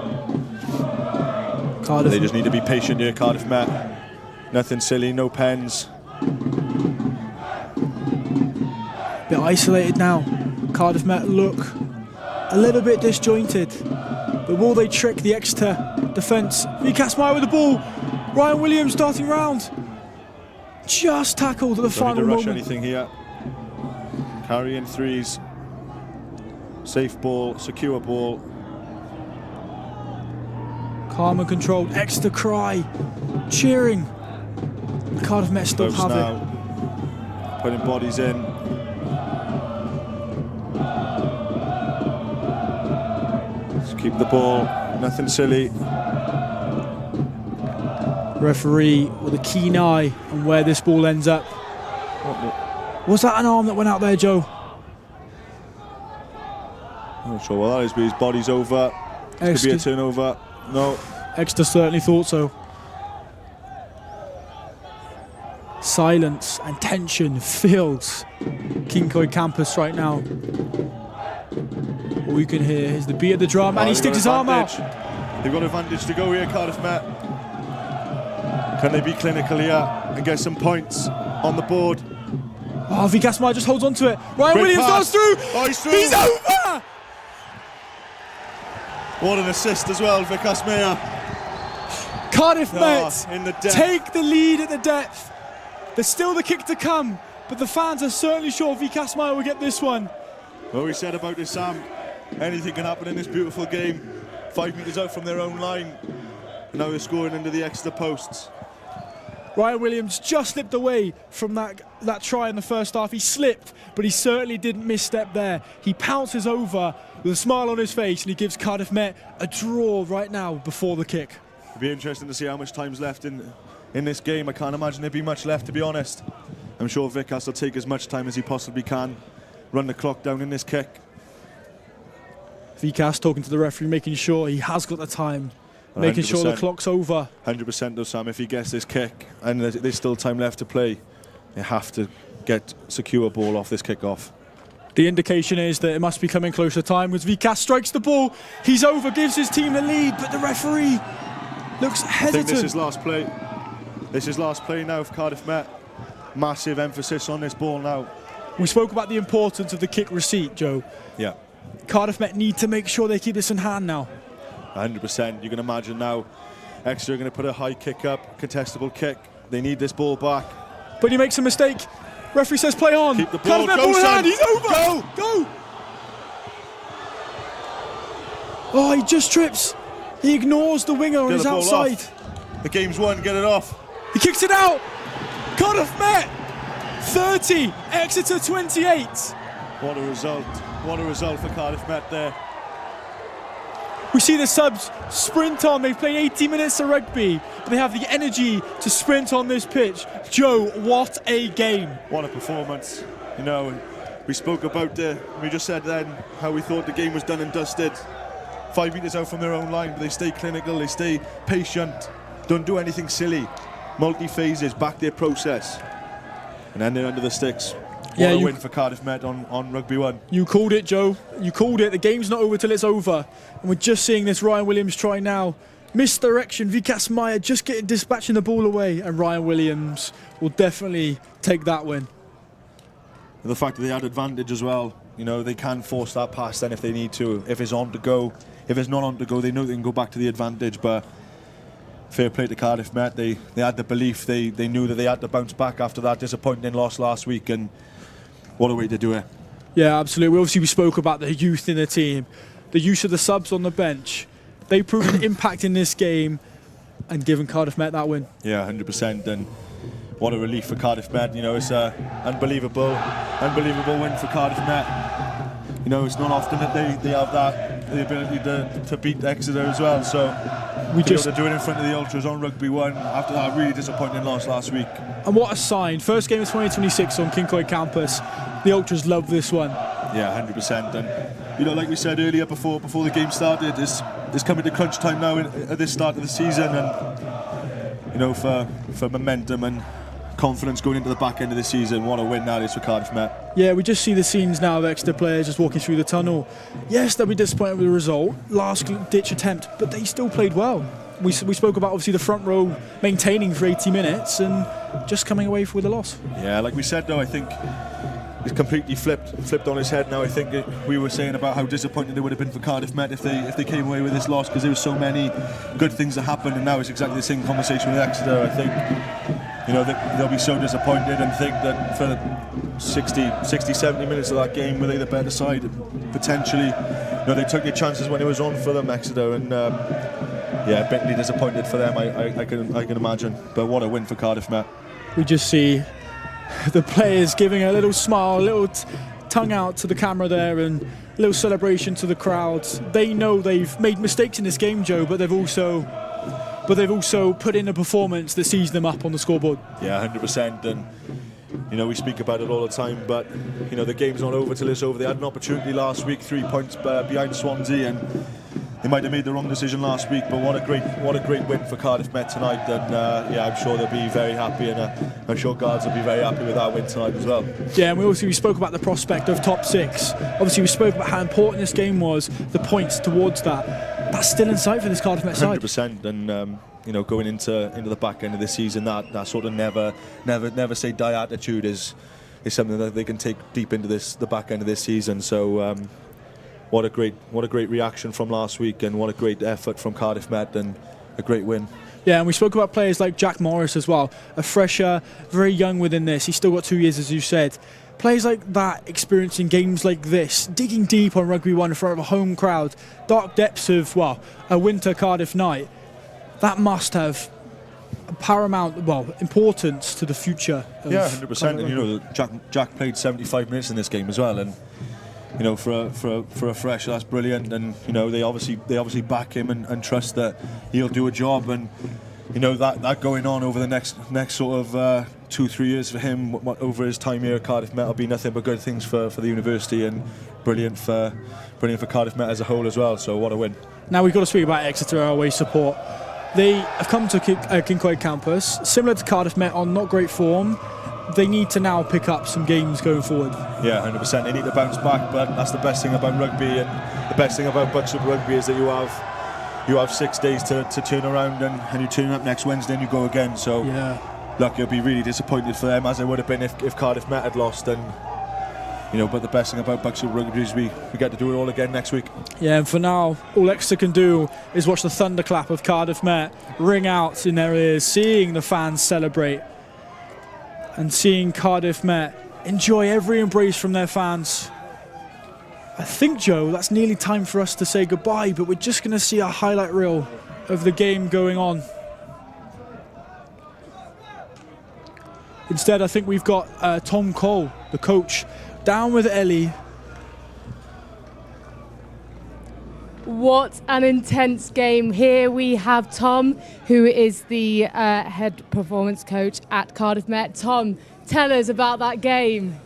Cardiff. They just need to be patient here, Cardiff Met. Nothing silly, no pens. Bit isolated now. Cardiff Met look a little bit disjointed. But will they trick the Exeter defence? BUCS Maya with the ball. Ryan Williams darting round. Just tackled at the final moment. Don't need to rush anything here. Carrying 3s. Safe ball, secure ball. Calm and controlled. Exeter cry. Cheering. Cardiff Met still have it. Putting bodies in. Just keep the ball. Nothing silly. Referee with a keen eye on where this ball ends up. Was that an arm that went out there, Joe? I'm not sure what that is, but his body's over. This could be a turnover. No. Exeter certainly thought so. Silence and tension fills Cyncoed Campus right now. All you can hear is the beat of the drum, and he sticks his arm out. They've got advantage to go here, Cardiff Met. Can they be clinical here and get some points on the board? Oh, BUCS Maya just holds on to it. Ryan Great Williams pass. goes through. Oh, he's through. He's over. What an assist as well, BUCS Maya. Cardiff Met in the depth. Take the lead at the depth. There's still the kick to come, but the fans are certainly sure BUCS Maya will get this one. What we said about this, Sam, anything can happen in this beautiful game. 5 metres out from their own line. And now they're scoring into the Exeter posts. Ryan Williams just slipped away from that try in the first half. He slipped, but he certainly didn't misstep there. He pounces over with a smile on his face, and he gives Cardiff Met a draw right now before the kick. It'll be interesting to see how much time's left in this game. I can't imagine there'd be much left, to be honest. I'm sure BUCS will take as much time as he possibly can, run the clock down in this kick. BUCS talking to the referee, making sure he has got the time, making sure the clock's over. 100% though, Sam. If he gets this kick and there's still time left to play, they have to get secure ball off this kick-off. The indication is that it must be coming closer time as BUCS strikes the ball. He's over, gives his team the lead, but the referee looks hesitant. I think this is last play. This is last play now for Cardiff Met. Massive emphasis on this ball now. We spoke about the importance of the kick receipt, Joe. Yeah. Cardiff Met need to make sure they keep this in hand now. 100%. You can imagine now Exeter are going to put a high kick up, contestable kick. They need this ball back. But he makes a mistake. Referee says play on. Keep the ball. Cardiff Met ball in hand. He's over. Go. Oh, he just trips. He ignores the winger on his outside. Off. The game's won. Get it off. He kicks it out. Cardiff Met 30, Exeter 28. What a result. What a result for Cardiff Met there. We see the subs sprint on. They've played 80 minutes of rugby, but they have the energy to sprint on this pitch. Joe, what a game. What a performance. You know, We spoke about we just said then how we thought the game was done and dusted. 5 metres out from their own line, but they stay clinical, they stay patient, don't do anything silly. Multi-phases, back their process. And then they're under the sticks. What a win for Cardiff Met on Rugby 1. You called it, Joe. You called it. The game's not over till it's over. And we're just seeing this Ryan Williams try now. Misdirection, Vikas Meyer just dispatching the ball away, and Ryan Williams will definitely take that win. The fact that they had advantage as well, you know, they can force that pass then if they need to. If it's on to go, if it's not on to go, they know they can go back to the advantage. But fair play to Cardiff Met. They had the belief. They knew that they had to bounce back after that disappointing loss last week, and what a way to do it. Yeah, absolutely. We spoke about the youth in the team, the use of the subs on the bench. They proved an impact in this game and given Cardiff Met that win. Yeah, 100%. And what a relief for Cardiff Met. You know, it's an unbelievable win for Cardiff Met. You know, it's not often that they have the ability to beat Exeter as well. So we just do it in front of the Ultras on Rugby 1 after that really disappointing loss last week. And what a sign. First game of 2026 on Cyncoed Campus. The Ultras love this one. Yeah, 100%. And, you know, like we said earlier before the game started, it's coming to crunch time now at this start of the season. And, you know, for momentum and confidence going into the back end of the season, what a win that is for Cardiff Met. Yeah, we just see the scenes now of Exeter players just walking through the tunnel. Yes, they'll be disappointed with the result, last ditch attempt, but they still played well. We spoke about obviously the front row maintaining for 80 minutes and just coming away with a loss. Yeah, like we said though, I think it's completely flipped on his head now. I think we were saying about how disappointed it would have been for Cardiff Met if they came away with this loss, because there were so many good things that happened, and now it's exactly the same conversation with Exeter. I think, you know, they'll be so disappointed and think that for 60, 70 minutes of that game, were they the better side? Potentially, you know, they took their chances when it was on for them, Exeter, and yeah, bitterly disappointed for them. I can imagine. But what a win for Cardiff Met. We just see the players giving a little smile, a little tongue out to the camera there, and a little celebration to the crowds. They know they've made mistakes in this game, Joe, but they've also put in a performance that sees them up on the scoreboard. Yeah, 100%. And you know, we speak about it all the time, but you know, the game's not over till it's over. They had an opportunity last week, 3 points behind Swansea, and they might have made the wrong decision last week. But what a great win for Cardiff Met tonight. And yeah, I'm sure they'll be very happy, and I'm sure guards will be very happy with that win tonight as well. Yeah, and we spoke about the prospect of top 6. Obviously, we spoke about how important this game was, the points towards that. That's still in sight for this Cardiff Met side. 100%. And you know, going into the back end of the season, that sort of never say die attitude is something that they can take deep into the back end of this season. So what a great reaction from last week, and what a great effort from Cardiff Met, and a great win. Yeah, and we spoke about players like Jack Morris as well, a fresher, very young within this. He's still got 2 years, as you said. Players like that experiencing games like this, digging deep on Rugby 1 in front of a home crowd, dark depths of, well, a winter Cardiff night, that must have paramount, importance to the future. Yeah, 100%. And you know, Jack played 75 minutes in this game as well, and you know, for a fresher, that's brilliant. And you know, they obviously back him and trust that he'll do a job. And you know, that going on over the next sort of 2-3 years for him, over his time here at Cardiff Met, will be nothing but good things for the university, and brilliant for Cardiff Met as a whole as well. So what a win. Now we've got to speak about Exeter, our away support. They have come to Cyncoed Campus, similar to Cardiff Met, on not great form. They need to now pick up some games going forward. Yeah, 100%. They need to bounce back, but that's the best thing about rugby, and the best thing about BUCS Super Rugby is that you have 6 days to turn around, and you turn up next Wednesday and you go again. So yeah, look, you'll be really disappointed for them, as they would have been if Cardiff Met had lost. And you know, but the best thing about BUCS Super Rugby is we get to do it all again next week. Yeah, and for now, all Exeter can do is watch the thunderclap of Cardiff Met ring out in their ears, seeing the fans celebrate, and seeing Cardiff Met enjoy every embrace from their fans. I think, Joe, that's nearly time for us to say goodbye, but we're just going to see a highlight reel of the game going on. Instead, I think we've got Tom Cole, the coach, down with Ellie. What an intense game. Here we have Tom, who is the head performance coach at Cardiff Met. Tom, tell us about that game.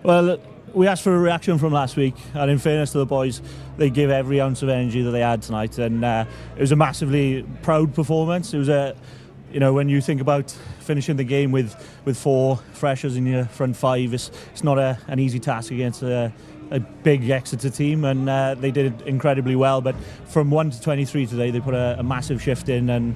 Well, we asked for a reaction from last week, and in fairness to the boys, they gave every ounce of energy that they had tonight, and it was a massively proud performance. It was when you think about finishing the game with 4 freshers in your front 5, it's not an easy task against a big Exeter team, and they did incredibly well. But from 1 to 23 today, they put a massive shift in, and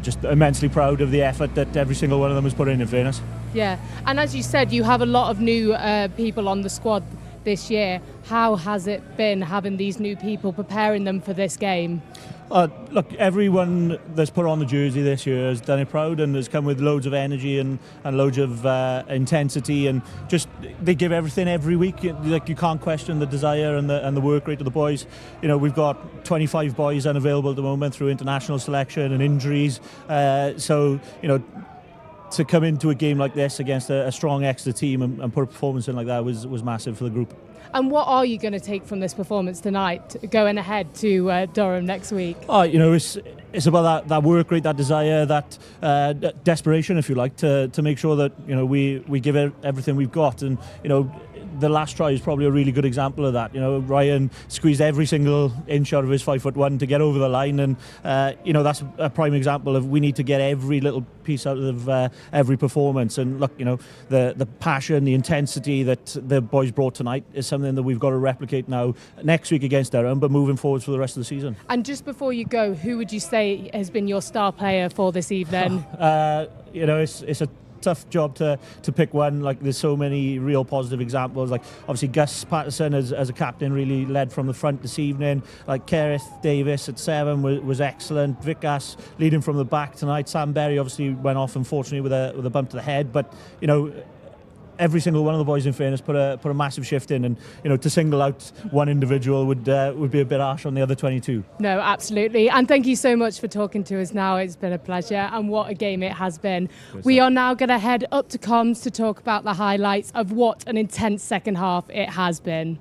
just immensely proud of the effort that every single one of them has put in fairness. Yeah, and as you said, you have a lot of new people on the squad this year. How has it been having these new people, preparing them for this game? Look, everyone that's put on the jersey this year has done it proud and has come with loads of energy and loads of intensity, and just they give everything every week. Like, you can't question the desire and the work rate of the boys. We've got 25 boys unavailable at the moment through international selection and injuries. To come into a game like this against a strong Exeter team and put a performance in like that was massive for the group. And what are you going to take from this performance tonight, going ahead to Durham next week? It's about that work rate, that desire, that desperation, if you like, to make sure that we give it everything we've got. And the last try is probably a really good example of that. Ryan squeezed every single inch out of his 5'1" to get over the line, and that's a prime example of we need to get every little piece out of every performance. And look, the passion, the intensity that the boys brought tonight is something that we've got to replicate now next week against Durham, but moving forward for the rest of the season. And just before you go, who would you say has been your star player for this evening? It's a tough job to pick one. Like, there's so many real positive examples. Like, obviously Gus Patterson as a captain really led from the front this evening. Like, Kerith Davis at 7 was excellent. BUCS leading from the back tonight. Sam Berry obviously went off, unfortunately, with a bump to the head, but every single one of the boys, in fairness, put a massive shift in, and to single out one individual would be a bit harsh on the other 22. No, absolutely. And thank you so much for talking to us now. It's been a pleasure, and what a game it has been. We are now going to head up to comms to talk about the highlights of what an intense second half it has been.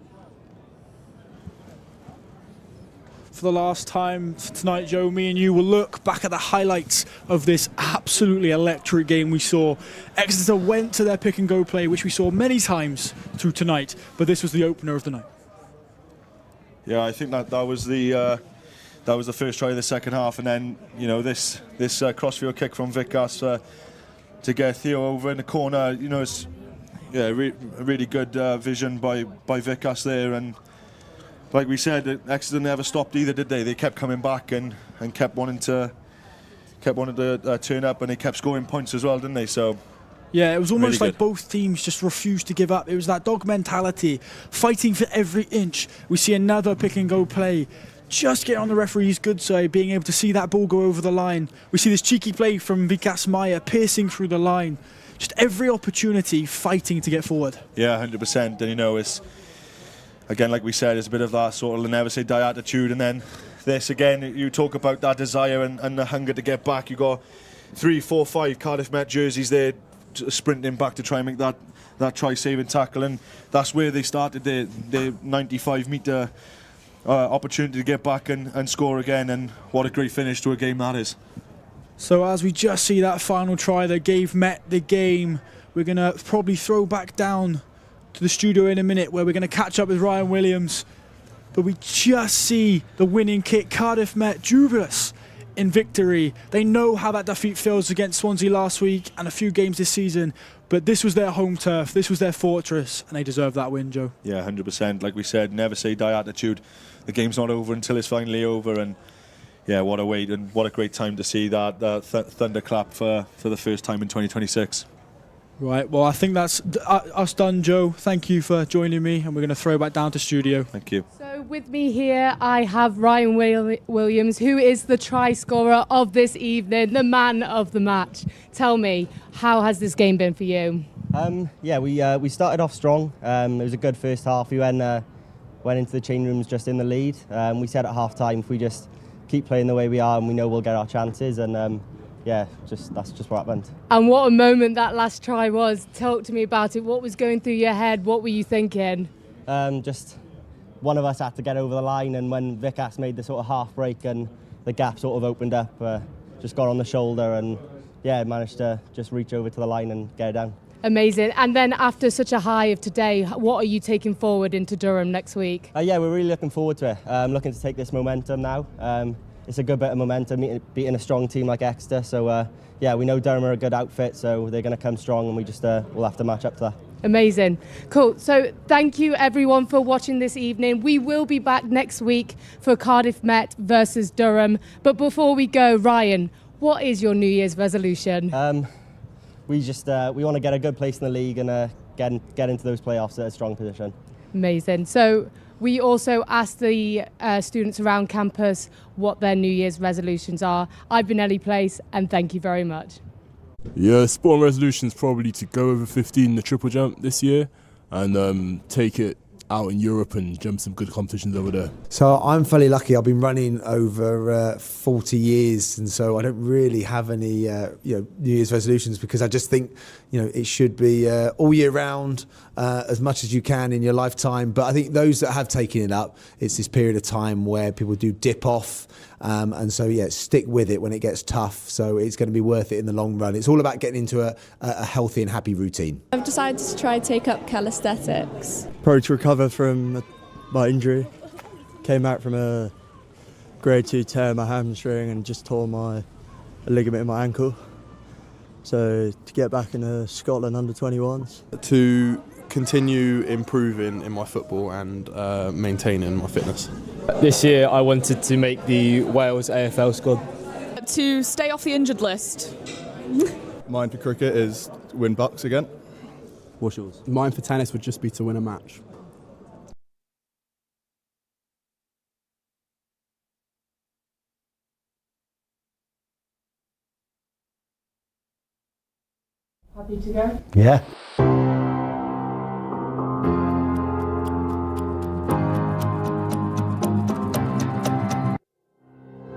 For the last time tonight, Joe, me and you will look back at the highlights of this absolutely electric game we saw. Exeter went to their pick and go play, which we saw many times through tonight, but this was the opener of the night. Yeah, I think that was the first try of the second half, and then this crossfield kick from BUCS to get Theo over in the corner. It's really good vision by BUCS there, and like we said, Exeter never stopped either, did they? They kept coming back and kept wanting to turn up, and they kept scoring points as well, didn't they? So yeah, it was almost really like both teams just refused to give up. It was that dog mentality, fighting for every inch. We see another pick and go play, just get on the referee's good side, being able to see that ball go over the line. We see this cheeky play from Vikas Maya piercing through the line. Just every opportunity fighting to get forward. Yeah, 100%. And it's, again, like we said, it's a bit of that sort of never say die attitude, and then this again, you talk about that desire and the hunger to get back. You got 3, 4, 5 Cardiff Met jerseys there sprinting back to try and make that try-saving tackle, and that's where they started their 95-metre opportunity to get back and score again, and what a great finish to a game that is. So as we just see that final try that gave Met the game, we're going to probably throw back down to the studio in a minute, where we're going to catch up with Ryan Williams. But we just see the winning kick. Cardiff Met jubilous in victory. They know how that defeat feels against Swansea last week and a few games this season, but this was their home turf, this was their fortress, and they deserve that win, Joe. Yeah, 100%. Like we said, never say die attitude. The game's not over until it's finally over, and yeah, what a wait, and what a great time to see that thunderclap for the first time in 2026. Right, well, I think that's us done, Joe. Thank you for joining me, and we're going to throw back down to studio. Thank you. So with me here, I have Ryan Williams, who is the try scorer of this evening, the man of the match. Tell me, how has this game been for you? We started off strong. It was a good first half. We went into the change rooms just in the lead. We said at half-time, if we just keep playing the way we are, and we know we'll get our chances, and that's just what happened. And what a moment that last try was. Talk to me about it. What was going through your head? What were you thinking? Just one of us had to get over the line, and when Vikas made the sort of half break and the gap sort of opened up, just got on the shoulder and managed to just reach over to the line and get it down. Amazing. And then after such a high of today, what are you taking forward into Durham next week? Yeah, we're really looking forward to it. Looking to take this momentum now. It's a good bit of momentum, beating a strong team like Exeter. So yeah, we know Durham are a good outfit, so they're going to come strong, and we just we'll have to match up to that. Amazing. Cool. So thank you everyone for watching this evening. We will be back next week for Cardiff Met versus Durham. But before we go, Ryan, what is your New Year's resolution? We want to get a good place in the league and get into those playoffs at a strong position. Amazing. So we also asked the students around campus what their New Year's resolutions are. I've been Ellie Place, and thank you very much. Yeah, sporting resolution is probably to go over 15 in the triple jump this year and take it out in Europe and jump some good competitions over there. So I'm fairly lucky. I've been running over 40 years, and so I don't really have any New Year's resolutions, because I just think it should be all year round, as much as you can in your lifetime. But I think those that have taken it up, it's this period of time where people do dip off, and so yeah, stick with it when it gets tough. So it's going to be worth it in the long run. It's all about getting into a healthy and happy routine. I've decided to try and take up calisthenics. Probably to recover from my injury. Came out from a grade 2 tear in my hamstring and just tore a ligament in my ankle. So to get back into Scotland under 21s. To continue improving in my football and maintaining my fitness. This year I wanted to make the Wales AFL squad. To stay off the injured list. Mine for cricket is win BUCS again. What's yours? Mine for tennis would just be to win a match. Happy to go? Yeah.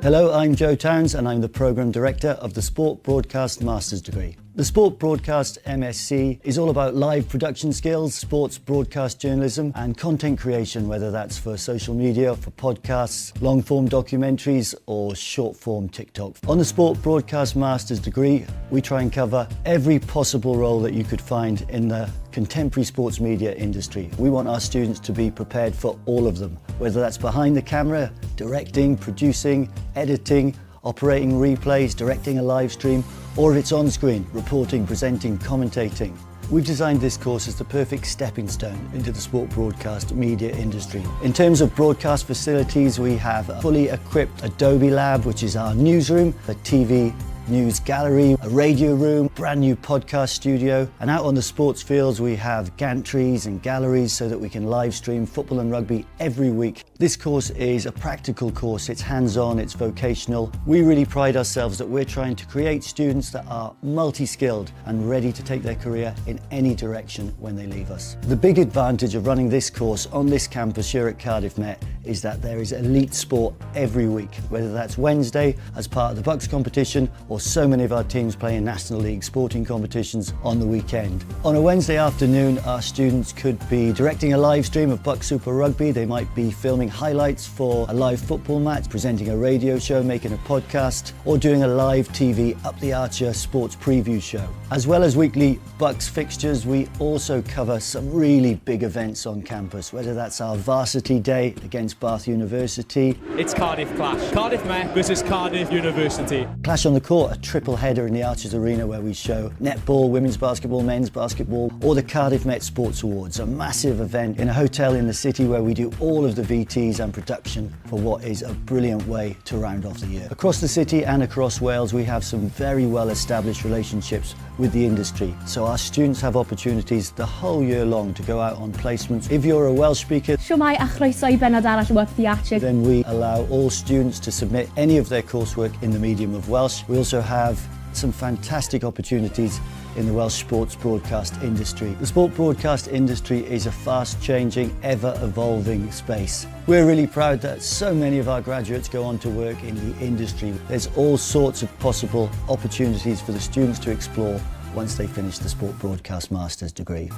Hello, I'm Joe Towns and I'm the Programme Director of the Sport Broadcast Master's degree. The Sport Broadcast MSc is all about live production skills, sports broadcast journalism and content creation, whether that's for social media, for podcasts, long-form documentaries or short-form TikTok. On the Sport Broadcast Master's degree, we try and cover every possible role that you could find in the contemporary sports media industry. We want our students to be prepared for all of them, whether that's behind the camera, directing, producing, editing, operating replays, directing a live stream, or if it's on screen, reporting, presenting, commentating. We've designed this course as the perfect stepping stone into the sport broadcast media industry. In terms of broadcast facilities, we have a fully equipped Adobe Lab, which is our newsroom, a TV news gallery, a radio room, brand new podcast studio, and out on the sports fields we have gantries and galleries so that we can live stream football and rugby every week. This course is a practical course, it's hands-on, it's vocational. We really pride ourselves that we're trying to create students that are multi-skilled and ready to take their career in any direction when they leave us. The big advantage of running this course on this campus here at Cardiff Met is that there is elite sport every week, whether that's Wednesday as part of the BUCS competition or so many of our teams playing National League sporting competitions on the weekend. On a Wednesday afternoon, our students could be directing a live stream of BUCS Super Rugby. They might be filming highlights for a live football match, presenting a radio show, making a podcast, or doing a live TV Up the Archer sports preview show. As well as weekly BUCS fixtures, we also cover some really big events on campus, whether that's our varsity day against Bath University. It's Cardiff Clash. Cardiff Met versus Cardiff University. Clash on the Court, a triple header in the Archers Arena where we show netball, women's basketball, men's basketball, or the Cardiff Met Sports Awards, a massive event in a hotel in the city where we do all of the VTs and production for what is a brilliant way to round off the year. Across the city and across Wales, we have some very well established relationships with the industry, so our students have opportunities the whole year long to go out on placements. If you're a Welsh speaker, then we allow all students to submit any of their coursework in the medium of Welsh. We also have some fantastic opportunities in the Welsh sports broadcast industry. The sport broadcast industry is a fast-changing, ever-evolving space. We're really proud that so many of our graduates go on to work in the industry. There's all sorts of possible opportunities for the students to explore once they finish the Sport Broadcast Master's degree.